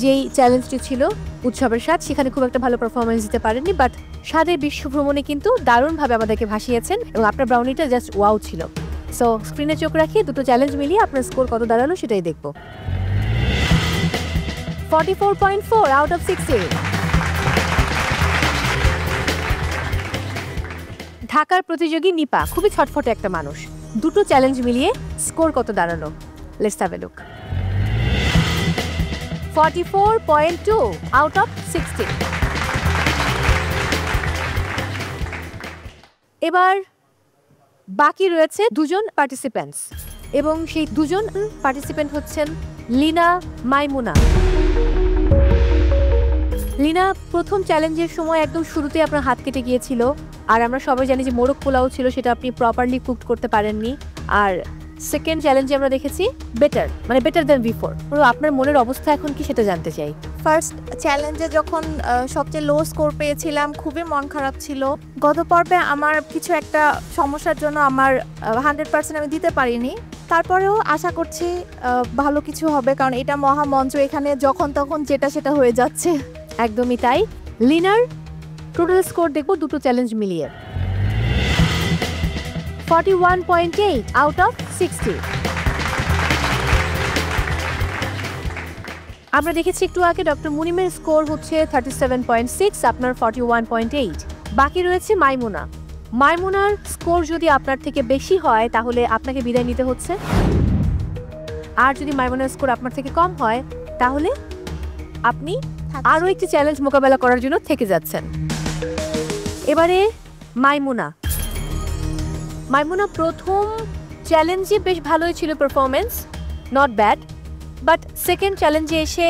যেই চ্যালেঞ্জটি ছিল উৎসবের স্বাদ, সেখানে খুব একটা ভালো পারফরমেন্স দিতে পারেননি, বাট স্বাদের বিশ্ব ভ্রমণে কিন্তু দারুণভাবে আমাদেরকে ভাসিয়েছেন এবং আপনার ব্রাউনিটা জাস্ট ওয়াও ছিল। সো স্ক্রিনে চোখ রাখি দুটো চ্যালেঞ্জ মিলিয়ে আপনার স্কোর কত দাঁড়ালো সেটাই দেখব। 44.4 আউট অফ 60। ঢাকার প্রতিযোগী নিপা খুবই ছটফটে একটা মানুষ, দুটো চ্যালেঞ্জ মিলিয়ে স্কোর কত দাঁড়ালো? Let's have a look. 44.2 out of 60। এবার বাকি রয়েছে দুজন পার্টিসিপেন্টস এবং সেই দুজন পার্টিসিপেন্ট হচ্ছেন লিনা, মাইমুনা। লিনা, প্রথম চ্যালেঞ্জের সময় একদম শুরুতে আপনার হাত কেটে গিয়েছিল, আর আমরা সবাই জানি যে মোরগ পোলাও ছিল, সেটা আপনি প্রপারলি কুকড করতে পারেননি। আর সেকেন্ড চ্যালেঞ্জে আমরা দেখেছি বেটার দ্যান বিফোর। আপনার মনের অবস্থা এখন কি সেটা জানতে চাই। ফার্স্ট চ্যালেঞ্জে যখন সবচেয়ে লো স্কোর পেয়েছিলাম, খুবই মন খারাপ ছিল। গত পর্বে আমার কিছু একটা সমস্যার জন্য আমার 100% আমি দিতে পারিনি। তারপরেও আশা করছি ভালো কিছু হবে, কারণ এটা মহামঞ্চ, এখানে যখন তখন যেটা সেটা হয়ে যাচ্ছে। একদমই তাই। লিনার টোটাল স্কোর দেখব দুটো চ্যালেঞ্জ মিলিয়ে। 41.8 আউট অফ 60। আমরা দেখেছি একটু আগে ডক্টর মুনিমের স্কোর হচ্ছে 37.6, আপনার 41.8। বাকি রয়েছে মাইমুনা। মাইমুনার স্কোর যদি আপনার থেকে বেশি হয় তাহলে আপনাকে বিদায় নিতে হচ্ছে, আর যদি মাইমুনার স্কোর আপনার থেকে কম হয় তাহলে আপনি আরও একটি চ্যালেঞ্জ মোকাবেলা করার জন্য থেকে যাচ্ছেন। এবারে মাইমুনা। প্রথম চ্যালেঞ্জে বেশ ভালোই ছিল performance, not bad, but second চ্যালেঞ্জে এসে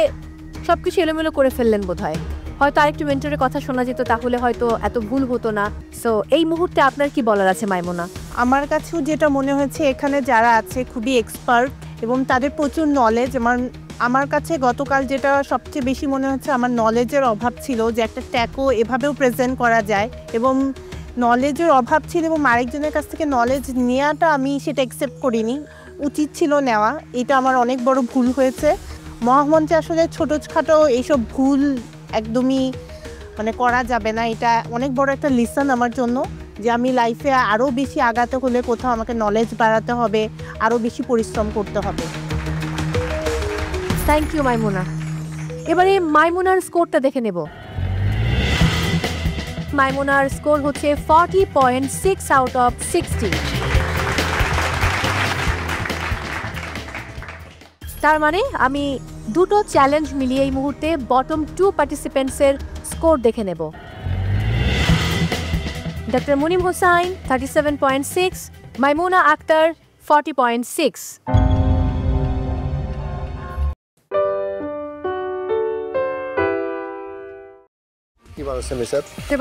সব কিছু এলোমেলো করে ফেললেন বোধহয়। হয়তো আরেকটু মেন্টরের কথা শোনা যেত, তাহলে হয়তো এত ভুল হতো না। সো এই মুহূর্তে আপনার কি বলার আছে মাইমুনা? আমার কাছেও যেটা মনে হয়েছে, এখানে যারা আছে খুবই এক্সপার্ট এবং তাদের প্রচুর নলেজ। আমার কাছে গতকাল যেটা সবচেয়ে বেশি মনে হচ্ছে, আমার নলেজের অভাব ছিল যে একটা ট্যাকো এভাবেও প্রেজেন্ট করা যায়, এবং নলেজের অভাব ছিল এবং আরেকজনের কাছ থেকে নলেজ নেওয়াটা আমি সেটা অ্যাকসেপ্ট করিনি, উচিত ছিল নেওয়া। এটা আমার অনেক বড় ভুল হয়েছে। মহামঞ্চে আসলে ছোটোখাটো এইসব ভুল একদমই করা যাবে না। এটা অনেক বড় একটা লিসন আমার জন্য, যে আমি লাইফে আরও বেশি আগাতে হলে কোথাও আমাকে নলেজ বাড়াতে হবে, আরও বেশি পরিশ্রম করতে হবে। থ্যাংক ইউ মাইমুনা। এবারে মাইমুনার স্কোরটা দেখে নেব। মাইমুনার স্কোর হচ্ছে 40.6 আউট অফ 60। তার মানে আমি দুটো চ্যালেঞ্জ মিলিয়ে এই মুহূর্তে বটম 2 পার্টিসিপেন্টসের স্কোর দেখে নেব। ডক্টর মুনিম হোসাইন 37.6, মাইমুনা আক্তার 40.6।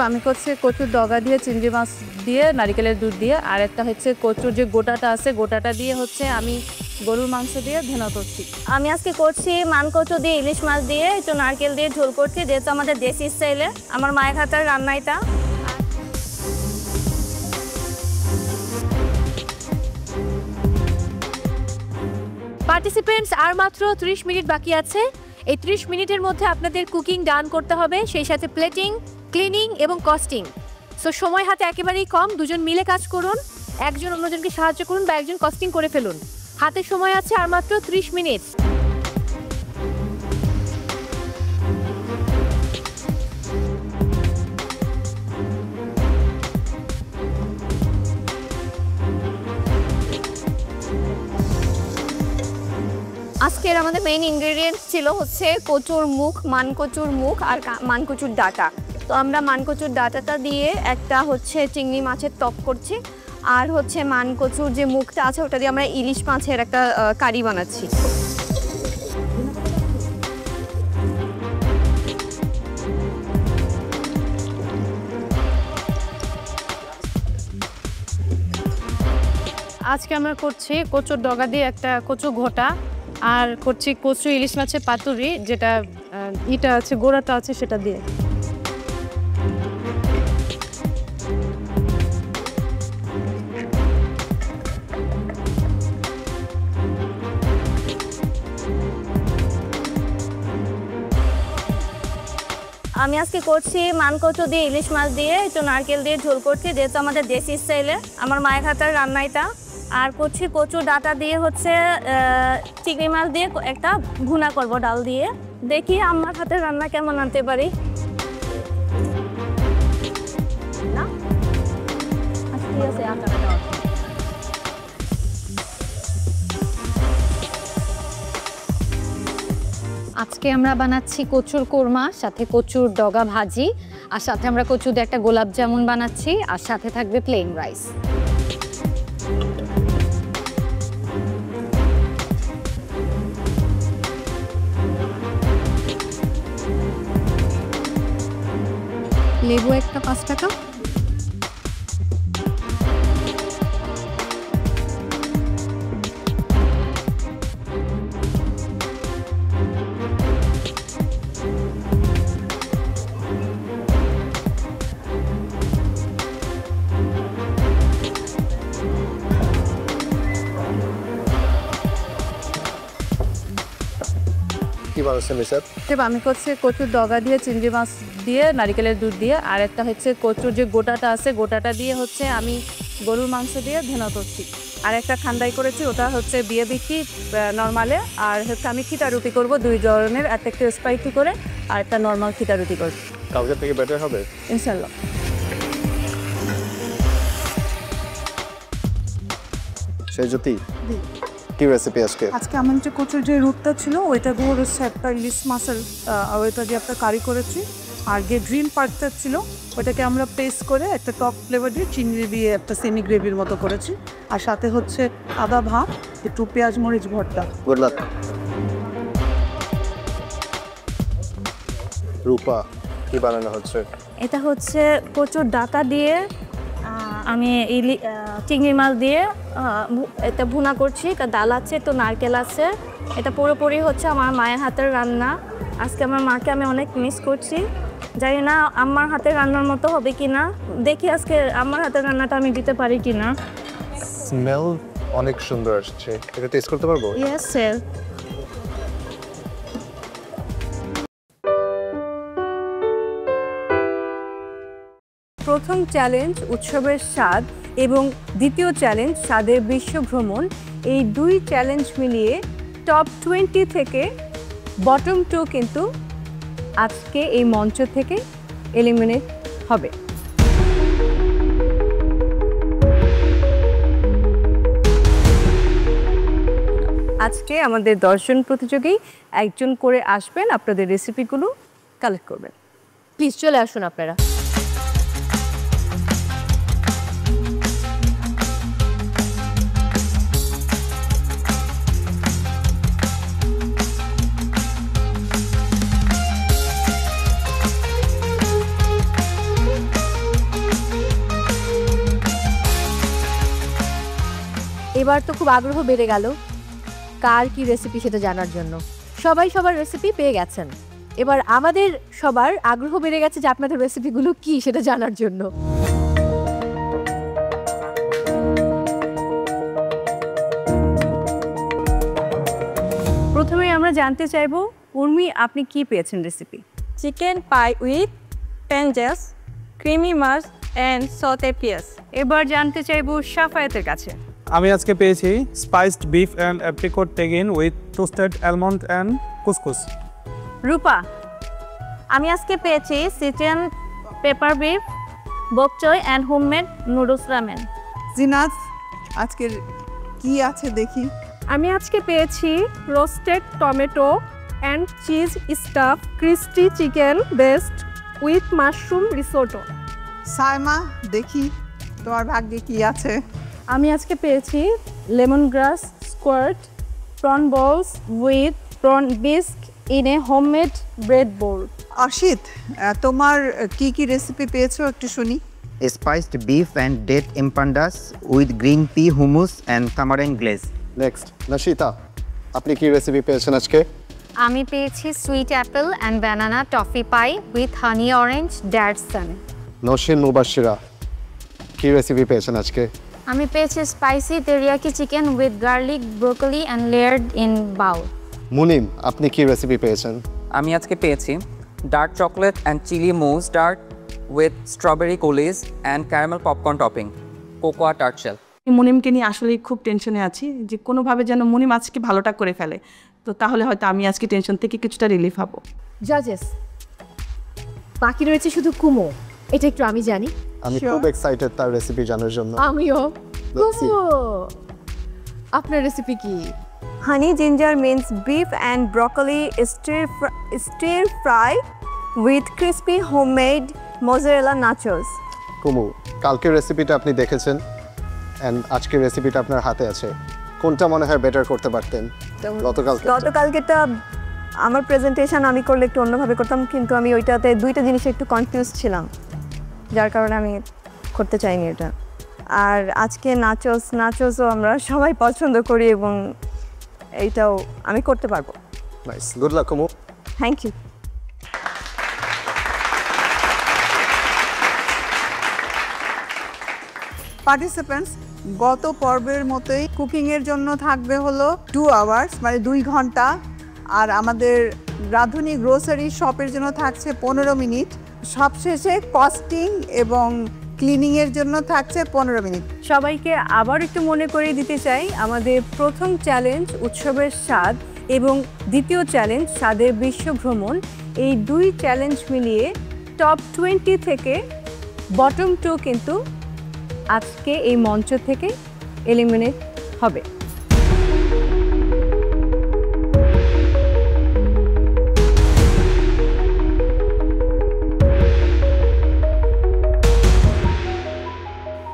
আমি করছি কচুর ডগা দিয়ে, চিংড়ি মাছ দিয়ে, নারিকেলের দুধ দিয়ে, আর একটা হচ্ছে কচুর যে গোটাটা আছে, গোটাটা দিয়ে হচ্ছে আমি গরুর মাংস দিয়ে ভেনা করছি। আমি আজকে করছি মানকচু দিয়ে, ইলিশ মাছ দিয়ে, একটু নারকেল দিয়ে ঝোল করছি, যেহেতু আমাদের দেশি স্টাইলে আমার মায়ের হাতের রান্না এটা। পার্টিসিপেন্টস আর মাত্র 30 মিনিট বাকি আছে। এই 30 মিনিটের মধ্যে আপনাদের কুকিং ডান করতে হবে, সেই সাথে প্লেটিং, ক্লিনিং এবং কস্টিং। সো সময় হাতে একেবারেই কম, দুজন মিলে কাজ করুন, একজন অন্যজনকে সাহায্য করুন বা একজন কস্টিং করে ফেলুন। হাতে সময় আছে আর মাত্র 30 মিনিট। আজকের আমাদের মেইন ইনগ্রেডিয়েন্ট ছিল হচ্ছে কচুর মুখ, মানকচুর মুখ আর মানকচুর ডাঁটা। তো আমরা মানকচুর ডাঁটাটা দিয়ে একটা হচ্ছে চিংড়ি মাছের টক করছি, আর হচ্ছে মানকচুর যে মুখটা আছে ওটা দিয়ে আমরা ইলিশ মাছের একটা কারি বানাচ্ছি। আজকে আমরা করছি কচুর ডগা দিয়ে একটা কচু ঘোটা আর করছি কচু ইলিশ মাছের পাতুরি যেটা ইটা আছে গোড়াটা আছে সেটা দিয়ে আমি আজকে করছি মানকচু দিয়ে ইলিশ মাছ দিয়ে একটু নারকেল দিয়ে ঝোল করছি যেহেতু আমাদের দেশি স্টাইলে আমার মায়ের হাতের রান্না এটা আর করছি কচু ডাটা দিয়ে হচ্ছে চিংড়ি মাছ দিয়ে একটা ভুনা করব ডাল দিয়ে দেখি আমার হাতের রান্না কেমন আনতে পারি না আচ্ছা ঠিক আছে আটাটা দাও আজকে আমরা বানাচ্ছি কচুর কোরমা সাথে কচুর ডগা ভাজি আর সাথে আমরা কচু দিয়ে একটা গোলাপ জামুন বানাচ্ছি আর সাথে থাকবে প্লেন রাইস লেবু একটা 5 টাকা আমি করছি কচুর ডগা দিয়ে চিংড়ি মাছ দিয়ে নারিকেলের দুধ দিয়ে আর একটা হচ্ছে কচুর যে গোটাটা আছে গোটাটা দিয়ে হচ্ছে আমি গরুর মাংস দিয়ে ভেনা করছি আর একটা খান্দাই করেছি ওটা হচ্ছে বিয়ে বিক্রি নর্মালে আর হচ্ছে আমি খিটা রুটি করব 2 ধরনের একটা একটু স্পাইসি করে আর একটা নর্মাল খিটা রুটি করব কালকে থেকে বেটার হবে ইনশাআল্লাহ সেই জ্যোতি কি রেসিপি আজকে আমার যে কচুর যে রুটটা ছিল ওইটা দিয়ে হচ্ছে একটা ইলিশ মাছের ওইটা দিয়ে একটা কারি করেছি আর যে গ্রিন পার্টটা ছিল ওটাকে আমরা পেস্ট করে একটা টক ফ্লেভার দিয়ে চিংড়ি দিয়ে একটা সেমি গ্রেভির মতো করেছি আর সাথে হচ্ছে আদা ভাত একটু পেঁয়াজ মরিচ ভর্তা গুড লাক রূপা কি বানানো হচ্ছে এটা হচ্ছে কচুর ডাটা দিয়ে আমি চিংড়ি মাছ দিয়ে এটা ভুনা করছি এটা ডাল আছে তো নারকেল আছে এটা পুরোপুরি হচ্ছে আমার মায়ের হাতের রান্না আজকে আমার মাকে আমি অনেক মিস করছি জানি না আমার হাতের রান্নার মতো হবে কি না দেখি আজকে আমার হাতের রান্নাটা আমি দিতে পারি কি না স্মেল অনেক সুন্দর আসছে এটা টেস্ট করতে পারবো ইয়েস স্যার প্রথম চ্যালেঞ্জ উৎসবের স্বাদ এবং দ্বিতীয় চ্যালেঞ্জ স্বাদের বিশ্ব ভ্রমণ এই 2 চ্যালেঞ্জ মিলিয়ে টপ 20 থেকে বটম 2 কিন্তু আজকে এই মঞ্চ থেকে এলিমিনেট হবে আজকে আমাদের 10 জন প্রতিযোগী একজন করে আসবেন আপনাদের রেসিপিগুলো কালেক্ট করবেন প্লিজ চলে আসুন আপনারা এবার তো খুব আগ্রহ বেড়ে গেল কার কি রেসিপি সেটা জানার জন্য সবাই সবার রেসিপি পেয়ে গেছেন এবার আমাদের সবার আগ্রহ বেড়ে গেছে যে আপনাদের রেসিপিগুলো কি সেটা জানার জন্য প্রথমে আমরা জানতে চাইবো উর্মি আপনি কি পেয়েছেন রেসিপি চিকেন পাই উইথ পেঞ্জেস ক্রিমি মাছ এন্ড সতে পিয়াজ এবার জানতে চাইবো শাফায়াতের কাছে আমি আজকে পেয়েছি spiced beef and apricot tagine with toasted almond and couscous Rupa আমি আজকে পেয়েছি chicken pepper beef bok choy and homemade noodles ramen Zinat আজকের কি আছে দেখি আমি আজকে পেয়েছি roasted tomato and cheese stuff crispy chicken breast with mushroom risotto Saima দেখি তোমার ভাগ্যে কি আছে আমি আজকে পেয়েছি lemon grass squirt prawn balls with prawn bisque in a homemade bread bowl Arshit তোমার কি কি রেসিপি পেয়েছো একটু শুনি spiced beef and date empandas with green pea hummus and tamarind glaze. Next Nashita, আপনি কি রেসিপি পেয়েছেন আজকে? আমি পেয়েছি sweet apple and banana toffee pie with honey orange ড্যাটসন। নওশিন মুবাশশিরা, কি রেসিপি পেয়েছেন আজকে? আমি পেয়েছি spicy teriyaki chicken with garlic broccoli and layered in bowl. Munim, আপনি কি রেসিপি পেয়েছেন? আমি আজকে পেয়েছি dark chocolate and chilli mousse tart with strawberry coulis and caramel popcorn topping, cocoa tart shell. মুনিমকে নিয়ে আসলেই খুব টেনশনে আছি যে কোনোভাবে যেন মুনিম আজকে ভালোটা করে ফেলে, তো তাহলে হয়তো আমি আজকে টেনশন থেকে কিছুটা রিলিফ হব। জাজেস, বাকি রয়েছে শুধু কুমো, এটা একটু আমি জানি। আমি খুব এক্সাইটেড তার রেসিপি জানার জন্য। আমিও। কুমো, আপনার রেসিপি কি? Honey ginger means beef and broccoli stir fry with crispy homemade mozzarella nachos. কুমু, কালকের রেসিপিটা আপনি দেখেছেন এন্ড আজকের রেসিপিটা আপনার হাতে আছে, কোনটা মনে হয় বেটার করতে পারতেন? গতকালকেটা আমার প্রেজেন্টেশন আমি করলে একটু অন্যভাবে করতাম, কিন্তু আমি ওইটাতে দুইটা জিনিসে একটু কনফিউজ ছিলাম, যার কারণে আমি করতে চাইনি এটা। আর আজকে নাচোসও আমরা সবাই পছন্দ করি এবং এইটাও আমি করতে পারবো। Nice, good luck Kumu. Thank you. Participants, গত পর্বের মতোই কুকিংয়ের জন্য থাকবে হলো 2 আওয়ার্স, মানে 2 ঘন্টা, আর আমাদের রাঁধুনি গ্রোসারি শপের জন্য থাকছে 15 মিনিট, সবশেষে কস্টিং এবং ক্লিনিংয়ের জন্য থাকছে 15 মিনিট। সবাইকে আবার একটু মনে করিয়ে দিতে চাই, আমাদের প্রথম চ্যালেঞ্জ উৎসবের স্বাদ এবং দ্বিতীয় চ্যালেঞ্জ স্বাদের বিশ্ব ভ্রমণ, এই 2 চ্যালেঞ্জ মিলিয়ে টপ 20 থেকে বটম 2 কিন্তু আজকে এই মঞ্চ থেকে এলিমিনেট হবে।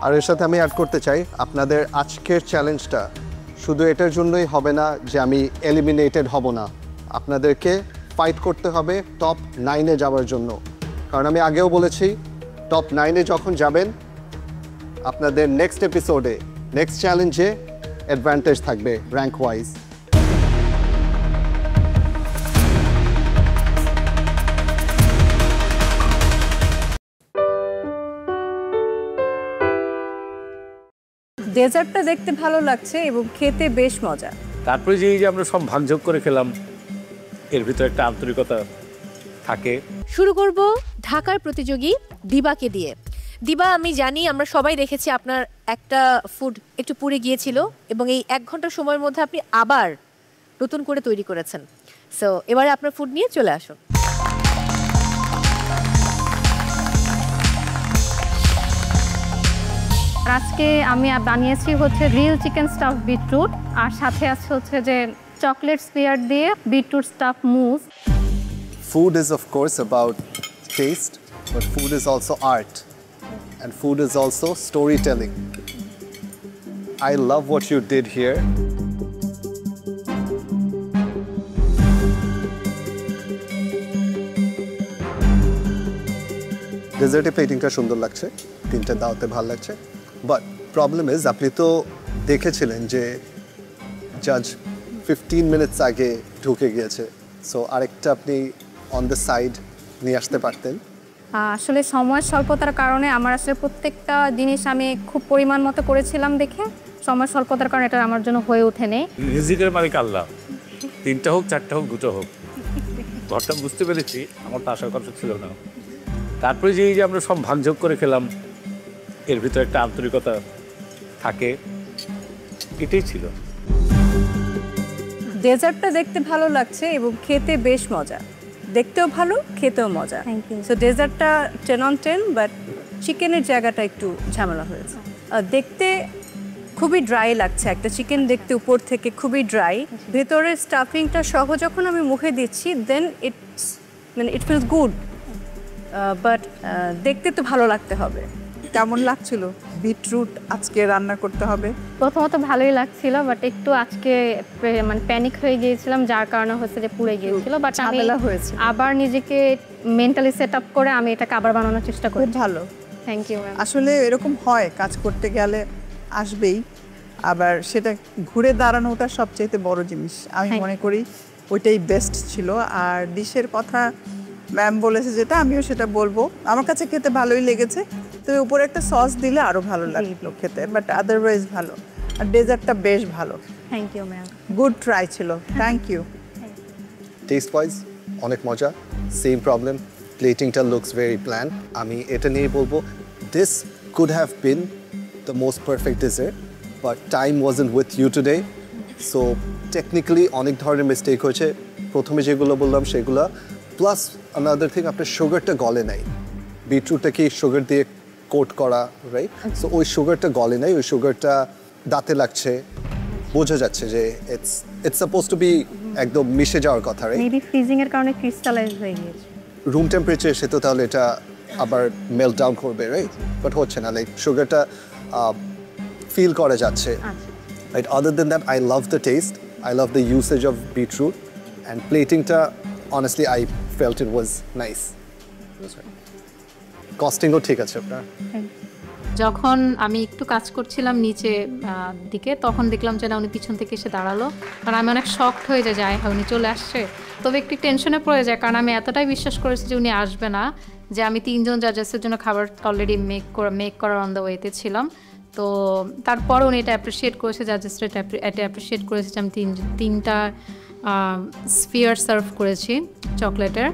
আর এর সাথে আমি অ্যাড করতে চাই, আপনাদের আজকের চ্যালেঞ্জটা শুধু এটার জন্যই হবে না যে আমি এলিমিনেটেড হব না, আপনাদেরকে ফাইট করতে হবে টপ 9-এ যাওয়ার জন্য। কারণ আমি আগেও বলেছি, টপ 9-এ যখন যাবেন আপনাদের নেক্সট এপিসোডে, নেক্সট চ্যালেঞ্জে অ্যাডভান্টেজ থাকবে র্যাঙ্ক ওয়াইজ। ডেজার্টটা দেখতে ভালো লাগছে এবং খেতে বেশ মজা। তারপরে যে আমরা সব ভাগযোগ করে খেলাম, এর ভিতরে একটা আন্তরিকতা থাকে। শুরু করব ঢাকার প্রতিযোগী দিবাকে দিয়ে। দিবা, আমি জানি আমরা সবাই দেখেছি আপনার একটা ফুড একটু পুড়ে গিয়েছিল এবং এই 1 ঘন্টা সময়ের মধ্যে আপনি আবার নতুন করে তৈরি করেছেন। সো এবারে আপনার ফুড নিয়ে চলে আসুন। আজকে আমি বানিয়েছি হচ্ছে গ্রিল চিকেন স্টাফ বিটরুট, আর সাথে আছে হচ্ছে যে চকলেট স্পেয়ার দিয়ে beetroot staff moose. Food is of course about taste, but food is also art, and food is also storytelling. I love what you did here. ডেজার্টে প্লেটিংটা সুন্দর লাগছে, 3টে দাওতে ভালো লাগছে, বাট প্রবলেম ইজ আপনি তো দেখেছিলেন যে জাজ 15 মিনিটস আগে ঢুকে গিয়েছে, সো আরেকটা আপনি অন দ্য সাইড নিয়ে আসতে পারতেন। আসলে সময় স্বল্পতার কারণে আমার আসলে প্রত্যেকটা জিনিস আমি খুব পরিমাণ মতো করেছিলাম দেখে সময় স্বল্পতার কারণে এটা আমার জন্য হয়ে ওঠেনি। রিজিকের মালিক আল্লাহ, 3টা হোক 4টা হোক 2টা হোক, ঘরটা বুঝতে পেরেছি, আমার তো আসার কথা ছিল না। তারপরে যে আমরা সব ভাগযোগ করে খেলাম, এর ভিতরে একটা আন্তরিকতা থাকে, এটাই ছিল। ডেজার্টটা দেখতে ভালো লাগছে এবং খেতে বেশ মজা, দেখতেও ভালো খেতেও মজা। সো ডেজার্টটা 10 on 10, বাট চিকেনের জায়গাটা একটু ঝামেলা হয়েছে। দেখতে খুবই ড্রাই লাগছে, একটা চিকেন দেখতে উপর থেকে খুবই ড্রাই, ভেতরের স্টাফিংটা সহ যখন আমি মুখে দিচ্ছি দেন ইট ফিলস গুড, বাট দেখতে তো ভালো লাগতে হবে। কেমন লাগছিল বিটরুট আজকে রান্না করতে হবে? প্রথমত ভালোই লাগছিল, বাট একটু আজকে মানে প্যানিক হয়ে গিয়েছিলাম, যার কারণে হচ্ছে যে পুড়ে গিয়েছিল, বাট আমি আবার নিজেকে মেন্টালি সেট আপ করে আমি এটাকে আবার বানানোর চেষ্টা করি। ভালো, থ্যাংক ইউ ম্যাম। আসলে এরকম হয়, কাজ করতে গেলে আসবেই, আবার সেটা ঘুরে দাঁড়ানোটা সবচেয়ে বড় জিনিস। আমি মনে করি ওইটাই বেস্ট ছিল। আর ডিশের কথা ম্যাম বলেছে যেটা, আমিও সেটা বলবো। আমার কাছে খেতে ভালোই লেগেছে, তবে উপরে একটা সস দিলে আরো ভালো লাগলো খেতে, বাট আদারওয়াইজ ভালো। আর ডেজার্টটা বেশ ভালো। Thank you ma'am. Good try ছিল, থ্যাংক ইউ। টেস্ট ওয়াইজ অনেক মজা, সেম প্রবলেম, প্লেটিংটা লুকস ভেরি প্ল্যান। আমি এটা নিয়ে বলবো this could have been the most perfect dessert, but time wasn't with you today, so technically অনেক ধরনের মিস্টেক হয়েছে। প্রথমে যেগুলো বললাম সেগুলো, প্লাস আনাদার থিং, আপনার সুগারটা গলে নাই। বিটরুটটা কি সুগার দিয়ে কোট করা, রাইট? সো ওই সুগারটা গলে নাই, ওই সুগারটা দাঁতে লাগছে, বোঝা যাচ্ছে যে ইটস সাপোজ টু বি একদম মিশে যাওয়ার কথা, রাইট? মেবি ফ্রিজিং এর কারণে ক্রিস্টালাইজ হয়ে গিয়েছে। রুম টেম্পারেচার এসে তো তাহলে এটা আবার মেল্ট ডাউন করবে, রাইট? বাট হচ্ছে না, লাইক সুগারটা ফিল করা যাচ্ছে, right? Other than that, I love the taste, I love the usage of beetroot, and প্লেটিংটা honestly I felt it was nice. কস্টিংও ঠিক আছে আপনার। যখন আমি একটু কাজ করছিলাম নিচে দিকে, তখন দেখলাম যে না, উনি পিছন থেকে এসে দাঁড়ালো। কারণ আমি অনেক শকড হয়ে যাই, উনি চলে আসছে। তবে একটু টেনশনে পড়ে যায়, কারণ আমি এতটাই বিশ্বাস করেছি যে উনি আসবে না, যে আমি 3 জন জাজেসের জন্য খাবার অলরেডি মেক করার অন দ্য ওয়েতে ছিলাম। তো তারপর উনি এটা অ্যাপ্রিসিয়েট করেছে, জাজেসরা এটা অ্যাপ্রিসিয়েট করেছে যে আমি 3টা স্ফিয়ার সার্ভ করেছি চকলেটের।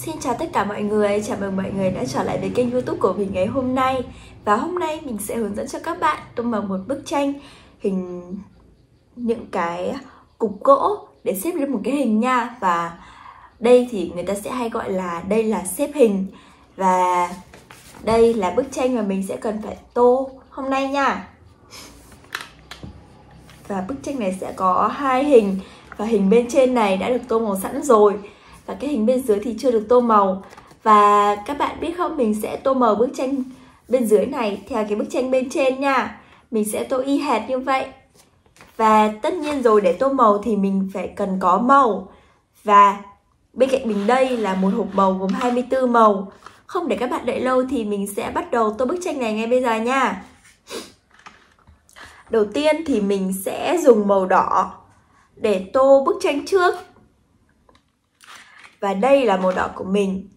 Xin chào tất cả mọi người, chào mừng mọi người đã trở lại với kênh YouTube của mình ngày hôm nay. Và hôm nay mình sẽ hướng dẫn cho các bạn tô màu một bức tranh hình những cái cục gỗ để xếp lên một cái hình nha. Và đây thì người ta sẽ hay gọi là đây là xếp hình, và đây là bức tranh mà mình sẽ cần phải tô hôm nay nha. Và bức tranh này sẽ có 2 hình, và hình bên trên này đã được tô màu sẵn rồi, và cái hình bên dưới thì chưa được tô màu. Và các bạn biết không, mình sẽ tô màu bức tranh bên dưới này theo cái bức tranh bên trên nha. Mình sẽ tô y hệt như vậy. Và tất nhiên rồi, để tô màu thì mình phải cần có màu. Và bên cạnh mình đây là một hộp màu gồm 24 màu. Không để các bạn đợi lâu thì mình sẽ bắt đầu tô bức tranh này ngay bây giờ nha. Đầu tiên thì mình sẽ dùng màu đỏ để tô bức tranh trước. Và đây là màu đỏ của mình.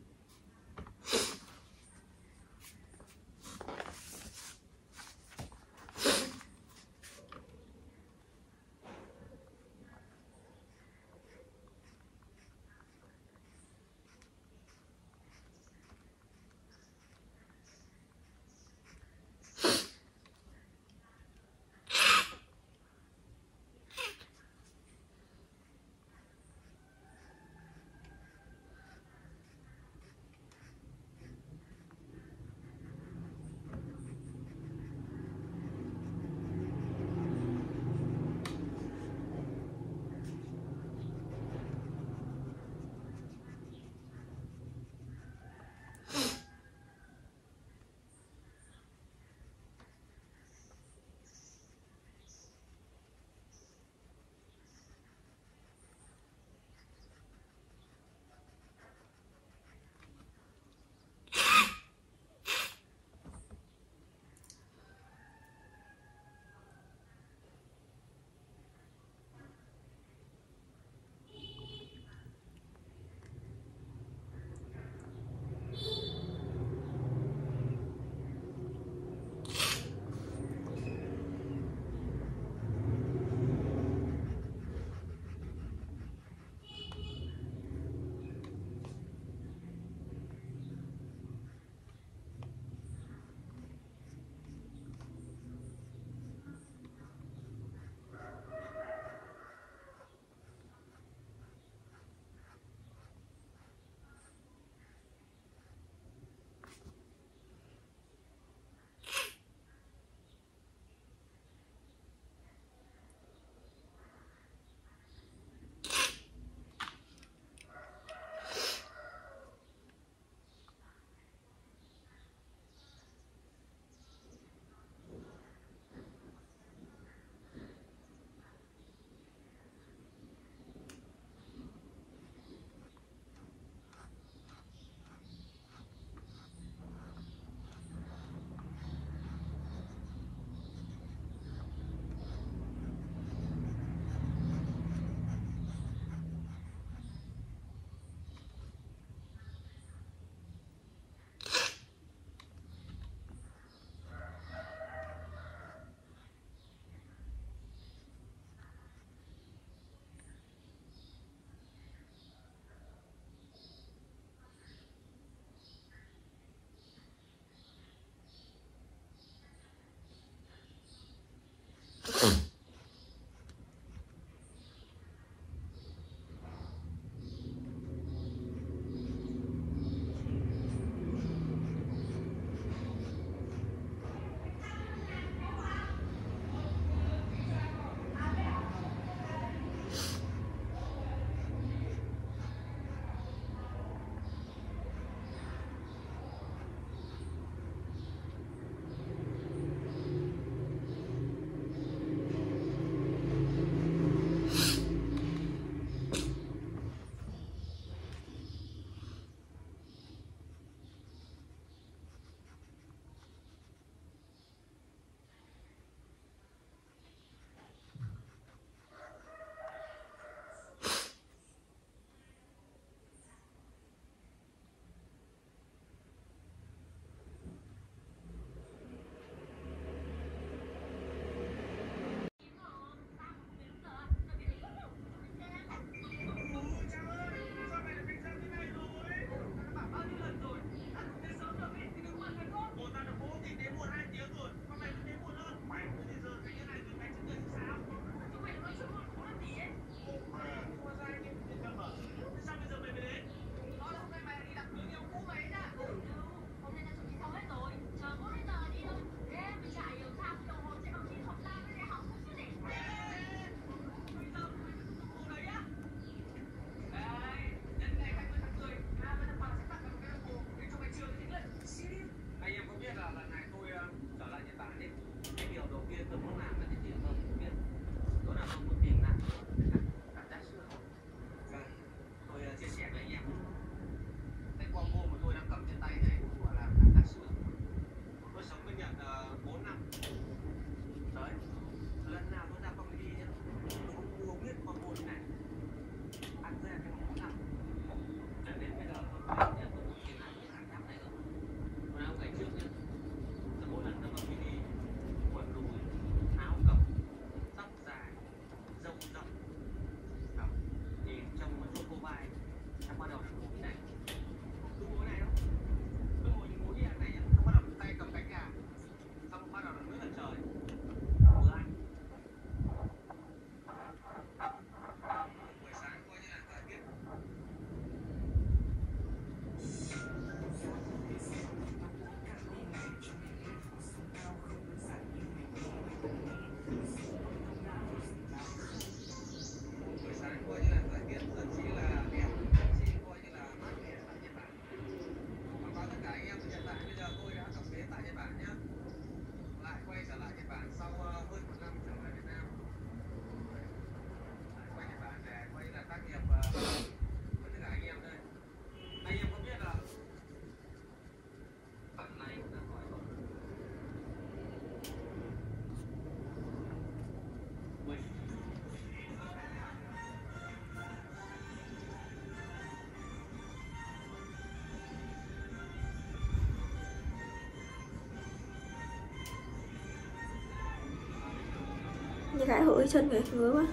Như gãi hộ cái chân kìa, ngứa quá.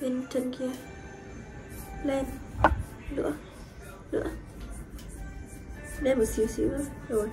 Bên chân kia. Lên. Nữa. Nữa. Lên một xíu nữa. Rồi.